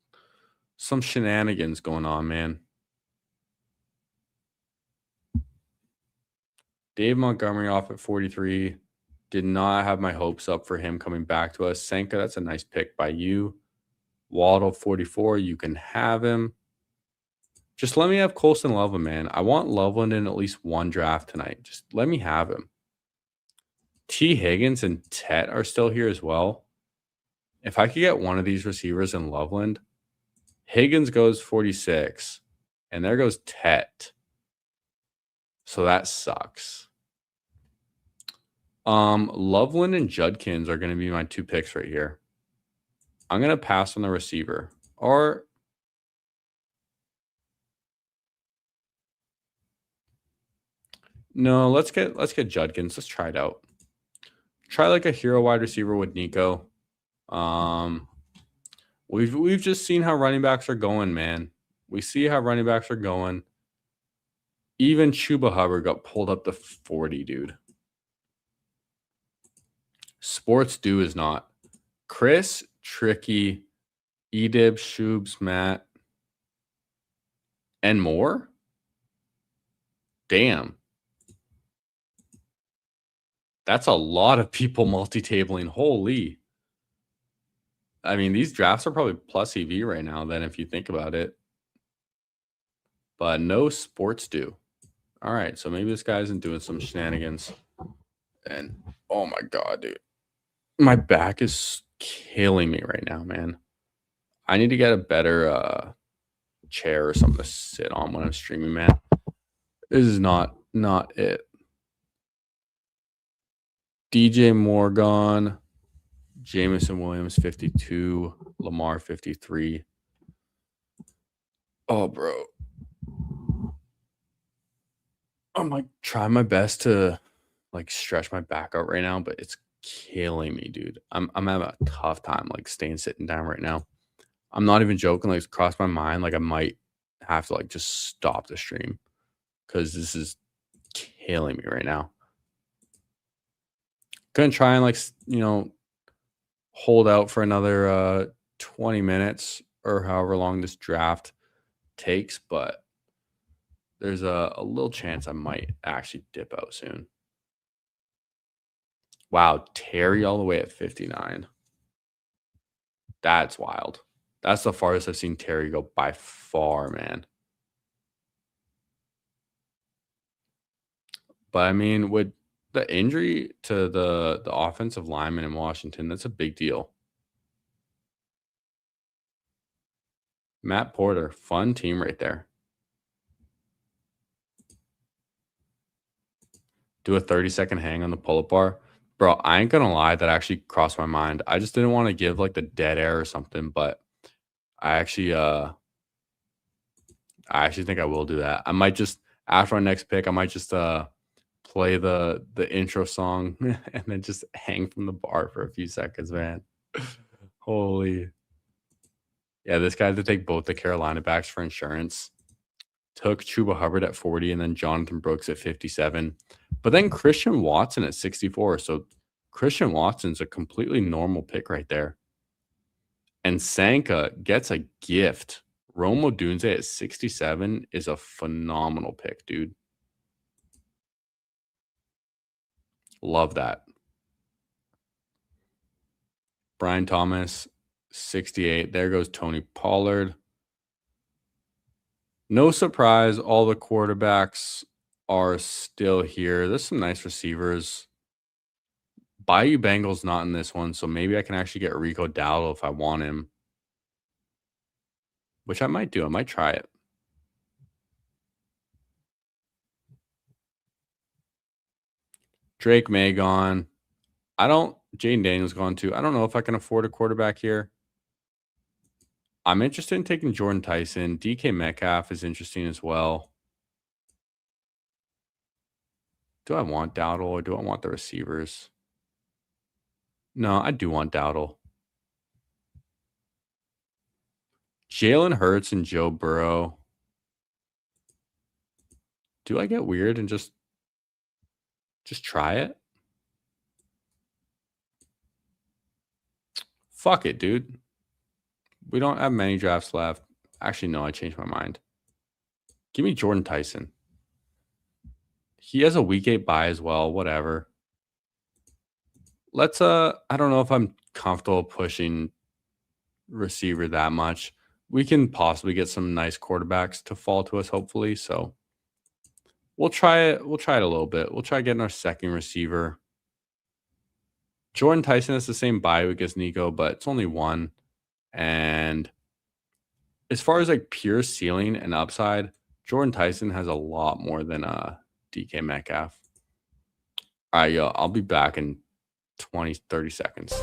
shenanigans going on, man. Dave Montgomery off at 43. Did not have my hopes up for him coming back to us. Senka, that's a nice pick by you. Waddle 44, you can have him. Just let me have Colston Loveland, man. I want Loveland in at least one draft tonight. Just let me have him. T. Higgins and Tet are still here as well. If I could get one of these receivers in Loveland, Higgins goes 46, and there goes Tet. So that sucks. Loveland and Judkins are going to be my 2 picks right here. I'm going to pass on the receiver. Or no, let's get Judkins. Let's try it out. Try like a hero wide receiver with Nico. We've just seen how running backs are going, man. We see how running backs are going. Even Chuba Hubbard got pulled up to 40, dude. Sports Due is not. Chris, Tricky, Edib, Shubes, Matt, and more? Damn. That's a lot of people multi-tabling. Holy. I mean, these drafts are probably plus EV right now then if you think about it. But no Sports Due. All right, so maybe this guy isn't doing some shenanigans. And oh my God, dude. My back is killing me right now, man. I need to get a better chair or something to sit on when I'm streaming, man. This is not it. DJ Morgan, Jameson Williams 52, Lamar 53. Oh, bro. I'm like trying my best to like stretch my back out right now, but it's killing me, dude. I'm having a tough time like sitting down right now. I'm not even joking. Like, it's crossed my mind. Like, I might have to like just stop the stream because this is killing me right now. Gonna try and like hold out for another 20 minutes or however long this draft takes, but there's a little chance I might actually dip out soon. Wow, Terry all the way at 59. That's wild. That's the farthest I've seen Terry go by far, man. But I mean, with the injury to the offensive lineman in Washington, that's a big deal. Matt Porter, fun team right there. Do a 30-second hang on the pull-up bar. Bro, I ain't gonna lie, that actually crossed my mind. I just didn't want to give like the dead air or something, but I actually think I will do that. I might just after our next pick, I might just play the intro song and then just hang from the bar for a few seconds, man. Holy. Yeah, this guy had to take both the Carolina backs for insurance. Took Chuba Hubbard at 40 and then Jonathan Brooks at 57. But then Christian Watson at 64. So Christian Watson's a completely normal pick right there. And Sanka gets a gift. Rome Odunze at 67 is a phenomenal pick, dude. Love that. Brian Thomas, 68. There goes Tony Pollard. No surprise, all the quarterbacks are still here. There's some nice receivers. Bayou Bengals not in this one, so maybe I can actually get Rico Dowdle if I want him, which I might do. I might try it. Drake May gone. Jaden Daniels gone too. I don't know if I can afford a quarterback here. I'm interested in taking Jordan Tyson. DK Metcalf is interesting as well. Do I want Dowdle or do I want the receivers? No, I do want Dowdle. Jalen Hurts and Joe Burrow. Do I get weird and just try it? Fuck it, dude. We don't have many drafts left. Actually, no, I changed my mind. Give me Jordan Tyson. He has a week 8 bye as well. Whatever. Let's I don't know if I'm comfortable pushing receiver that much. We can possibly get some nice quarterbacks to fall to us, hopefully. So we'll try it. We'll try it a little bit. We'll try getting our second receiver. Jordan Tyson has the same bye week as Nico, but it's only one. And as far as like pure ceiling and upside, Jordan Tyson has a lot more than DK Metcalf. All right, yo, I'll be back in 20, 30 seconds.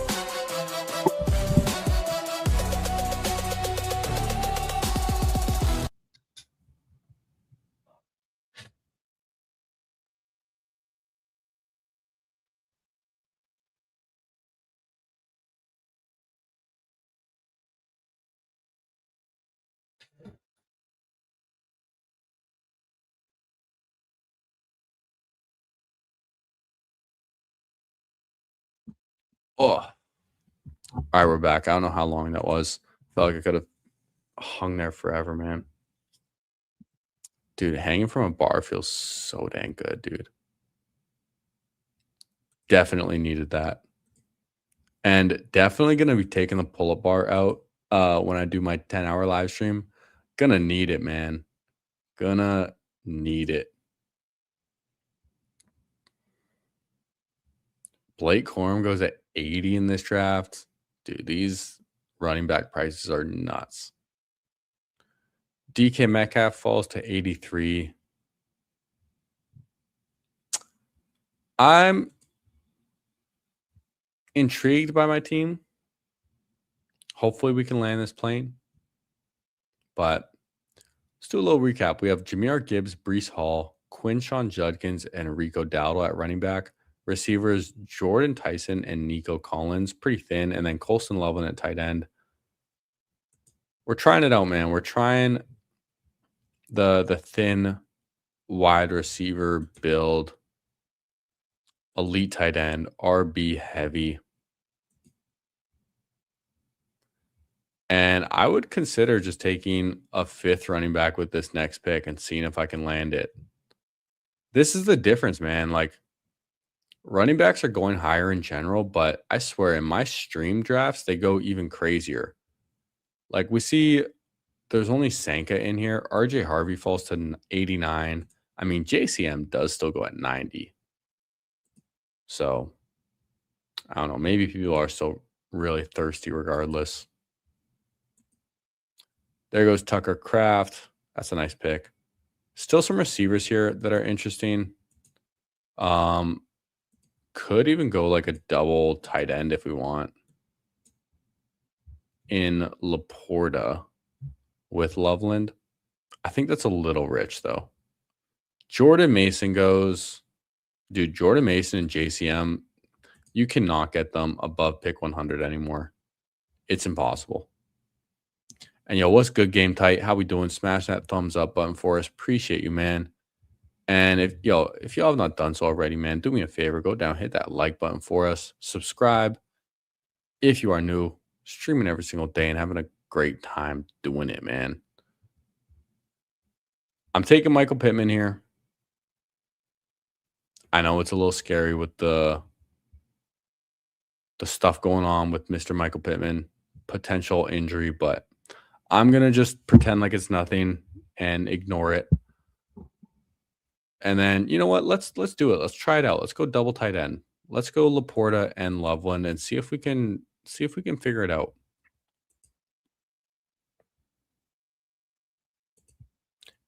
Oh, all right, we're back. I don't know how long that was. Felt like I could have hung there forever, man. Dude, hanging from a bar feels so dang good, dude. Definitely needed that. And definitely going to be taking the pull-up bar out when I do my 10-hour live stream. Gonna need it, man. Gonna need it. Blake Corum goes at 80 in this draft. Dude, these running back prices are nuts. DK Metcalf falls to 83. I'm intrigued by my team. Hopefully we can land this plane. But let's do a little recap. We have Jahmyr Gibbs, Breece Hall, Quinshon Judkins, and Rico Dowdle at running back. Receivers, Jordan Tyson and Nico Collins. Pretty thin. And then Colston Loveland at tight end. We're trying it out, man. We're trying the thin wide receiver build. Elite tight end, RB heavy. And I would consider just taking a 5th running back with this next pick and seeing if I can land it. This is the difference, man. Like, running backs are going higher in general, but I swear in my stream drafts, they go even crazier. Like, we see there's only Sanka in here. RJ Harvey falls to 89. I mean, JCM does still go at 90. So, I don't know. Maybe people are still really thirsty regardless. There goes Tucker Kraft. That's a nice pick. Still some receivers here that are interesting. Could even go like a double tight end if we want. In Laporta with Loveland. I think that's a little rich, though. Jordan Mason goes. Dude, Jordan Mason and JCM, you cannot get them above pick 100 anymore. It's impossible. And yo, what's good, Game Tight? How we doing? Smash that thumbs up button for us. Appreciate you, man. And if y'all have not done so already, man, do me a favor. Go down, hit that like button for us. Subscribe if you are new. Streaming every single day and having a great time doing it, man. I'm taking Michael Pittman here. I know it's a little scary with the stuff going on with Mr. Michael Pittman, potential injury, but I'm going to just pretend like it's nothing and ignore it. And then you know what? Let's do it. Let's try it out. Let's go double tight end. Let's go Laporta and Loveland and see if we can figure it out.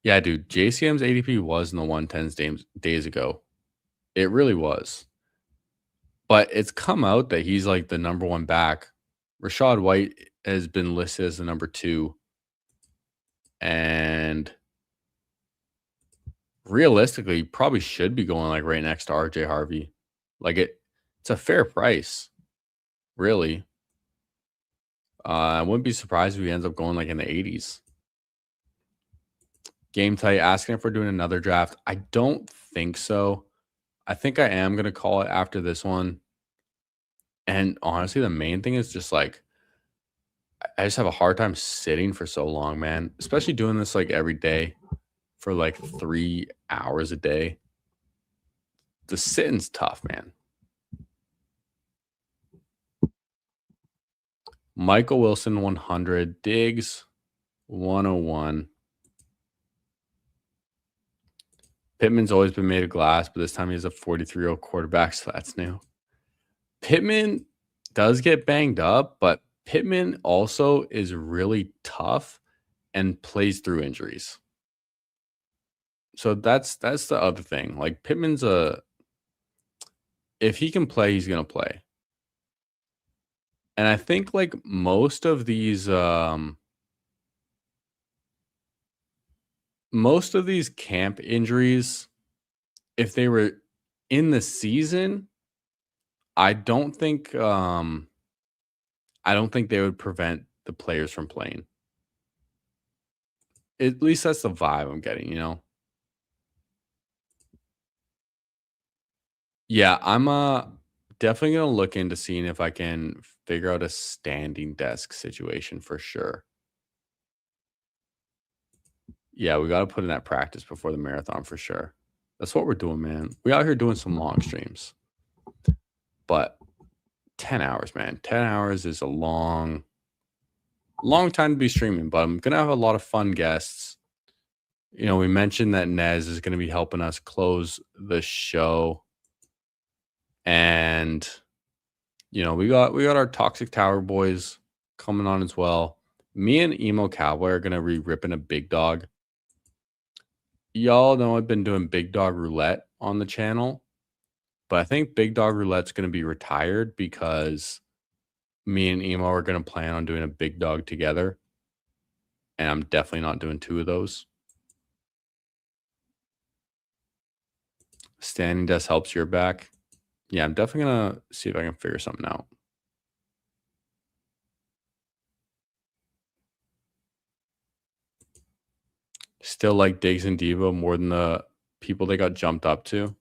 Yeah, dude. JCM's ADP was in the 110s days ago. It really was. But it's come out that he's like the number one back. Rashad White has been listed as the number 2. And realistically, probably should be going like right next to RJ Harvey. Like it's a fair price, really. I wouldn't be surprised if he ends up going like in the 80s. Game tight, asking if we're doing another draft. I don't think so. I think I am going to call it after this one. And honestly, the main thing is just like, I just have a hard time sitting for so long, man. Especially doing this like every day for like 3 hours a day. The sitting's tough, man. Michael Wilson, 100. Diggs, 101. Pittman's always been made of glass, but this time he has a 43-year-old quarterback, so that's new. Pittman does get banged up, but Pittman also is really tough and plays through injuries. So that's the other thing. Like Pittman's if he can play, he's gonna play. And I think like most of these camp injuries, if they were in the season, I don't think they would prevent the players from playing. At least that's the vibe I'm getting, you know. Yeah, I'm definitely gonna look into seeing if I can figure out a standing desk situation for sure. Yeah, we gotta put in that practice before the marathon for sure. That's what we're doing, man. We out here doing some long streams. But 10 hours, man. 10 hours is a long time to be streaming, but I'm gonna have a lot of fun guests. You know, we mentioned that Nez is gonna be helping us close the show. And you know, we got our Toxic Tower boys coming on as well. Me and Emo Cowboy are gonna be ripping a big dog. Y'all know I've been doing big dog roulette on the channel, but I think big dog roulette's gonna be retired because me and Emo are gonna plan on doing a big dog together. And I'm definitely not doing 2 of those. Standing desk helps your back. Yeah, I'm definitely gonna see if I can figure something out. Still like Diggs and Debo more than the people they got jumped up to.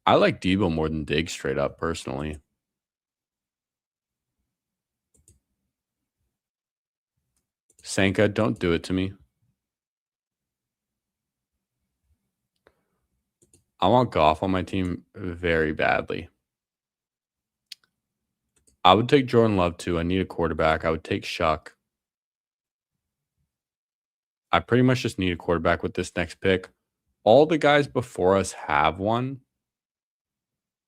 I like Debo more than Diggs straight up, personally. Sanka, don't do it to me. I want Goff on my team very badly. I would take Jordan Love too. I need a quarterback. I would take Shuck. I pretty much just need a quarterback with this next pick. All the guys before us have one,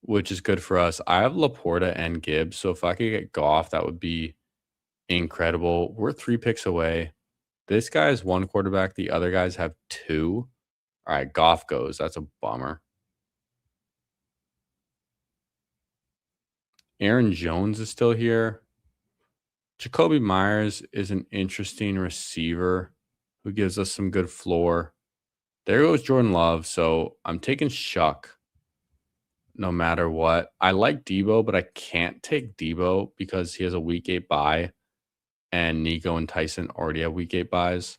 which is good for us. I have Laporta and Gibbs, so if I could get Goff, that would be incredible. We're 3 picks away. This guy has 1 quarterback. The other guys have 2. All right, Goff goes. That's a bummer. Aaron Jones is still here. Jacoby Myers is an interesting receiver who gives us some good floor. There goes Jordan Love. So I'm taking Shuck no matter what. I like Debo, but I can't take Debo because he has a week 8 bye. And Nico and Tyson already have week 8 buys.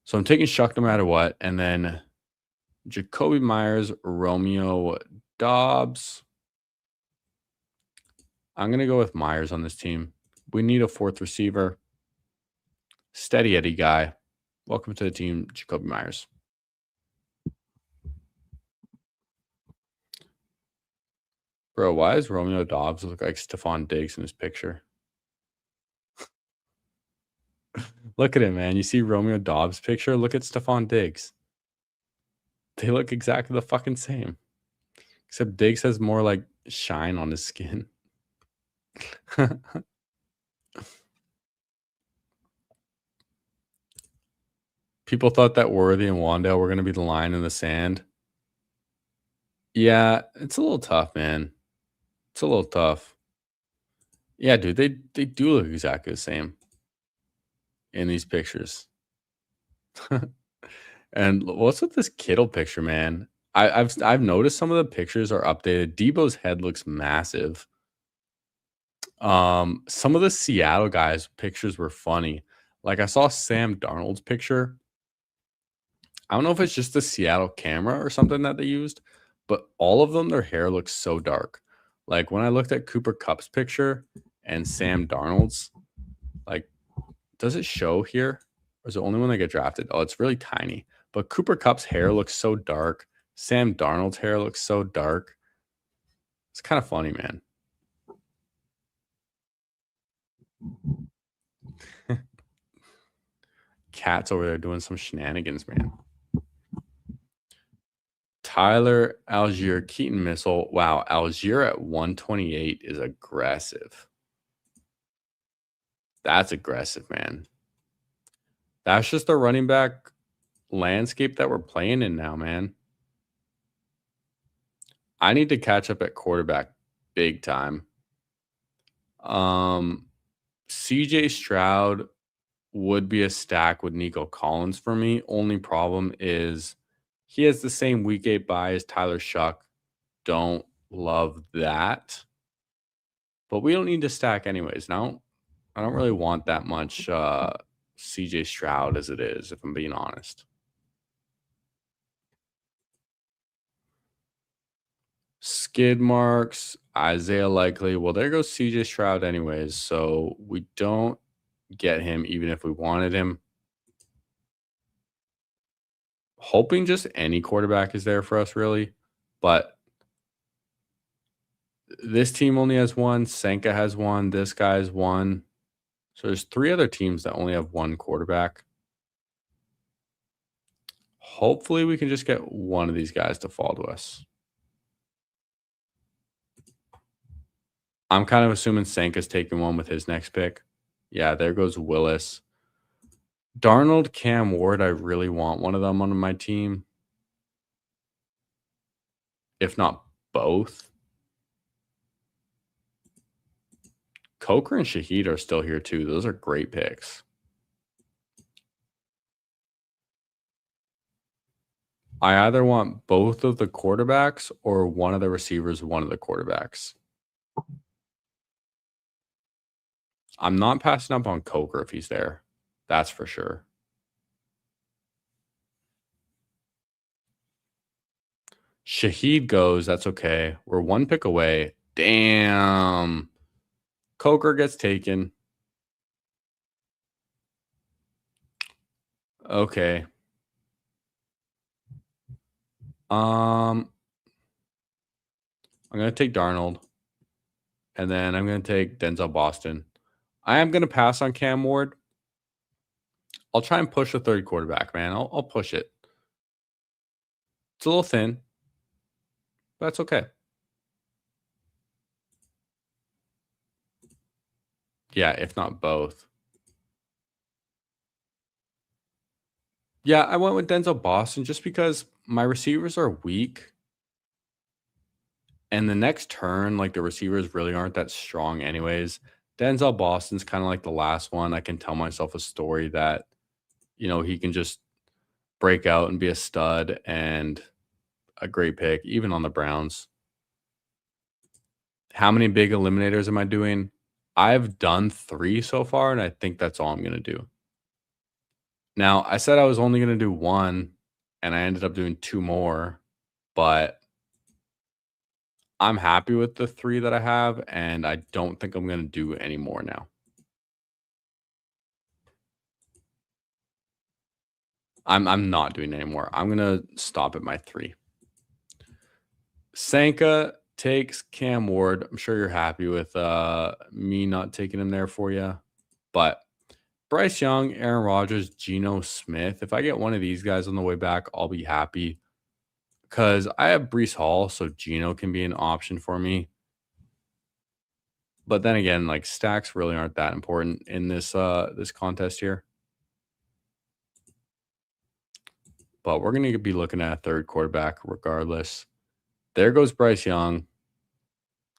So I'm taking Shuck no matter what. And then Jacoby Myers, Romeo Dobbs. I'm going to go with Myers on this team. We need a 4th receiver. Steady Eddie guy. Welcome to the team, Jacoby Myers. Bro, why does Romeo Dobbs look like Stephon Diggs in this picture? Look at it, man. You see Romeo Dobbs' picture? Look at Stephon Diggs. They look exactly the fucking same. Except Diggs has more like shine on his skin. People thought that Worthy and Wandale were going to be the line in the sand. Yeah, it's a little tough, man. It's a little tough. Yeah, dude, they do look exactly the same in these pictures. And what's with this Kittle picture, man? I've noticed some of the pictures are updated. Debo's head looks massive. Some of the Seattle guys' pictures were funny. Like I saw Sam Darnold's picture. I don't know if it's just the Seattle camera or something that they used, but all of them, their hair looks so dark. Like when I looked at Cooper Kupp's picture and Sam Darnold's, like, does it show here? Or is it only when they get drafted? Oh, it's really tiny. But Cooper Kupp's hair looks so dark. Sam Darnold's hair looks so dark. It's kind of funny, man. Cat's over there doing some shenanigans, man. Tyler Algier Keaton Missile. Wow, Algier at 128 is aggressive. That's aggressive, man. That's just the running back landscape that we're playing in now, man. I need to catch up at quarterback big time. CJ Stroud would be a stack with Nico Collins for me. Only problem is he has the same week 8 bye as Tyler Shuck. Don't love that. But we don't need to stack anyways. Now, I don't really want that much CJ Stroud as it is, if I'm being honest. Skid marks, Isaiah Likely. Well, there goes CJ Stroud anyways. So we don't get him even if we wanted him. Hoping just any quarterback is there for us, really. But this team only has one. Senka has one. This guy has one. So there's 3 other teams that only have one quarterback. Hopefully we can just get one of these guys to fall to us. I'm kind of assuming Senka's taking one with his next pick. Yeah, there goes Willis. Darnold, Cam Ward, I really want one of them on my team. If not both. Coker and Shaheed are still here too. Those are great picks. I either want both of the quarterbacks or one of the receivers, one of the quarterbacks. I'm not passing up on Coker if he's there. That's for sure. Shaheed goes. That's okay. We're 1 pick away. Damn. Coker gets taken. Okay. I'm going to take Darnold. And then I'm going to take Denzel Boston. I am going to pass on Cam Ward. I'll try and push the 3rd quarterback, man. I'll push it. It's a little thin. But that's okay. Yeah, if not both. Yeah, I went with Denzel Boston just because my receivers are weak. And the next turn, like the receivers really aren't that strong anyways. Denzel Boston's kind of like the last one. I can tell myself a story that, he can just break out and be a stud and a great pick, even on the Browns. How many big eliminators am I doing? I've done 3 so far, and I think that's all I'm going to do. Now, I said I was only going to do 1, and I ended up doing 2 more, but I'm happy with the 3 that I have, and I don't think I'm going to do any more now. I'm not doing any more. I'm going to stop at my 3. Sanka takes Cam Ward. I'm sure you're happy with me not taking him there for you, but Bryce Young, Aaron Rodgers, Geno Smith. If I get one of these guys on the way back, I'll be happy because I have Brees Hall, so Geno can be an option for me. But then again, like stacks really aren't that important in this contest here. But we're going to be looking at a third quarterback regardless. There goes Bryce Young.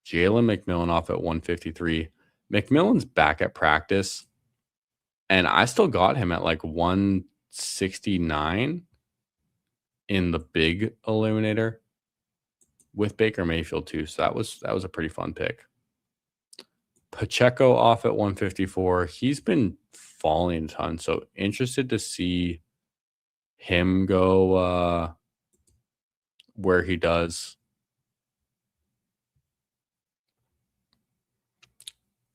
Jalen McMillan off at 153. McMillan's back at practice, and I still got him at like 169 in the big eliminator with Baker Mayfield too. So that was a pretty fun pick. Pacheco off at 154. He's been falling a ton, so interested to see him go where he does.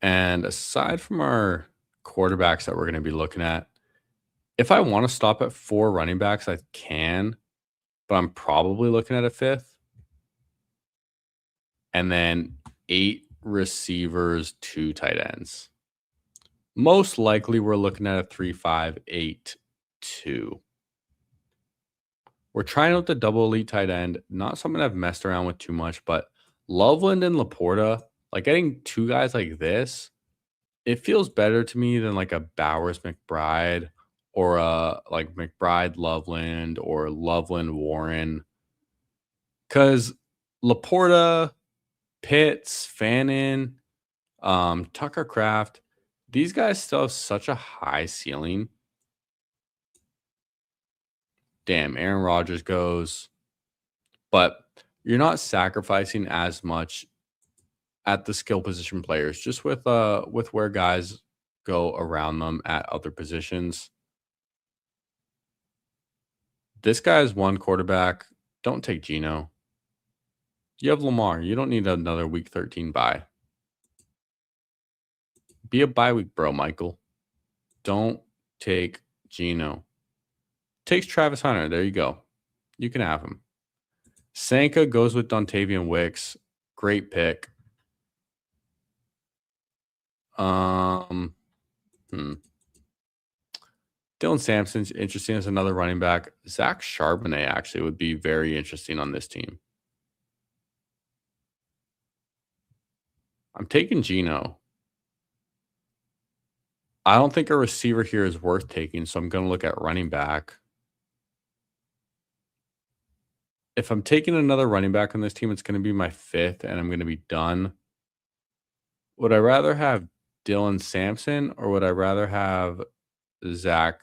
And aside from our quarterbacks that we're going to be looking at, if I want to stop at 4 running backs, I can, but I'm probably looking at a 5th. And then 8 receivers, 2 tight ends. Most likely we're looking at a 3-5-8-2. We're trying out the double elite tight end. Not something I've messed around with too much, but Loveland and Laporta, like getting 2 guys like this, it feels better to me than like a Bowers McBride or a like McBride Loveland or Loveland Warren. Because Laporta, Pitts, Fannin, Tucker Kraft, these guys still have such a high ceiling. Damn, Aaron Rodgers goes. But you're not sacrificing as much at the skill position players, just with where guys go around them at other positions. This guy's one quarterback. Don't take Geno. You have Lamar. You don't need another week 13 bye. Be a bye week, bro, Michael. Don't take Geno. Takes Travis Hunter. There you go. You can have him. Sanka goes with Dontavian Wicks. Great pick. Dylan Sampson's interesting as another running back. Zach Charbonnet actually would be very interesting on this team. I'm taking Geno. I don't think a receiver here is worth taking, so I'm going to look at running back. If I'm taking another running back on this team, it's going to be my 5th, and I'm going to be done. Would I rather have Dylan Sampson or would I rather have Zach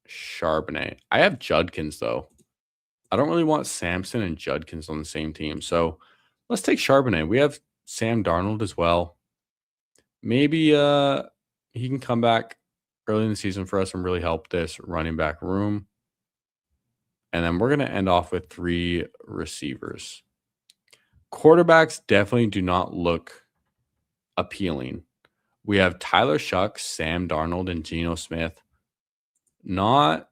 Charbonnet? I have Judkins, though. I don't really want Sampson and Judkins on the same team. So let's take Charbonnet. We have Sam Darnold as well. Maybe he can come back early in the season for us and really help this running back room. And then we're going to end off with 3 receivers. Quarterbacks definitely do not look appealing. We have Tyler Shuck, Sam Darnold, and Geno Smith. Not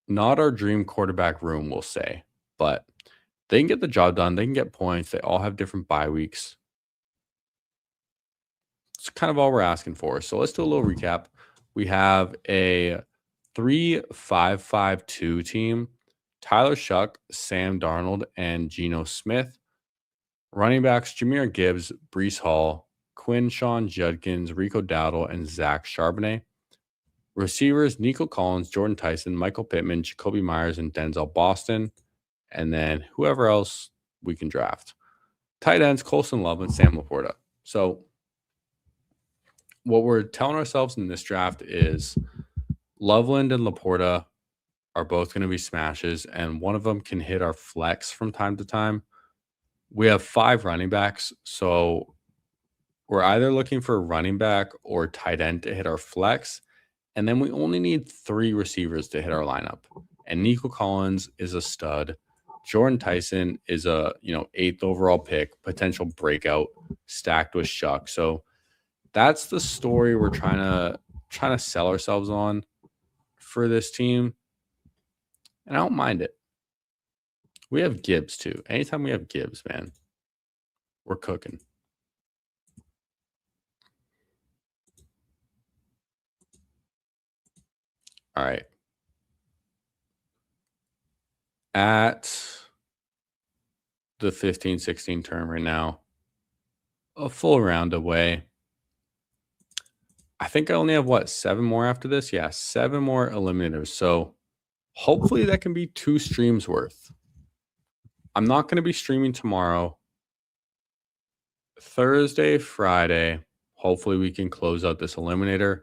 our dream quarterback room, we'll say. But they can get the job done. They can get points. They all have different bye weeks. It's kind of all we're asking for. So let's do a little recap. We have a 3-5-5-2 team. Tyler Shuck, Sam Darnold, and Geno Smith. Running backs, Jahmyr Gibbs, Brees Hall, Quinshon Judkins, Rico Dowdle, and Zach Charbonnet. Receivers, Nico Collins, Jordan Tyson, Michael Pittman, Jacoby Myers, and Denzel Boston. And then whoever else we can draft. Tight ends, Colson Love and Sam Laporta. So what we're telling ourselves in this draft is Loveland and Laporta are both going to be smashes, and one of them can hit our flex from time to time. We have 5 running backs, so we're either looking for a running back or tight end to hit our flex, and then we only need 3 receivers to hit our lineup. And Nico Collins is a stud. Jordan Tyson is a 8th overall pick, potential breakout, stacked with Shuck. So that's the story we're trying to sell ourselves on for this team. And I don't mind it. We have Gibbs too. Anytime we have Gibbs, man, we're cooking. All right. At the 15-16 term right now, a full round away. I think I only have what, 7 more after this? Yeah, 7 more eliminators. So hopefully that can be 2 streams worth. I'm not going to be streaming tomorrow. Thursday, Friday. Hopefully we can close out this eliminator.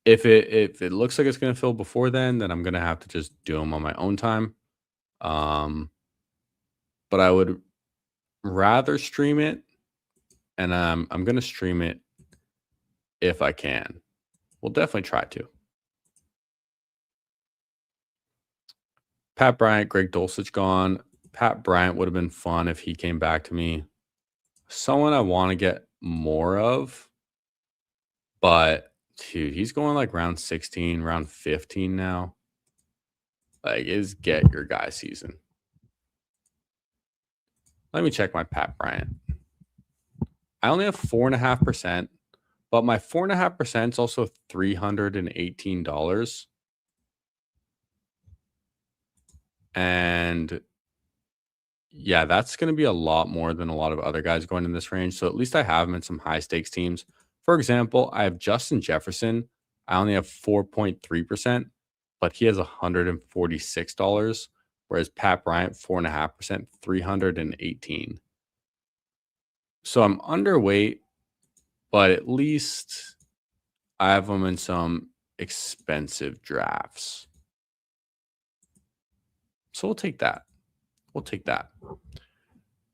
If it looks like it's going to fill before then I'm going to have to just do them on my own time. But I would rather stream it, and I'm going to stream it if I can. We'll definitely try to. Pat Bryant, Greg Dulcich gone. Pat Bryant would have been fun if he came back to me. Someone I want to get more of, but dude, he's going like round 16, round 15 now. Like, is get your guy season. Let me check my Pat Bryant. I only have 4.5%, but my 4.5% is also $318. And yeah, that's going to be a lot more than a lot of other guys going in this range. So at least I have him in some high stakes teams. For example, I have Justin Jefferson. I only have 4.3%, but he has $146. Whereas Pat Bryant, 4.5%, 318. So I'm underweight, but at least I have him in some expensive drafts. So we'll take that. We'll take that.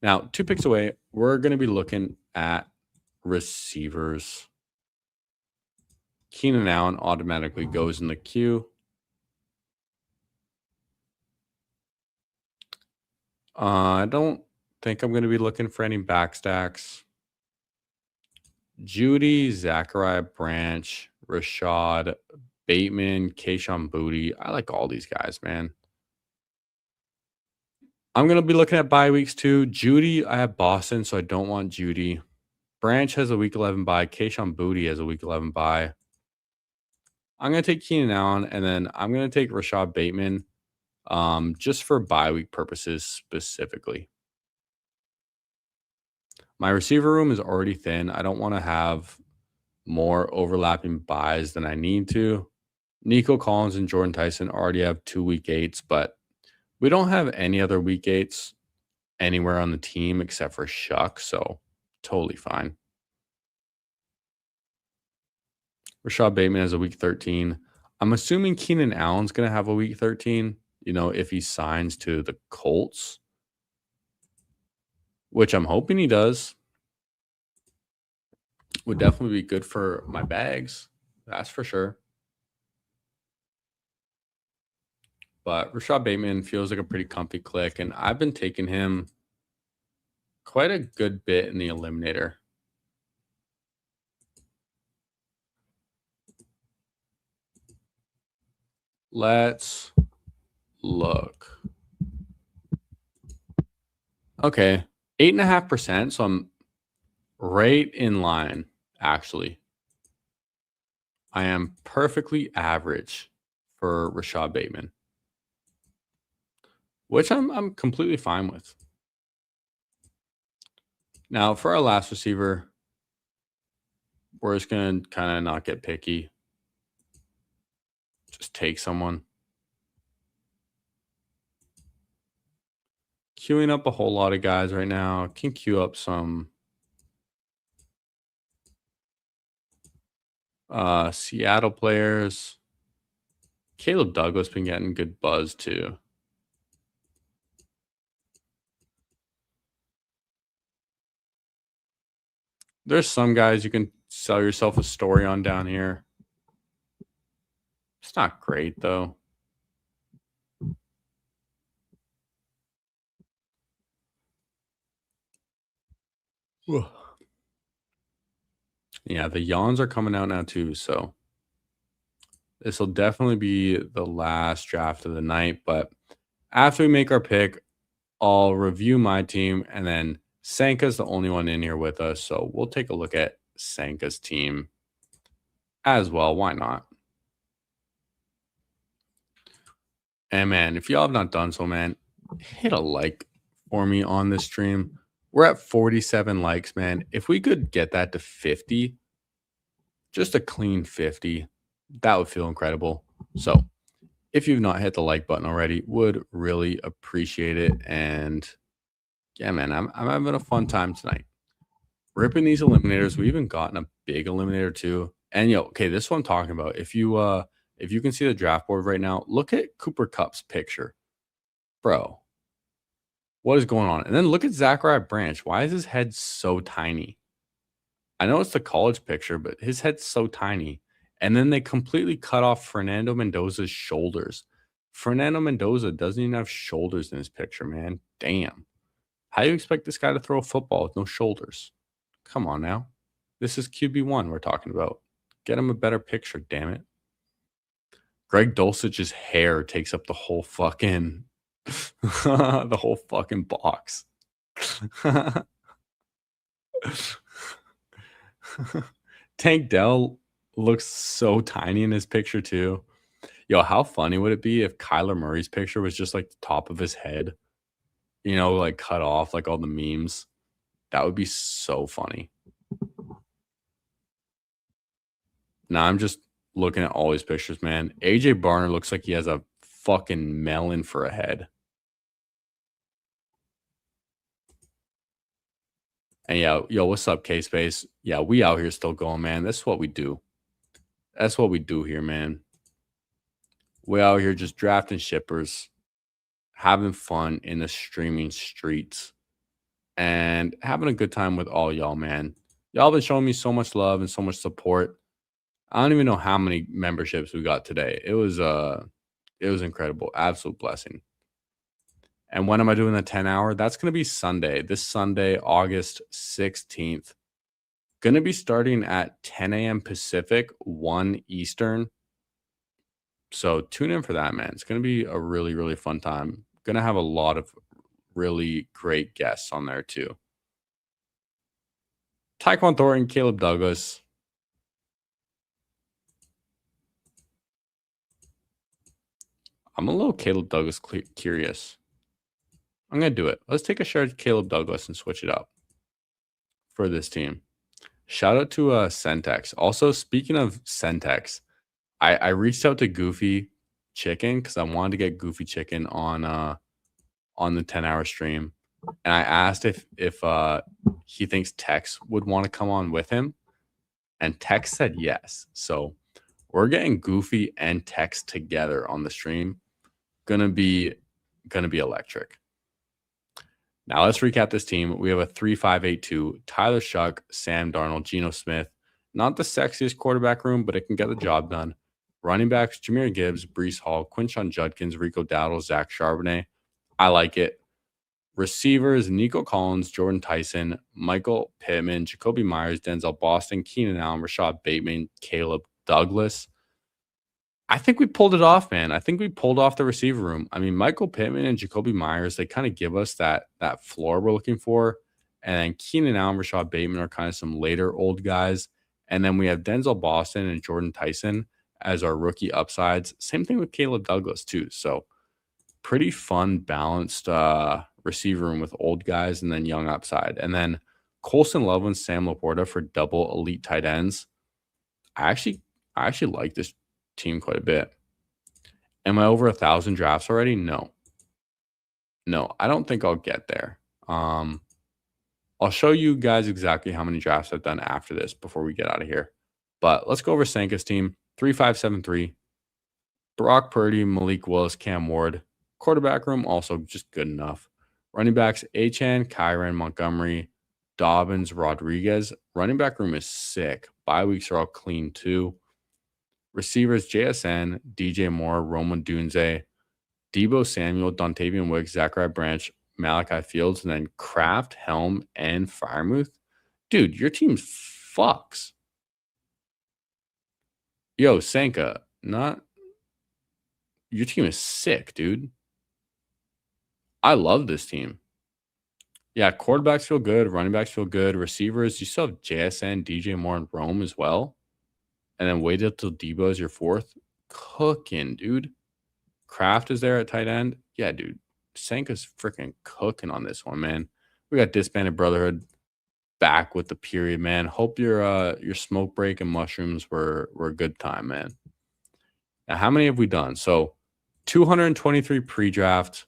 Now, 2 picks away, we're going to be looking at receivers. Keenan Allen automatically goes in the queue. I don't think I'm going to be looking for any backstacks. Judy, Zachariah Branch, Rashad Bateman, Kayshon Boutte. I like all these guys, man. I'm going to be looking at bye weeks too. Judy, I have Boston, so I don't want Judy. Branch has a week 11 bye. Kayshon Boutte has a week 11 bye. I'm going to take Keenan Allen, and then I'm going to take Rashad Bateman just for bye week purposes specifically. My receiver room is already thin. I don't want to have more overlapping buys than I need to. Nico Collins and Jordan Tyson already have 2 week 8s, but we don't have any other week 8s anywhere on the team except for Shuck, so totally fine. Rashad Bateman has a week 13. I'm assuming Keenan Allen's going to have a week 13, if he signs to the Colts, which I'm hoping he does. Would definitely be good for my bags. That's for sure. But Rashad Bateman feels like a pretty comfy click, and I've been taking him quite a good bit in the Eliminator. Let's look. Okay, 8.5%. So I'm right in line, actually. I am perfectly average for Rashad Bateman, which I'm completely fine with. Now, for our last receiver, we're just going to kind of not get picky. Just take someone. Queuing up a whole lot of guys right now. Can queue up some Seattle players. Caleb Douglas been getting good buzz too. There's some guys you can sell yourself a story on down here. It's not great though. Yeah, the yawns are coming out now too, so this will definitely be the last draft of the night. But after we make our pick, I'll review my team, and then Sanka's the only one in here with us, so we'll take a look at Sanka's team as well. Why not? And man, if y'all have not done so, man, hit a like for me on this stream. We're at 47 likes, man. If we could get that to 50, just a clean 50, that would feel incredible. So if you've not hit the like button already, would really appreciate it. And yeah, man, I'm having a fun time tonight. Ripping these eliminators. We even gotten a big eliminator too. And okay, this is what I'm talking about. If you can see the draft board right now, look at Cooper Cup's picture. Bro, what is going on? And then look at Zachariah Branch. Why is his head so tiny? I know it's the college picture, but his head's so tiny. And then they completely cut off Fernando Mendoza's shoulders. Fernando Mendoza doesn't even have shoulders in his picture, man. Damn. How do you expect this guy to throw a football with no shoulders? Come on now. This is QB1 we're talking about. Get him a better picture, damn it. Greg Dulcich's hair takes up the whole fucking the whole fucking box. Tank Dell looks so tiny in his picture too. Yo, how funny would it be if Kyler Murray's picture was just like the top of his head? Like cut off like all the memes. That would be so funny. Now I'm just looking at all these pictures, man. AJ Barner looks like he has a fucking melon for a head. And yeah, yo, what's up, K-Space? Yeah, we out here still going, man. That's what we do. That's what we do here, man. We out here just drafting shippers, having fun in the streaming streets, and having a good time with all y'all, man. Y'all been showing me so much love and so much support. I don't even know how many memberships we got today. It was incredible. Absolute blessing. And when am I doing the 10-hour? That's going to be Sunday. This Sunday, August 16th. Going to be starting at 10 a.m. Pacific, 1 Eastern. So tune in for that, man. It's going to be a really, really fun time. Going to have a lot of really great guests on there too. Tyquan Thornton, Caleb Douglas. I'm a little Caleb Douglas curious. I'm going to do it. Let's take a shot at Caleb Douglas and switch it up for this team. Shout out to Centex. Also, speaking of Centex, I reached out to Goofy Chicken because I wanted to get Goofy Chicken on the 10-hour stream. And I asked if he thinks Tex would want to come on with him. And Tex said yes. So we're getting Goofy and Tex together on the stream. Gonna be electric. Now let's recap this team. We have a 3-5-8-2. Tyler Shuck, Sam Darnold, Geno Smith. Not the sexiest quarterback room, but it can get the job done. Running backs, Jahmyr Gibbs, Breece Hall, Quinshon Judkins, Rico Dowdle, Zach Charbonnet. I like it. Receivers, Nico Collins, Jordan Tyson, Michael Pittman, Jacoby Myers, Denzel Boston, Keenan Allen, Rashad Bateman, Caleb Douglas. I think we pulled it off, man. I think we pulled off the receiver room. I mean, Michael Pittman and Jacoby Myers, they kind of give us that floor we're looking for. And then Keenan Allen, Rashad Bateman are kind of some later old guys. And then we have Denzel Boston and Jordan Tyson as our rookie upsides. Same thing with Caleb Douglas, too. So pretty fun, balanced receiver room with old guys and then young upside. And then Colson Love and Sam Laporta for double elite tight ends. I actually like this team quite a bit. Am I over 1,000 drafts already? No, I don't think I'll get there. I'll show you guys exactly how many drafts I've done after this before we get out of here. But let's go over Sanka's team. 3-5-7-3. Brock Purdy, Malik Willis, Cam Ward. Quarterback room also just good enough. Running backs, Achane, Kyron, Montgomery, Dobbins, Rodriguez. Running back room is sick. Bye weeks are all clean too. Receivers, JSN, DJ Moore, Roman Dunze, Debo Samuel, Dontavian Wicks, Zachariah Branch, Malachi Fields, and then Kraft, Helm, and Freiermuth. Dude, your team fucks. Yo, Sanka, your team is sick, dude. I love this team. Yeah, quarterbacks feel good. Running backs feel good. Receivers, you still have JSN, DJ Moore, and Rome as well. And then wait until Debo is your fourth. Cooking, dude. Kraft is there at tight end. Yeah, dude. Sanka's freaking cooking on this one, man. We got Disbanded Brotherhood back with the period, man. Hope your smoke break and mushrooms were a good time, man. Now, how many have we done? So 223 pre-draft,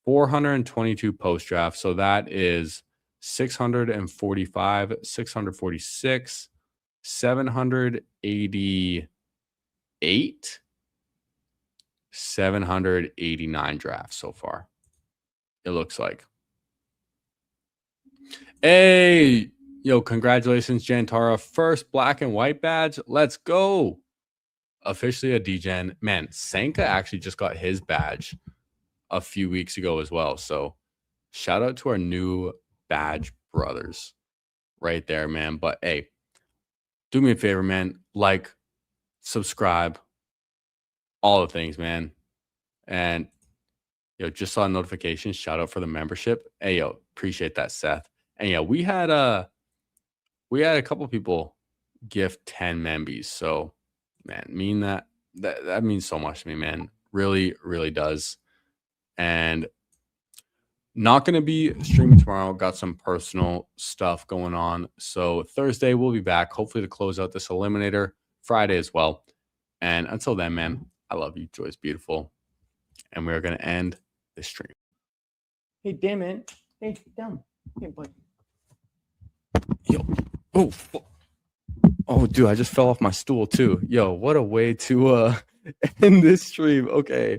422 post-draft. So that is 645, 646, 788, 789 drafts so far. It looks like. Hey, yo, congratulations, Jantara. First black and white badge. Let's go. Officially a DGen. Man, Sanka actually just got his badge a few weeks ago as well. So shout out to our new badge brothers right there, man. But hey, do me a favor, man. Like, subscribe, all the things, man. And just saw a notification. Shout out for the membership. Hey, yo, appreciate that, Seth. And yeah, we had a couple people gift 10 membies. So man, that means so much to me, man. Really, really does. And not going to be streaming tomorrow. Got some personal stuff going on. So Thursday we'll be back, hopefully to close out this Eliminator. Friday as well. And until then, man, I love you. Joy's beautiful. And we're going to end this stream. Hey, damn it. Hey, down. Hey, buddy. Yo. Oh, dude, I just fell off my stool too. Yo, what a way to end this stream. Okay.